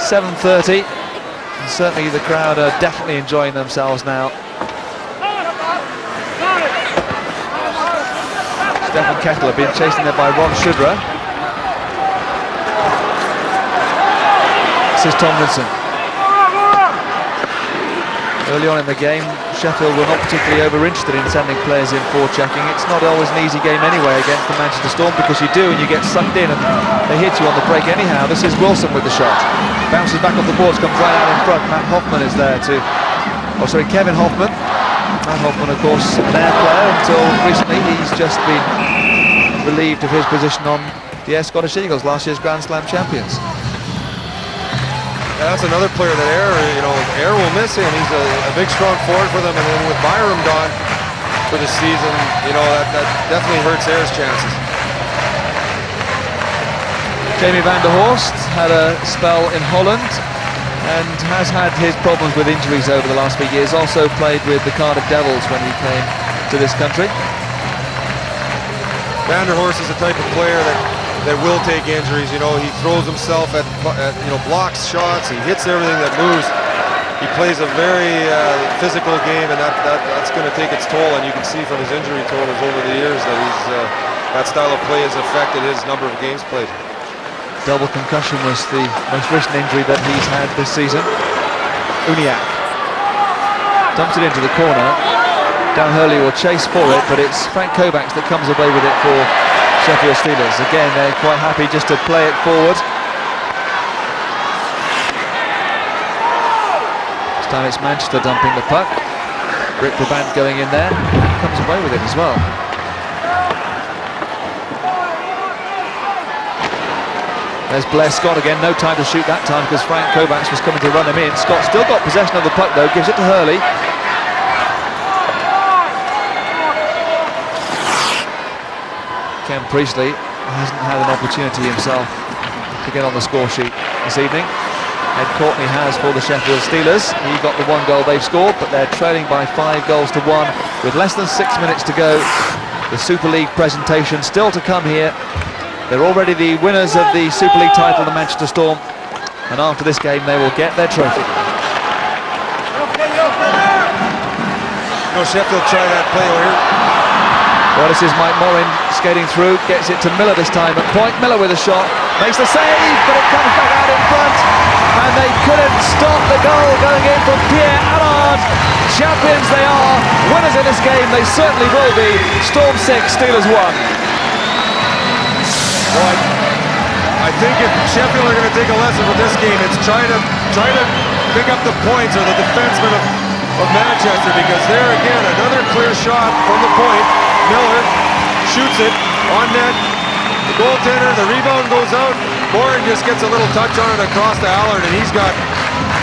7:30, and certainly the crowd are definitely enjoying themselves now. Stefan Kettler being chased in there by Ron Shudra. This is Tomlinson. Early on in the game, Sheffield were not particularly over-interested in sending players in for checking. It's not always an easy game anyway against the Manchester Storm because you do and you get sucked in and they hit you on the break anyhow. This is Wilson with the shot. Bounces back off the boards, comes right out in front. Matt Hoffman is there too. Oh, sorry, Kevin Hoffman. Matt Hoffman, of course, an air player until recently. He's just been relieved of his position on the Air Scottish Eagles, last year's Grand Slam champions. Yeah, that's another player that Air will miss him. He's a big, strong forward for them, and then with Byram gone for the season, that definitely hurts Air's chances. Jamie van der Horst had a spell in Holland and has had his problems with injuries over the last few years. Also played with the Cardiff Devils when he came to this country. Van der Horst is the type of player that will take injuries. He throws himself at blocks shots. He hits everything that moves. He plays a very physical game, and that's going to take its toll. And you can see from his injury totals over the years that that style of play has affected his number of games played. Double concussion was the most recent injury that he's had this season. Uniak dumps it into the corner. Dan Hurley will chase for it, but it's Frank Kovacs that comes away with it for Sheffield Steelers. Again, they're quite happy just to play it forward. This time it's Manchester dumping the puck. Rick Brabant going in there, comes away with it as well. There's Blair Scott again, no time to shoot that time because Frank Kovacs was coming to run him in. Scott still got possession of the puck though, gives it to Hurley. Ken Priestley hasn't had an opportunity himself to get on the score sheet this evening. Ed Courtney has for the Sheffield Steelers. He got the one goal they've scored, but they're trailing by 5 goals to 1 with less than 6 minutes to go. The Super League presentation still to come here. They're already the winners of the Super League title, the Manchester Storm, and after this game they will get their trophy. No, Sheffield try that play over here. Well, this is Mike Morin skating through, gets it to Miller this time at point. Miller with a shot, makes the save, but it comes back out in front, and they couldn't stop the goal going in from Pierre Allard. Champions they are, winners in this game, they certainly will be. Storm 6, Steelers 1. Well, I think if Sheffield are going to take a lesson from this game, it's try to pick up the points or the defensemen of Manchester, because there again, another clear shot from the point. Miller shoots it on net. The goaltender, the rebound goes out. Morin just gets a little touch on it across to Allard, and he's got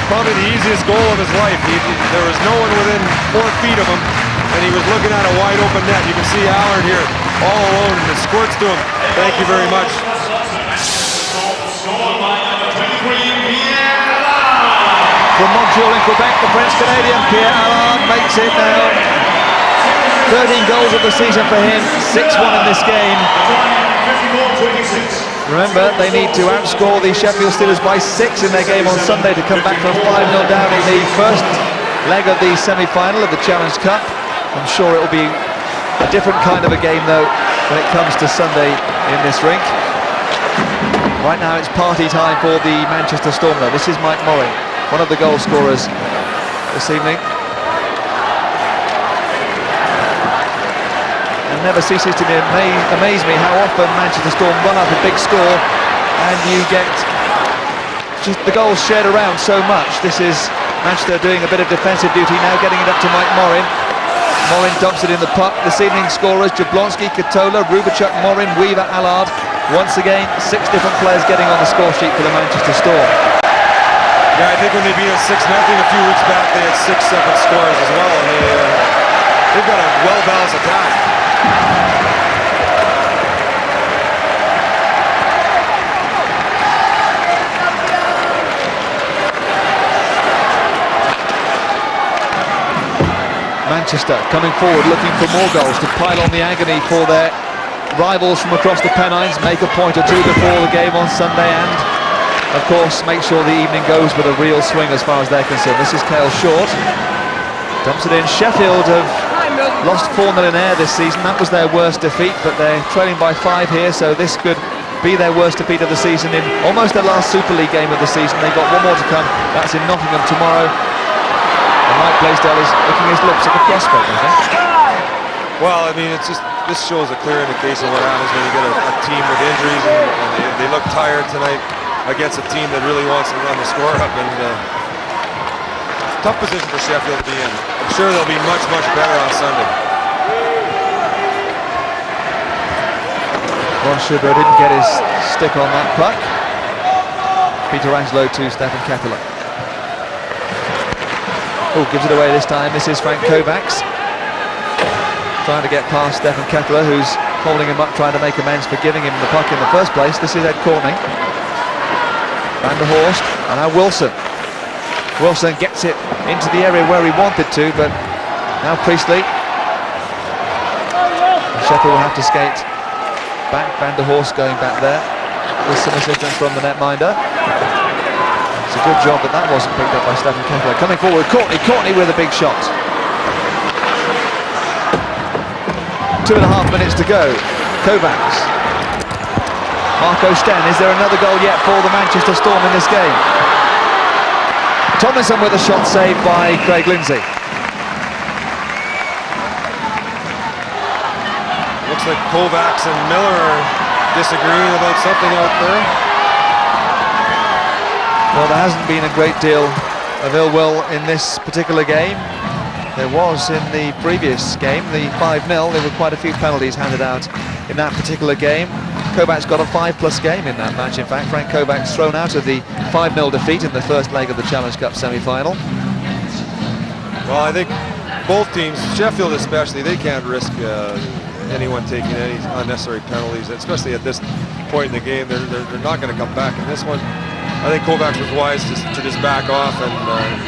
probably the easiest goal of his life. There was no one within 4 feet of him, and he was looking at a wide open net. You can see Allard here all alone, and it squirts to him. Thank you very much. From Montreal in Quebec, the French-Canadian Pierre Allard makes it now. 13 goals of the season for him, 6-1 in this game. Remember, they need to outscore the Sheffield Steelers by 6 in their game on Sunday to come back from 5-0 down in the first leg of the semi-final of the Challenge Cup. I'm sure it will be a different kind of a game, though, when it comes to Sunday in this rink. Right now it's party time for the Manchester Storm, though. This is Mike Morin, one of the goal scorers this evening. And never ceases to amaze me how often Manchester Storm run up a big score and you get just the goals shared around so much. This is Manchester doing a bit of defensive duty now, getting it up to Mike Morin. Morin dumps it in the puck. This evening's scorers: Jablonski, Katola, Rubachuk, Morin, Weaver, Allard. Once again, 6 different players getting on the score sheet for the Manchester Storm. Yeah, I think when they beat us 6-0 a few weeks back, they had 6 separate scorers as well, and they've got a well-balanced attack. Manchester coming forward, looking for more goals to pile on the agony for their rivals from across the Pennines, make a point or two before the game on Sunday, and of course make sure the evening goes with a real swing as far as they're concerned. This is Cale Short, dumps it in. Sheffield have lost 4-0 in air this season. That was their worst defeat, but they're trailing by 5 here, so this could be their worst defeat of the season in almost their last Super League game of the season. They've got one more to come. That's in Nottingham tomorrow. And Mike Blaisdell is licking his lips at the prospect, I think. Well, I mean, it's just, this shows a clear indication of what happens when you get a team with injuries, and they look tired tonight against a team that really wants to run the score up, and tough position for Sheffield to be in. I'm sure they'll be much, much better on Sunday. Ron Schuber didn't get his stick on that puck. Peter Angelo to Stefan Kepler. Oh, gives it away this time. This is Frank Kovacs. Trying to get past Stefan Kepler, who's holding him up, trying to make amends for giving him the puck in the first place. This is Ed Corning. Van der Horst, and now Wilson. Wilson gets it into the area where he wanted to, but now Priestley. Sheffield will have to skate back. Van der Horst going back there with some assistance from the netminder. It's a good job that that wasn't picked up by Stefan Kepler. Coming forward, Courtney with a big shot. 2.5 minutes to go. Kovacs. Marco Sten, is there another goal yet for the Manchester Storm in this game? Tomlinson with a shot saved by Craig Lindsay. Looks like Kovacs and Miller are disagreeing about something out there. Well, there hasn't been a great deal of ill will in this particular game. There was in the previous game, the 5-0. There were quite a few penalties handed out in that particular game. Kovacs got a 5+ game in that match. In fact, Frank Kovacs thrown out of the 5-0 defeat in the first leg of the Challenge Cup semi-final. Well, I think both teams, Sheffield especially, they can't risk anyone taking any unnecessary penalties, especially at this point in the game. They're not going to come back in this one. I think Kovacs was wise to just back off, and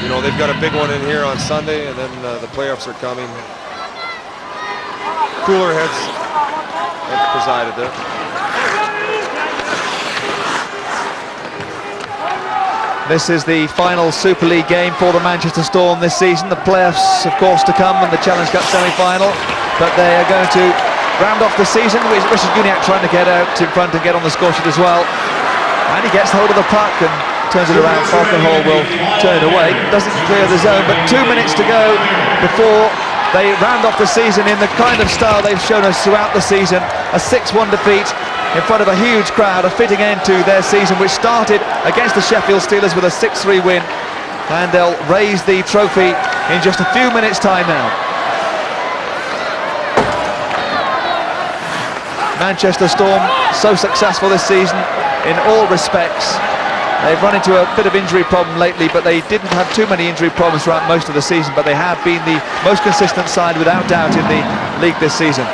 you know, they've got a big one in here on Sunday, and then the playoffs are coming. Cooler heads have presided there. This is the final Super League game for the Manchester Storm this season. The playoffs, of course, to come, and the Challenge Cup semi-final. But they are going to round off the season with Richard Uniacke trying to get out in front and get on the score sheet as well. And he gets hold of the puck and turns it around. Falkenhall will turn it away. Doesn't clear the zone, but 2 minutes to go before they round off the season in the kind of style they've shown us throughout the season. A 6-1 defeat in front of a huge crowd, a fitting end to their season, which started against the Sheffield Steelers with a 6-3 win, and they'll raise the trophy in just a few minutes' time now. Manchester Storm so successful this season in all respects. They've run into a bit of injury problem lately, but they didn't have too many injury problems throughout most of the season, but they have been the most consistent side without doubt in the league this season.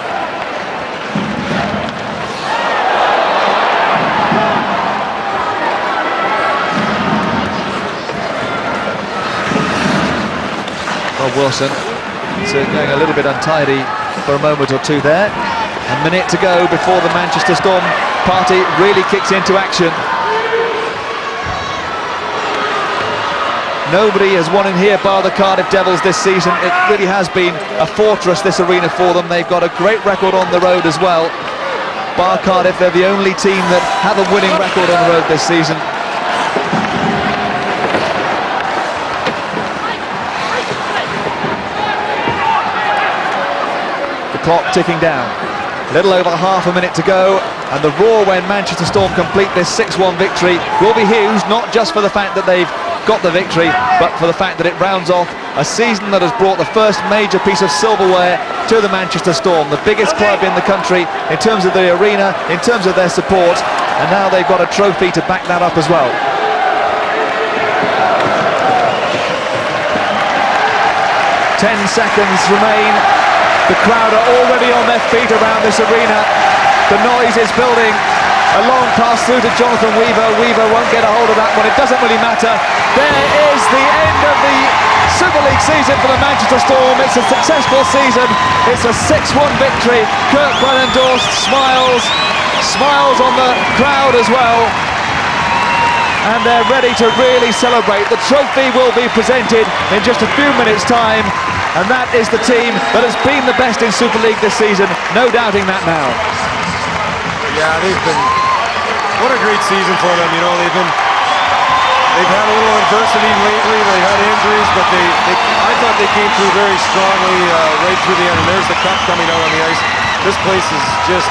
Wilson going a little bit untidy for a moment or two there. A minute to go before the Manchester Storm party really kicks into action. Nobody has won in here bar the Cardiff Devils this season. It really has been a fortress, this arena, for them. They've got a great record on the road as well. Bar Cardiff, they're the only team that have a winning record on the road this season. Clock ticking down. A little over half a minute to go, and the roar when Manchester Storm complete this 6-1 victory will be huge, not just for the fact that they've got the victory, but for the fact that it rounds off a season that has brought the first major piece of silverware to the Manchester Storm, the biggest club in the country in terms of the arena, in terms of their support, and now they've got a trophy to back that up as well. 10 seconds remain. The crowd are already on their feet around this arena. The noise is building. A long pass through to Jonathan Weaver. Weaver won't get a hold of that one. It doesn't really matter. There is the end of the Super League season for the Manchester Storm. It's a successful season. It's a 6-1 victory. Kirk Brennendorst smiles on the crowd as well. And they're ready to really celebrate. The trophy will be presented in just a few minutes' time. And that is the team that has been the best in Super League this season, no doubting that now. Yeah, what a great season for them. You know, they've had a little adversity lately. They've had injuries, but I thought they came through very strongly right through the end. And there's the cup coming out on the ice. This place is just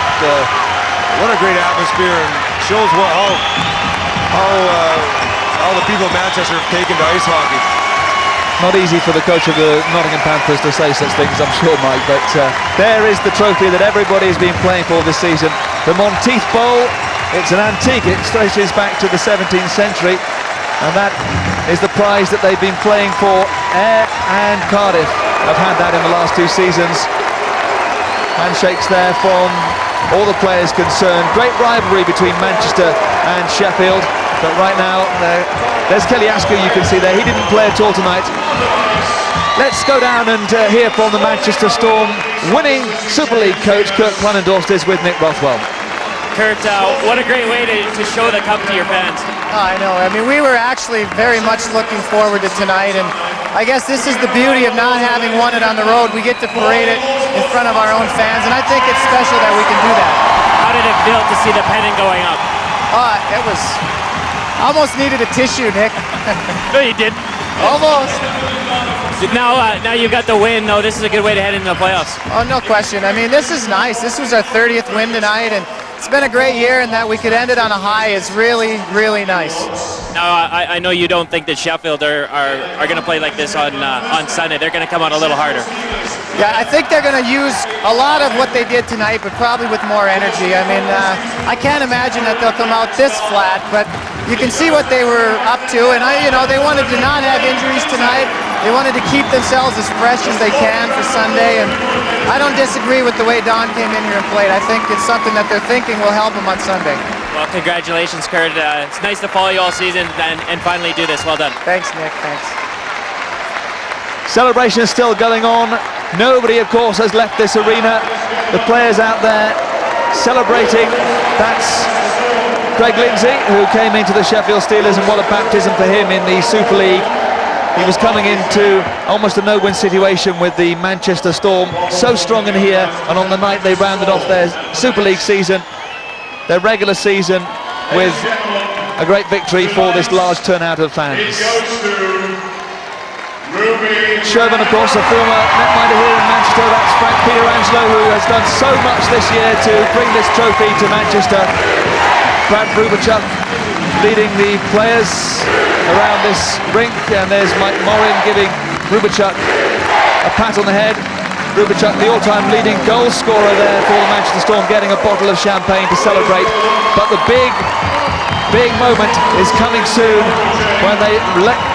what a great atmosphere, and shows how the people of Manchester have taken to ice hockey. Not easy for the coach of the Nottingham Panthers to say such things, I'm sure, Mike, but there is the trophy that everybody's been playing for this season. The Monteith Bowl, it's an antique, it stretches back to the 17th century, and that is the prize that they've been playing for. Ayr and Cardiff have had that in the last 2 seasons. Handshakes there from all the players concerned. Great rivalry between Manchester and Sheffield, but right now there's Kelly Askew, you can see there. He didn't play at all tonight. Let's go down and hear from the Manchester Storm winning Super League coach Kirk Brennendorst is with Nick Rothwell. Kurt, what a great way to show the cup to your fans. I know. I mean, we were actually very much looking forward to tonight, and I guess this is the beauty of not having won it on the road. We get to parade it in front of our own fans, and I think it's special that we can do that. How did it feel to see the pennant going up? It was... almost needed a tissue, Nick. No, you didn't. Almost. Now you've got the win, though. This is a good way to head into the playoffs. Oh, no question. I mean, this is nice. This was our 30th win tonight, and it's been a great year, and that we could end it on a high is really, really nice. Now, I know you don't think that Sheffield are going to play like this on Sunday. They're going to come out a little harder. Yeah, I think they're going to use a lot of what they did tonight, but probably with more energy. I mean, I can't imagine that they'll come out this flat, but you can see what they were up to, and they wanted to not have injuries tonight. They wanted to keep themselves as fresh as they can for Sunday, and I don't disagree with the way Don came in here and played. I think it's something that they're thinking will help them on Sunday. Well, congratulations, Kurt. It's nice to follow you all season and finally do this. Well done. Thanks, Nick. Thanks. Celebration is still going on. Nobody, of course, has left this arena. The players out there celebrating. That's Craig Lindsay, who came into the Sheffield Steelers, and what a baptism for him in the Super League. He was coming into almost a no-win situation with the Manchester Storm, so strong in here, and on the night they rounded off their Super League season, their regular season, with a great victory for this large turnout of fans. Sherburn, of course, a former netminder here in Manchester. That's Frank Pietrangelo, who has done so much this year to bring this trophy to Manchester. Brad Rubachuk leading the players around this rink, and there's Mike Morin giving Rubachuk a pat on the head. Rubachuk, the all-time leading goal scorer there for the Manchester Storm, getting a bottle of champagne to celebrate. But the big moment is coming soon when they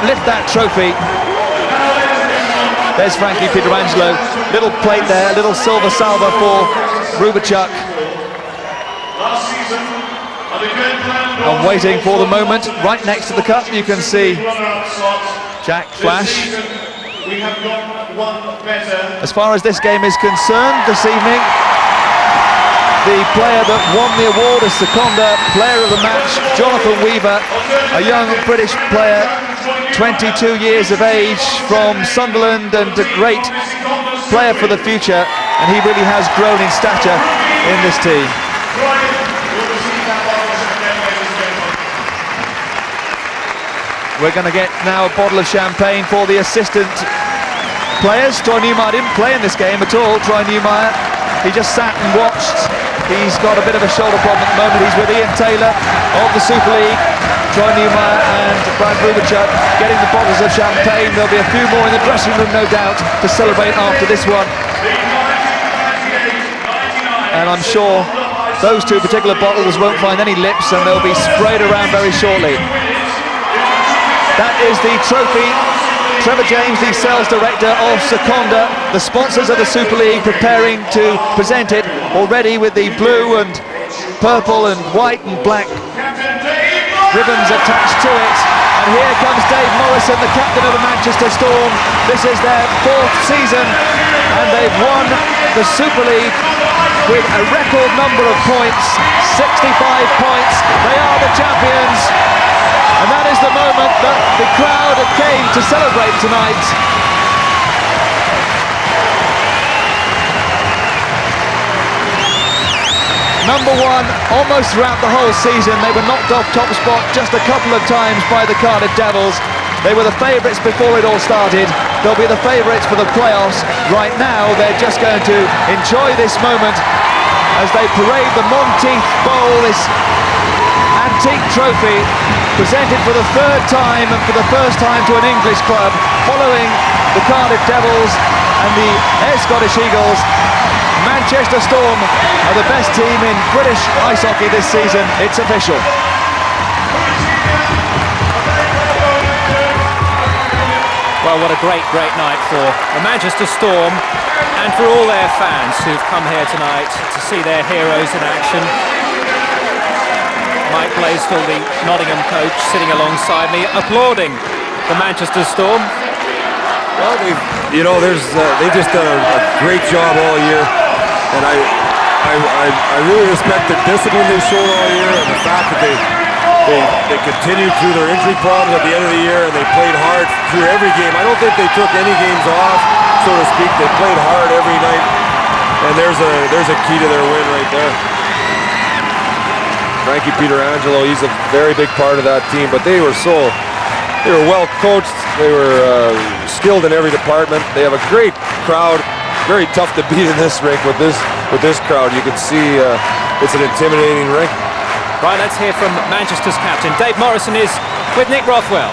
lift that trophy. There's Frankie Pietrangelo, little plate there, little silver salver for Rubachuk. And waiting for the moment, right next to the cup, you can see Jack Flash. As far as this game is concerned this evening, the player that won the award as Seconda Player of the Match, Jonathan Weaver, a young British player, 22 years of age, from Sunderland, and a great player for the future, and he really has grown in stature in this team. We're going to get now a bottle of champagne for the assistant players. Troy Newmeyer didn't play in this game at all. Troy Newmeyer, he just sat and watched. He's got a bit of a shoulder problem at the moment. He's with Ian Taylor of the Super League. Troy Newmeyer and Brad Rubachuk getting the bottles of champagne. There'll be a few more in the dressing room, no doubt, to celebrate after this one. And I'm sure those two particular bottles won't find any lips, and they'll be sprayed around very shortly. That is the trophy. Trevor James, the sales director of Seconda, the sponsors of the Super League, preparing to present it already with the blue and purple and white and black ribbons attached to it. And here comes Dave Morrison, the captain of the Manchester Storm. This is their 4th season, and they've won the Super League with a record number of points, 65 points. They are the champions. And that is the moment that the crowd came to celebrate tonight. Number one, almost throughout the whole season, they were knocked off top spot just a couple of times by the Cardiff Devils. They were the favourites before it all started. They'll be the favourites for the playoffs. Right now, they're just going to enjoy this moment as they parade the Monteith Bowl, this antique trophy, presented for the 3rd time and for the first time to an English club, following the Cardiff Devils and the Air Scottish Eagles. Manchester Storm are the best team in British ice hockey this season. It's official. Well, what a great night for the Manchester Storm and for all their fans who've come here tonight to see their heroes in action. Mike Blaisdell, the Nottingham coach, sitting alongside me, applauding the Manchester Storm. Well, they've just done a great job all year, and I really respect the discipline they showed all year, and the fact that they continued through their injury problems at the end of the year, and they played hard through every game. I don't think they took any games off, so to speak. They played hard every night, and there's a key to their win right there. Frankie Pietrangelo, he's a very big part of that team, but they were well coached, they were skilled in every department. They have a great crowd, very tough to beat in this rink with this crowd. You can see it's an intimidating rink. Right, let's hear from Manchester's captain. Dave Morrison is with Nick Rothwell.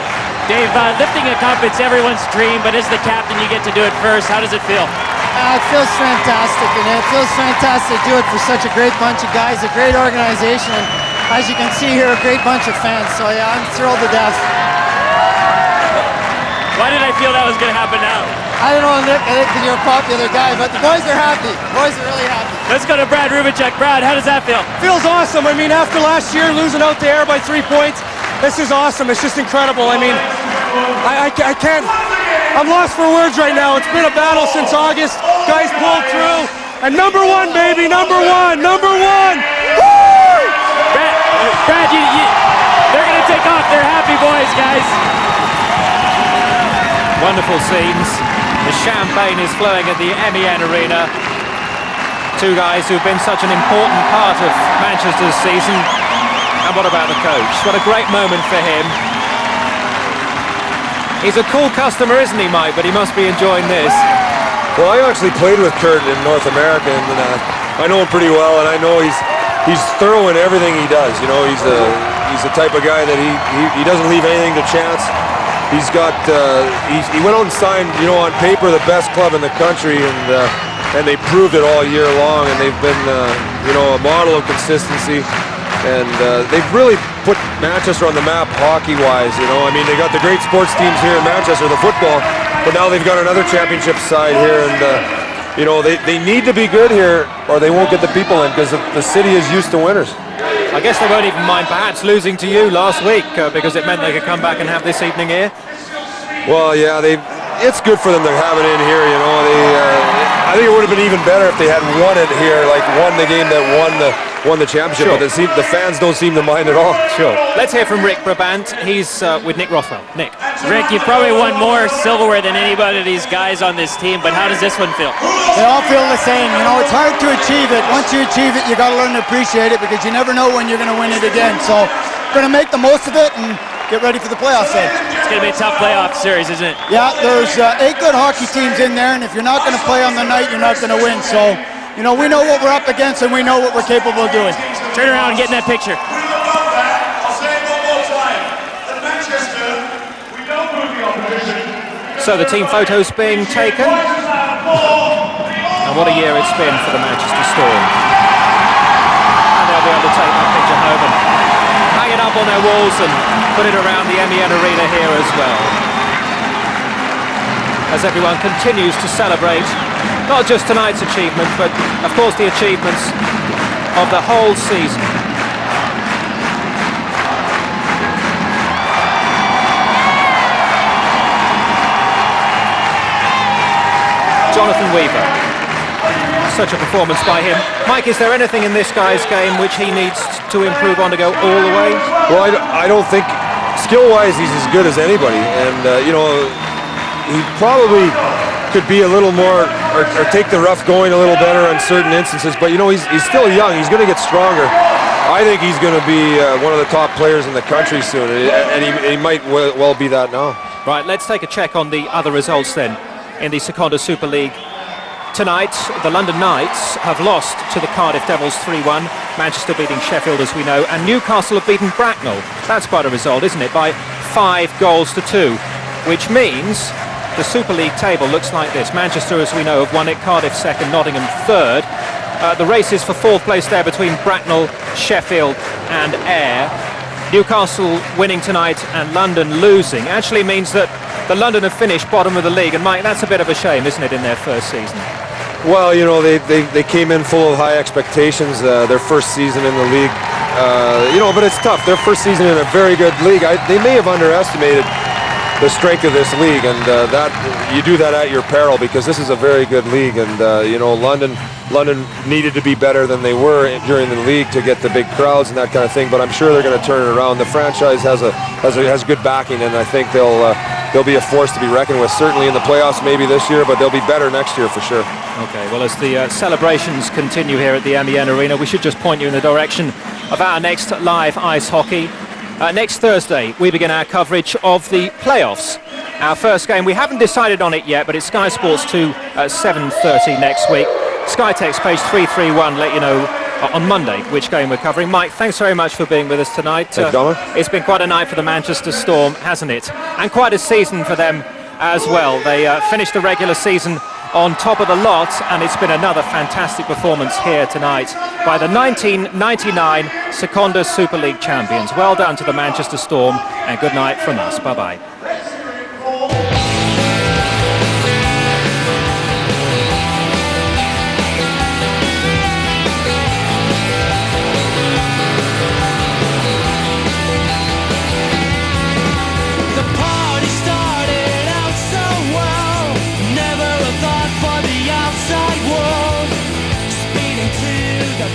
Dave, lifting a cup, it's everyone's dream, but as the captain, you get to do it first. How does it feel? It feels fantastic, and it feels fantastic to do it for such a great bunch of guys, a great organization, and as you can see here, a great bunch of fans. So yeah, I'm thrilled to death. Why did I feel that was going to happen now? I don't know, Nick, I think because you're a popular guy, but the boys are happy. The boys are really happy. Let's go to Brad Rubachuk. Brad, how does that feel? Feels awesome. I mean, after last year, losing out the air by 3 points, this is awesome. It's just incredible. I mean, I can't, I'm lost for words right now. It's been a battle since August. Guys pulled through. And number one, baby, number one. Woo! Brad, they're going to take off. They're happy boys, guys. Wonderful scenes. The champagne is flowing at the MEN Arena. Two guys who've been such an important part of Manchester's season. And what about the coach? What a great moment for him. He's a cool customer, isn't he, Mike? But he must be enjoying this. Well, I actually played with Kurt in North America, and I know him pretty well, and I know he's thorough in everything he does. You know, he's the type of guy that he doesn't leave anything to chance. He's got he went out and signed, you know, on paper the best club in the country, and they proved it all year long, and they've been you know, a model of consistency, and they've really put Manchester on the map hockey-wise. You know, I mean, they got the great sports teams here in Manchester, the football, but now they've got another championship side here, and you know, they need to be good here, or they won't get the people in, because the city is used to winners. I guess they won't even mind perhaps losing to you last week because it meant they could come back and have this evening here. Well, yeah, it's good for them to have it in here. You know, I think it would have been even better if they had won it here, like won the game that won the championship. Sure. But the fans don't seem to mind at all. Sure. Let's hear from Rick Brabant. He's with Nick Rothwell. Nick. Rick, you've probably won more silverware than anybody of these guys on this team, but how does this one feel? They all feel the same. You know, it's hard to achieve it. Once you achieve it, you got to learn to appreciate it, because you never know when you're going to win it again. So we're going to make the most of it and get ready for the playoffs then. It's going to be a tough playoff series, isn't it? Yeah, there's 8 good hockey teams in there, and if you're not going to play on the night, you're not going to win. So, you know, we know what we're up against, and we know what we're capable of doing. Turn around and get in that picture. So the team photos being taken. And what a year it's been for the Manchester Storm. And they'll be able to take that picture home and hang it up on their walls and put it around the MEN Arena here as well. As everyone continues to celebrate not just tonight's achievement, but of course the achievements of the whole season. Jonathan Weaver. Such a performance by him. Mike, is there anything in this guy's game which he needs to improve on to go all the way? Well, I don't think, skill-wise, he's as good as anybody. And, you know, he probably could be a little more, or take the rough going a little better on certain instances. But, you know, he's still young. He's going to get stronger. I think he's going to be one of the top players in the country soon. And he might well be that now. Right, let's take a check on the other results then in the Seconda Super League. Tonight, the London Knights have lost to the Cardiff Devils 3-1. Manchester beating Sheffield, as we know, and Newcastle have beaten Bracknell. That's quite a result, isn't it? By 5 goals to 2, which means the Super League table looks like this. Manchester, as we know, have won it. Cardiff second, Nottingham third. The race is for 4th place there between Bracknell, Sheffield and Ayr. Newcastle winning tonight and London losing actually means that the London have finished bottom of the league, and Mike, that's a bit of a shame, isn't it, in their first season? Well, you know, they came in full of high expectations, their first season in the league, you know, but it's tough. Their first season in a very good league. They may have underestimated the strength of this league, and that you do that at your peril, because this is a very good league, and you know, London needed to be better than they were during the league to get the big crowds and that kind of thing. But I'm sure they're going to turn it around. The franchise has good backing, and I think they'll be a force to be reckoned with. Certainly in the playoffs, maybe this year, but they'll be better next year for sure. Okay, well, as the celebrations continue here at the MEN Arena, we should just point you in the direction of our next live ice hockey. Next Thursday, we begin our coverage of the playoffs. Our first game, we haven't decided on it yet, but it's Sky Sports 2 at 7:30 next week. SkyText page 331 let you know on Monday which game we're covering. Mike, thanks very much for being with us tonight. It's been quite a night for the Manchester Storm, hasn't it? And quite a season for them as well. They finished the regular season on top of the lot, and it's been another fantastic performance here tonight by the 1999 Seconda Super League champions. Well done to the Manchester Storm, and good night from us. Bye-bye.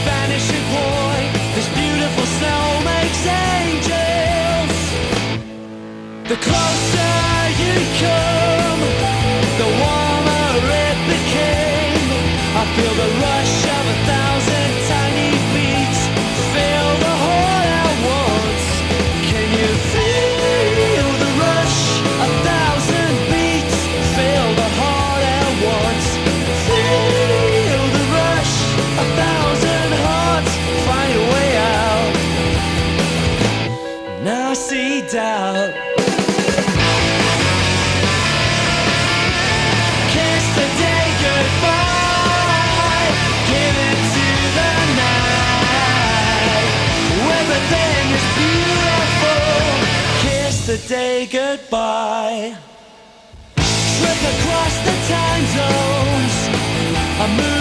Vanishing point, this beautiful snowman. closer you come, the warmer it became. I feel the rush of 1,000 tiny beats, fill the heart at once. Can you feel the rush? 1,000 beats, fill the heart at once. Feel the rush, 1,000 hearts, find a way out. Now I see doubt. Kiss the day goodbye, give it to the night. Everything is beautiful. Kiss the day goodbye. Trip across the time zones. I move